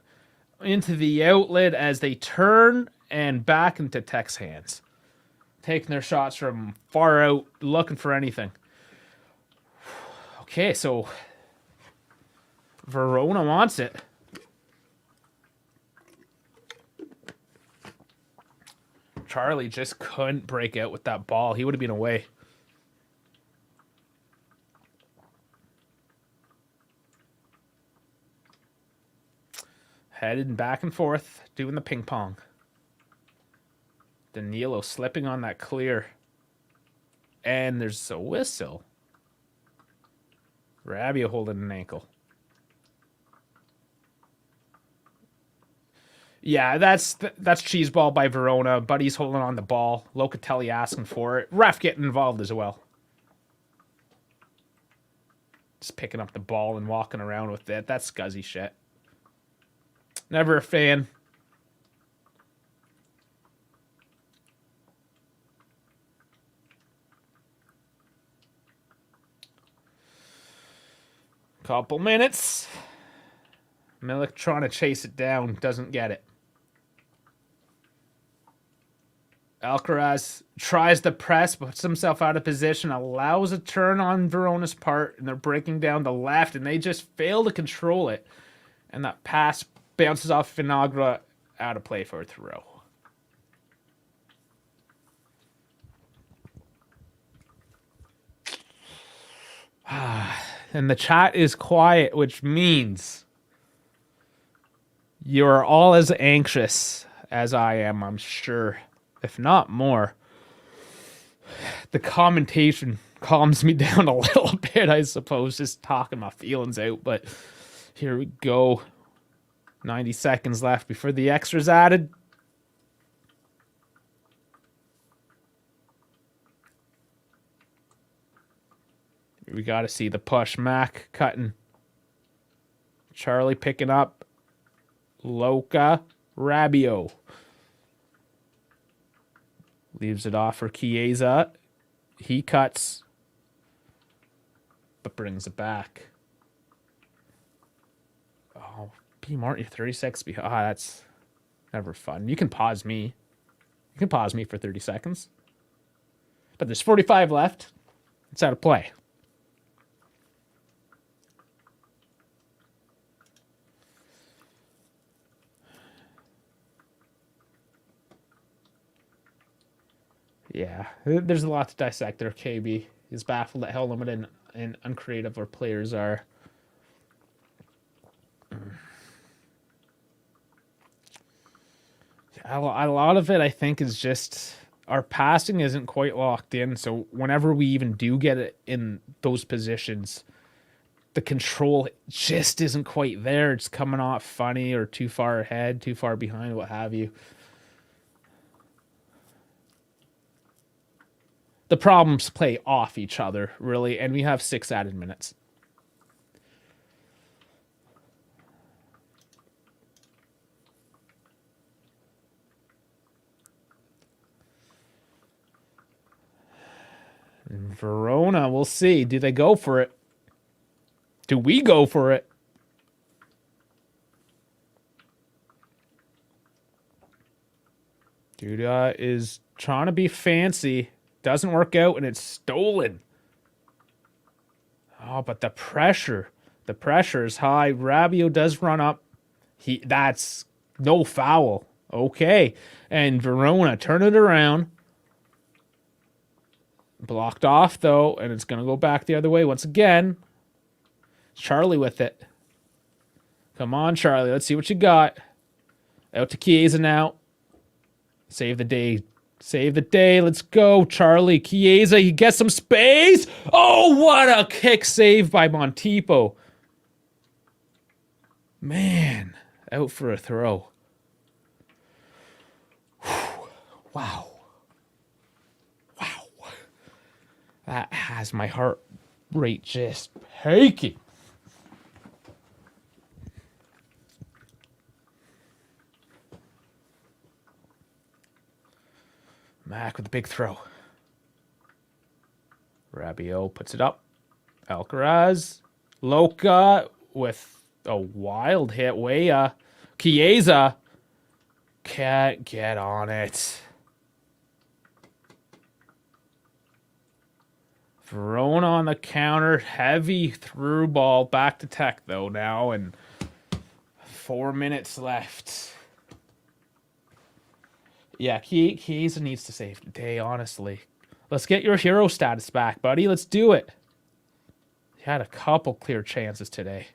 into the outlet as they turn and back into Tech's hands. Taking their shots from far out, looking for anything. Okay, so Verona wants it. Charlie just couldn't break out with that ball. He would have been away. Heading back and forth, doing the ping pong. Danilo slipping on that clear. And there's a whistle. Rabiot holding an ankle. Yeah, that's cheeseball by Verona. Buddy's holding on the ball. Locatelli asking for it. Ref getting involved as well. Just picking up the ball and walking around with it. That's scuzzy shit. Never a fan. Couple minutes. Milik trying to chase it down. Doesn't get it. Alcaraz tries to press, puts himself out of position, allows a turn on Verona's part, and they're breaking down the left, and they just fail to control it. And that pass bounces off Vinagre, out of play for a throw. And the chat is quiet, which means you're all as anxious as I am, I'm sure. If not more. The commentation calms me down a little bit, I suppose, just talking my feelings out. But here we go. 90 seconds left before the extra's added. We got to see the push. Mac cutting. Charlie picking up. Loca. Rabiot. Leaves it off for Chiesa. He cuts. But brings it back. Oh, P. Martin, 36 behind. Ah, that's never fun. You can pause me. You can pause me for 30 seconds. But there's 45 left. It's out of play. Yeah, there's a lot to dissect there. KB is baffled at how limited and uncreative our players are. A lot of it, I think, is just our passing isn't quite locked in. So whenever we even do get it in those positions, the control just isn't quite there. It's coming off funny or too far ahead, too far behind, what have you. The problems play off each other, really, and we have 6 added minutes. And Verona, we'll see. Do they go for it? Do we go for it? Duda is trying to be fancy. Doesn't work out, and it's stolen. Oh, but the pressure is high. Rabiot does run up. That's no foul. Okay, and Verona turn it around. Blocked off though, and it's gonna go back the other way once again. Charlie with it. Come on, Charlie. Let's see what you got. Out to Chiesa now. Save the day. Save the day. Let's go, Charlie. Chiesa, he gets some space. Oh, what a kick save by Montipo. Man, out for a throw. Whew. Wow. Wow. That has my heart rate just peaking. Mac with the big throw. Rabiot puts it up. Alcaraz. Loca with a wild hit. Weah. Chiesa. Can't get on it. Verona on the counter. Heavy through ball. Back to tech, though, now. And 4 minutes left. Yeah, Chiesa needs to save the day, honestly. Let's get your hero status back, buddy. Let's do it. He had a couple clear chances today.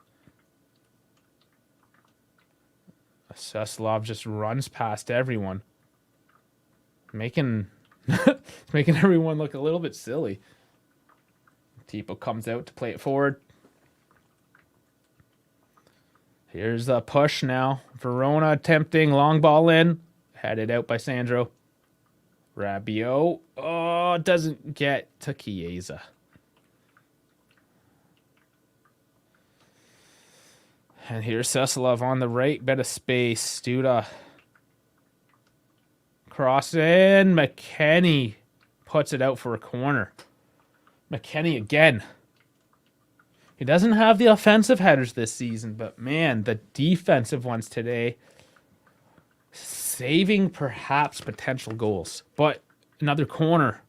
Suslov just runs past everyone. Making everyone look a little bit silly. Tipo comes out to play it forward. Here's a push now. Verona attempting long ball in. Headed out by Sandro. Rabiot. Oh, doesn't get to Chiesa. And here's Suslov on the right. Bit of space. Duda. Cross in. McKennie puts it out for a corner. McKennie again. He doesn't have the offensive headers this season, but man, the defensive ones today, saving perhaps potential goals. But another corner.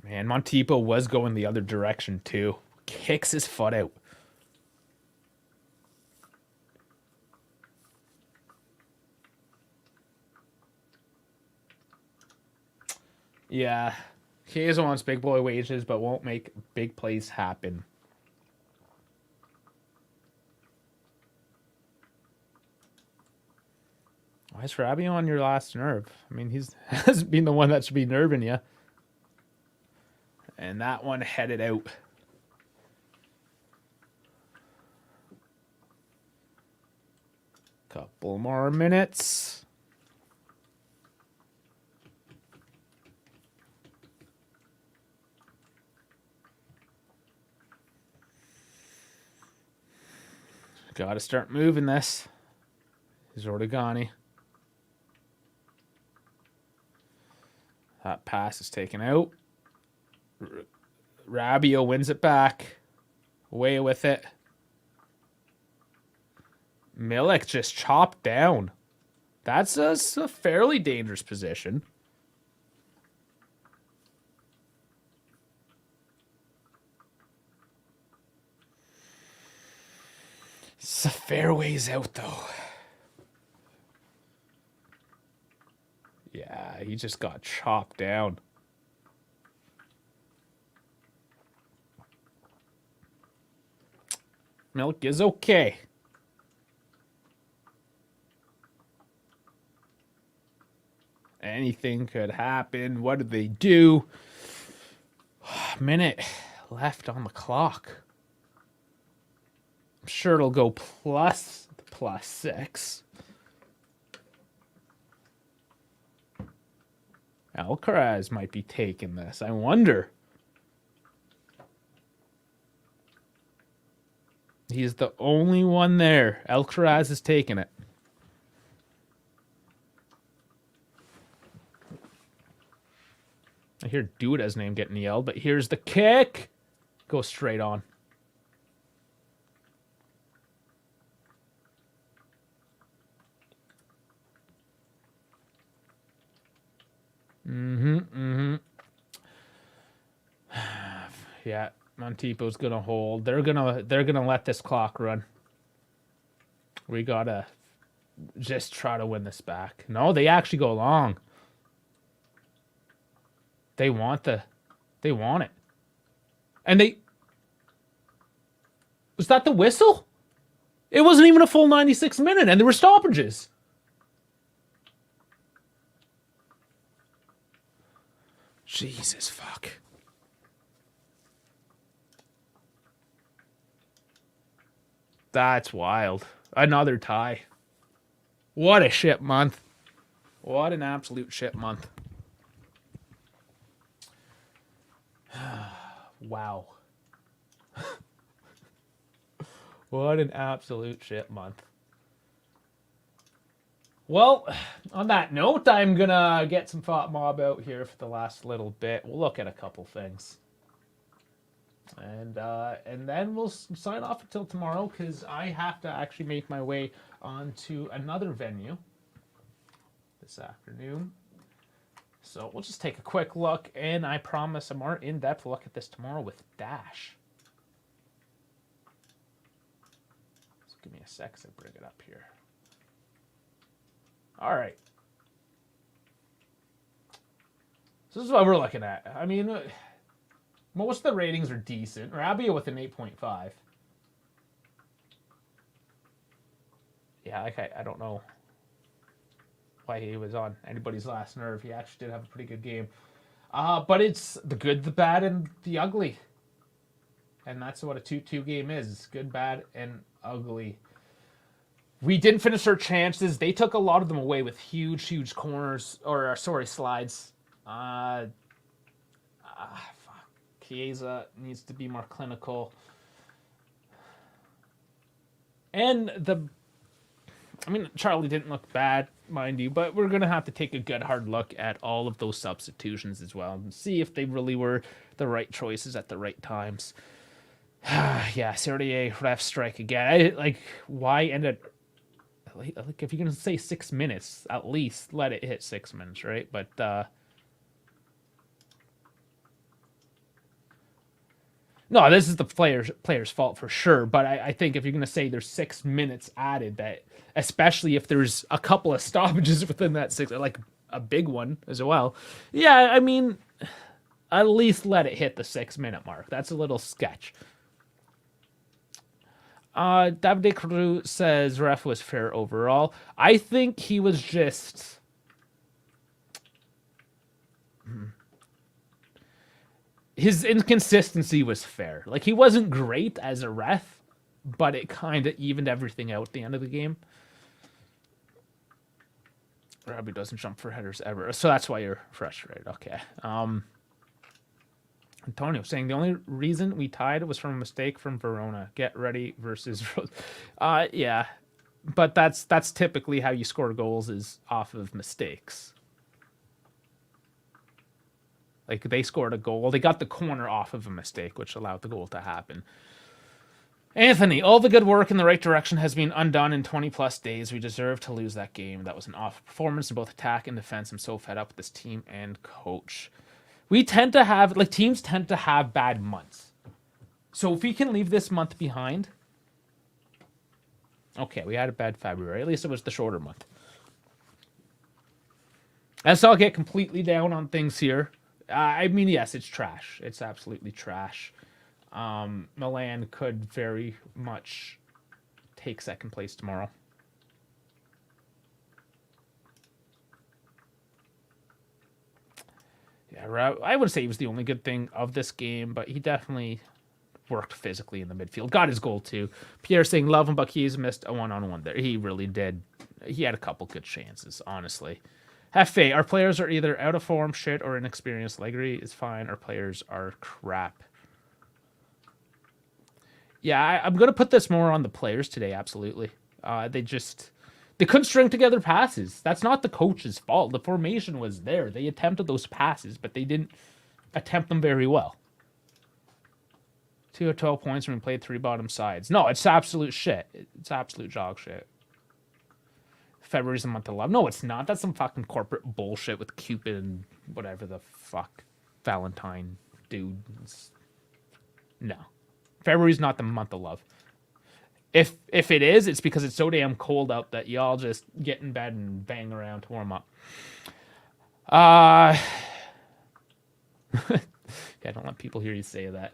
Man, Montipo was going the other direction too. Kicks his foot out. Yeah, Chiesa wants big boy wages, but won't make big plays happen. Why is Fabio on your last nerve? I mean, he's hasn't been the one that should be nerving you. And that one headed out. Couple more minutes. Got to start moving this. Here's Ortegani. That pass is taken out. Rabiot wins it back. Away with it. Milik just chopped down. That's a fairly dangerous position. It's a fair ways out, though. Yeah, he just got chopped down. Milk is okay. Anything could happen. What did they do? Minute left on the clock. I'm sure it'll go plus 6. Alcaraz might be taking this. I wonder. He's the only one there. Alcaraz is taking it. I hear Duda's name getting yelled, but here's the kick. Go straight on. Yeah, Montipo's gonna hold. They're gonna let this clock run. We gotta just try to win this back. No, they actually go long. They want it. And was that the whistle? It wasn't even a full 96 minute, and there were stoppages. Jesus fuck. That's wild. Another tie. What a shit month. What an absolute shit month. Wow. What an absolute shit month. Well, on that note, I'm gonna get some Thought Mob out here for the last little bit. We'll look at a couple things. And then we'll sign off until tomorrow, because I have to actually make my way on to another venue this afternoon. So we'll just take a quick look, and I promise a more in-depth look at this tomorrow with Dash. So give me a sec to bring it up here. All right. So this is what we're looking at. I mean, most of the ratings are decent. Rabiot with an 8.5. Yeah, I don't know why he was on anybody's last nerve. He actually did have a pretty good game. But it's the good, the bad, and the ugly. And that's what a 2-2 game is. It's good, bad, and ugly. We didn't finish our chances. They took a lot of them away with huge corners, or slides. Chiesa needs to be more clinical. And I mean, Charlie didn't look bad, mind you, but we're going to have to take a good hard look at all of those substitutions as well and see if they really were the right choices at the right times. Yeah, Serie A ref strike again. Why end it? Like, if you're going to say 6 minutes, at least let it hit 6 minutes, right? But, no, this is the player's fault for sure. But I think if you're going to say there's 6 minutes added, that especially if there's a couple of stoppages within that 6, like a big one as well. Yeah, I mean, at least let it hit the 6 minute mark. That's a little sketch. Bentegodi says ref was fair overall. I think he was just... His inconsistency was fair. Like, he wasn't great as a ref, but it kind of evened everything out at the end of the game. Robbie doesn't jump for headers ever, so that's why you're frustrated. Okay. Antonio saying the only reason we tied was from a mistake from Verona. Get ready versus yeah, but that's typically how you score goals, is off of mistakes. Like, they scored a goal. They got the corner off of a mistake, which allowed the goal to happen. Anthony, all the good work in the right direction has been undone in 20-plus days. We deserve to lose that game. That was an off performance in both attack and defense. I'm so fed up with this team and coach. We tend to have, like, teams tend to have bad months. So if we can leave this month behind... Okay, we had a bad February. At least it was the shorter month. Let's all get completely down on things here. I mean, yes, it's trash. It's absolutely trash. Milan could very much take second place tomorrow. Yeah, I would say he was the only good thing of this game, but he definitely worked physically in the midfield. Got his goal, too. Pierre saying, love him, but he's missed a one-on-one there. He really did. He had a couple good chances, honestly. Hefe, our players are either out of form, shit, or inexperienced. Legri is fine. Our players are crap. Yeah, I'm going to put this more on the players today, absolutely. They couldn't string together passes. That's not the coach's fault. The formation was there. They attempted those passes, but they didn't attempt them very well. 2 of 12 points when we played 3 bottom sides. No, it's absolute shit. It's absolute jog shit. February's the month of love. No, it's not. That's some fucking corporate bullshit with Cupid and whatever the fuck Valentine dudes. No. February's not the month of love. If it is, it's because it's so damn cold out that y'all just get in bed and bang around to warm up. Yeah, don't let people hear you say that.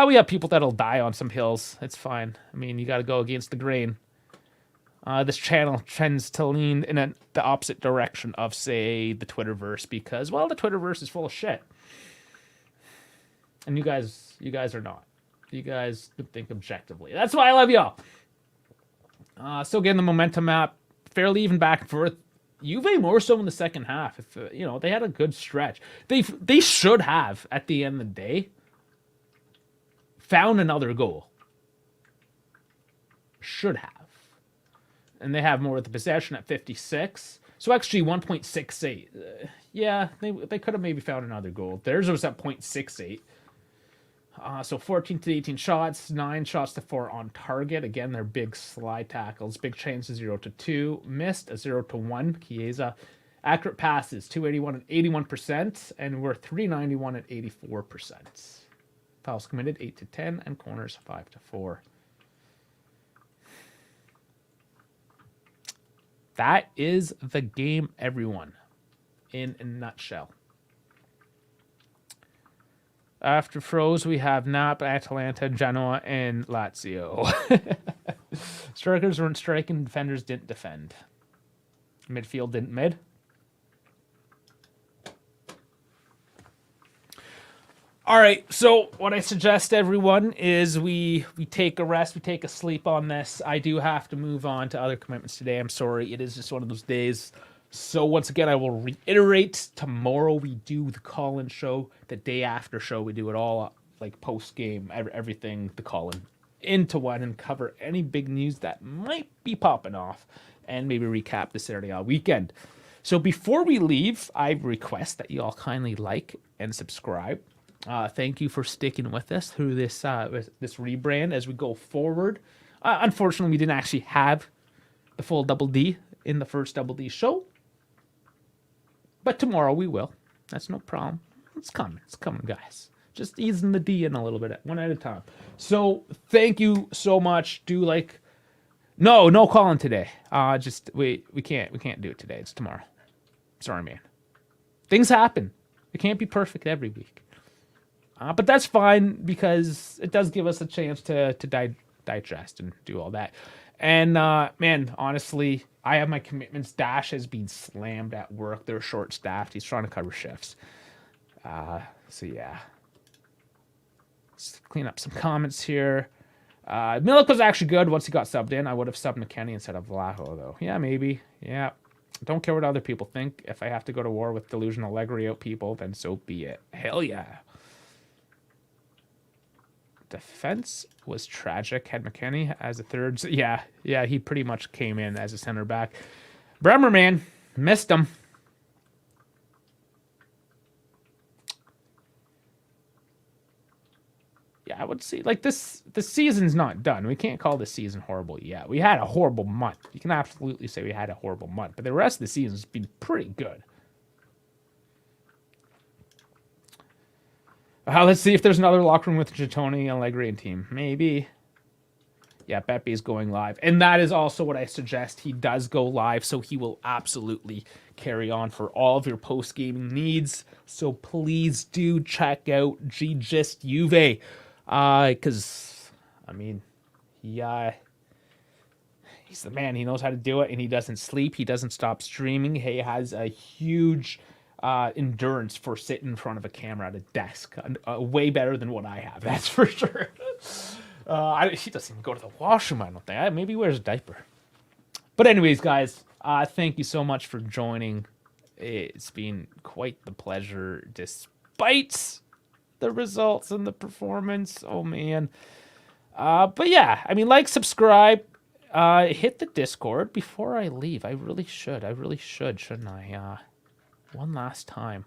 We have people that'll die on some hills. It's fine. I mean, you got to go against the grain. This channel tends to lean in the opposite direction of, say, the Twitterverse, because, well, the Twitterverse is full of shit. And you guys are not. You guys think objectively. That's why I love y'all. Still getting the momentum map, fairly even back and forth. Juve more so in the second half. If they had a good stretch. They should have, at the end of the day, found another goal. Should have. And they have more of the possession at 56. So XG 1.68. Yeah, they could have maybe found another goal. Theirs was at 0.68. So 14 to 18 shots, 9 shots to 4 on target. Again, they're big slide tackles. Big chances 0 to 2. Missed a 0 to 1. Chiesa. Accurate passes 281 at 81%. And we're 391 at 84%. Fouls committed 8 to 10. And corners 5 to 4. That is the game, everyone, in a nutshell. After Froze, we have Nap, Atalanta, Genoa, and Lazio. Strikers weren't striking, defenders didn't defend. Midfield didn't mid. All right, so what I suggest, everyone, is we take a rest, we take a sleep on this. I do have to move on to other commitments today. I'm sorry, it is just one of those days. So once again, I will reiterate, tomorrow we do the call-in show. The day after show, we do it all, like post-game, everything, the call-in, into one and cover any big news that might be popping off. and maybe recap the Serie A weekend. So before we leave, I request that you all kindly like and subscribe. Thank you for sticking with us through this rebrand as we go forward. Unfortunately, we didn't actually have the full Double D in the first Double D show, but tomorrow we will. That's no problem. It's coming, guys. Just easing the D in a little bit, one at a time. So thank you so much. Do like, no calling today. Just we can't do it today. It's tomorrow. Sorry, man. Things happen. It can't be perfect every week. But that's fine because it does give us a chance to digest and do all that. And, man, honestly, I have my commitments. Dash has been slammed at work. They're short-staffed. He's trying to cover shifts. So, yeah. Let's clean up some comments here. Milik was actually good once he got subbed in. I would have subbed McKennie instead of Vlaho, though. Yeah, maybe. Yeah. Don't care what other people think. If I have to go to war with delusional Allegri out people, then so be it. Hell yeah. Defense was tragic. Had McKennie as a third. Yeah, he pretty much came in as a center back. Bremer, man, missed him. Yeah, I would say, like, the season's not done. We can't call this season horrible yet. We had a horrible month. You can absolutely say we had a horrible month, but the rest of the season's been pretty good. Let's see if there's another locker room with Gittoni, Allegri, and team. Maybe. Yeah, Bepe's going live. And that is also what I suggest. He does go live, so he will absolutely carry on for all of your post-gaming needs. So please do check out G-Gist Juve. Because, I mean, he's the man. He knows how to do it, and he doesn't sleep. He doesn't stop streaming. He has a huge endurance for sitting in front of a camera at a desk. Way better than what I have, that's for sure. He doesn't even go to the washroom, I don't think. Maybe he wears a diaper. But anyways, guys, thank you so much for joining. It's been quite the pleasure, despite the results and the performance. Oh, man. But yeah, I mean, like, subscribe, hit the Discord before I leave. I really should, shouldn't I? One last time.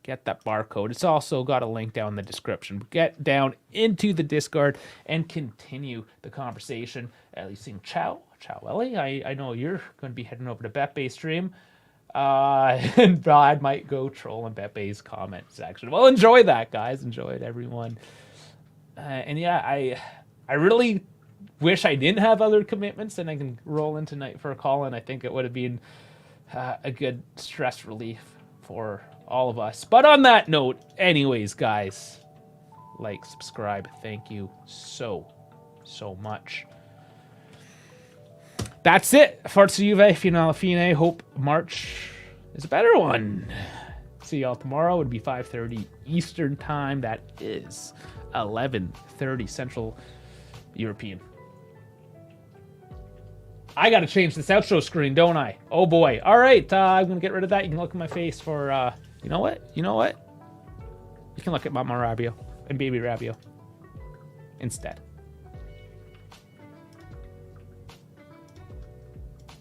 Get that barcode. It's also got a link down in the description. Get down into the Discord and continue the conversation. At least seeing Ciao Ellie. I know you're going to be heading over to Bepe's stream. And Brad might go troll in Bepe's comment section. Well, enjoy that, guys. Enjoy it, everyone. And yeah, I really wish I didn't have other commitments and I can roll in tonight for a call, and I think it would have been a good stress relief for all of us. But on that note, anyways, guys, like, subscribe. Thank you so much. That's it. Forza Juve, fino alla fine. Hope March is a better one. See y'all tomorrow. It'd be 5:30 Eastern time. That is 11:30 Central European. I got to change this outro screen, don't I? Oh, boy. All right, I'm going to get rid of that. You can look at my face for, you know what? You can look at Mama Rabio and Baby Rabio instead.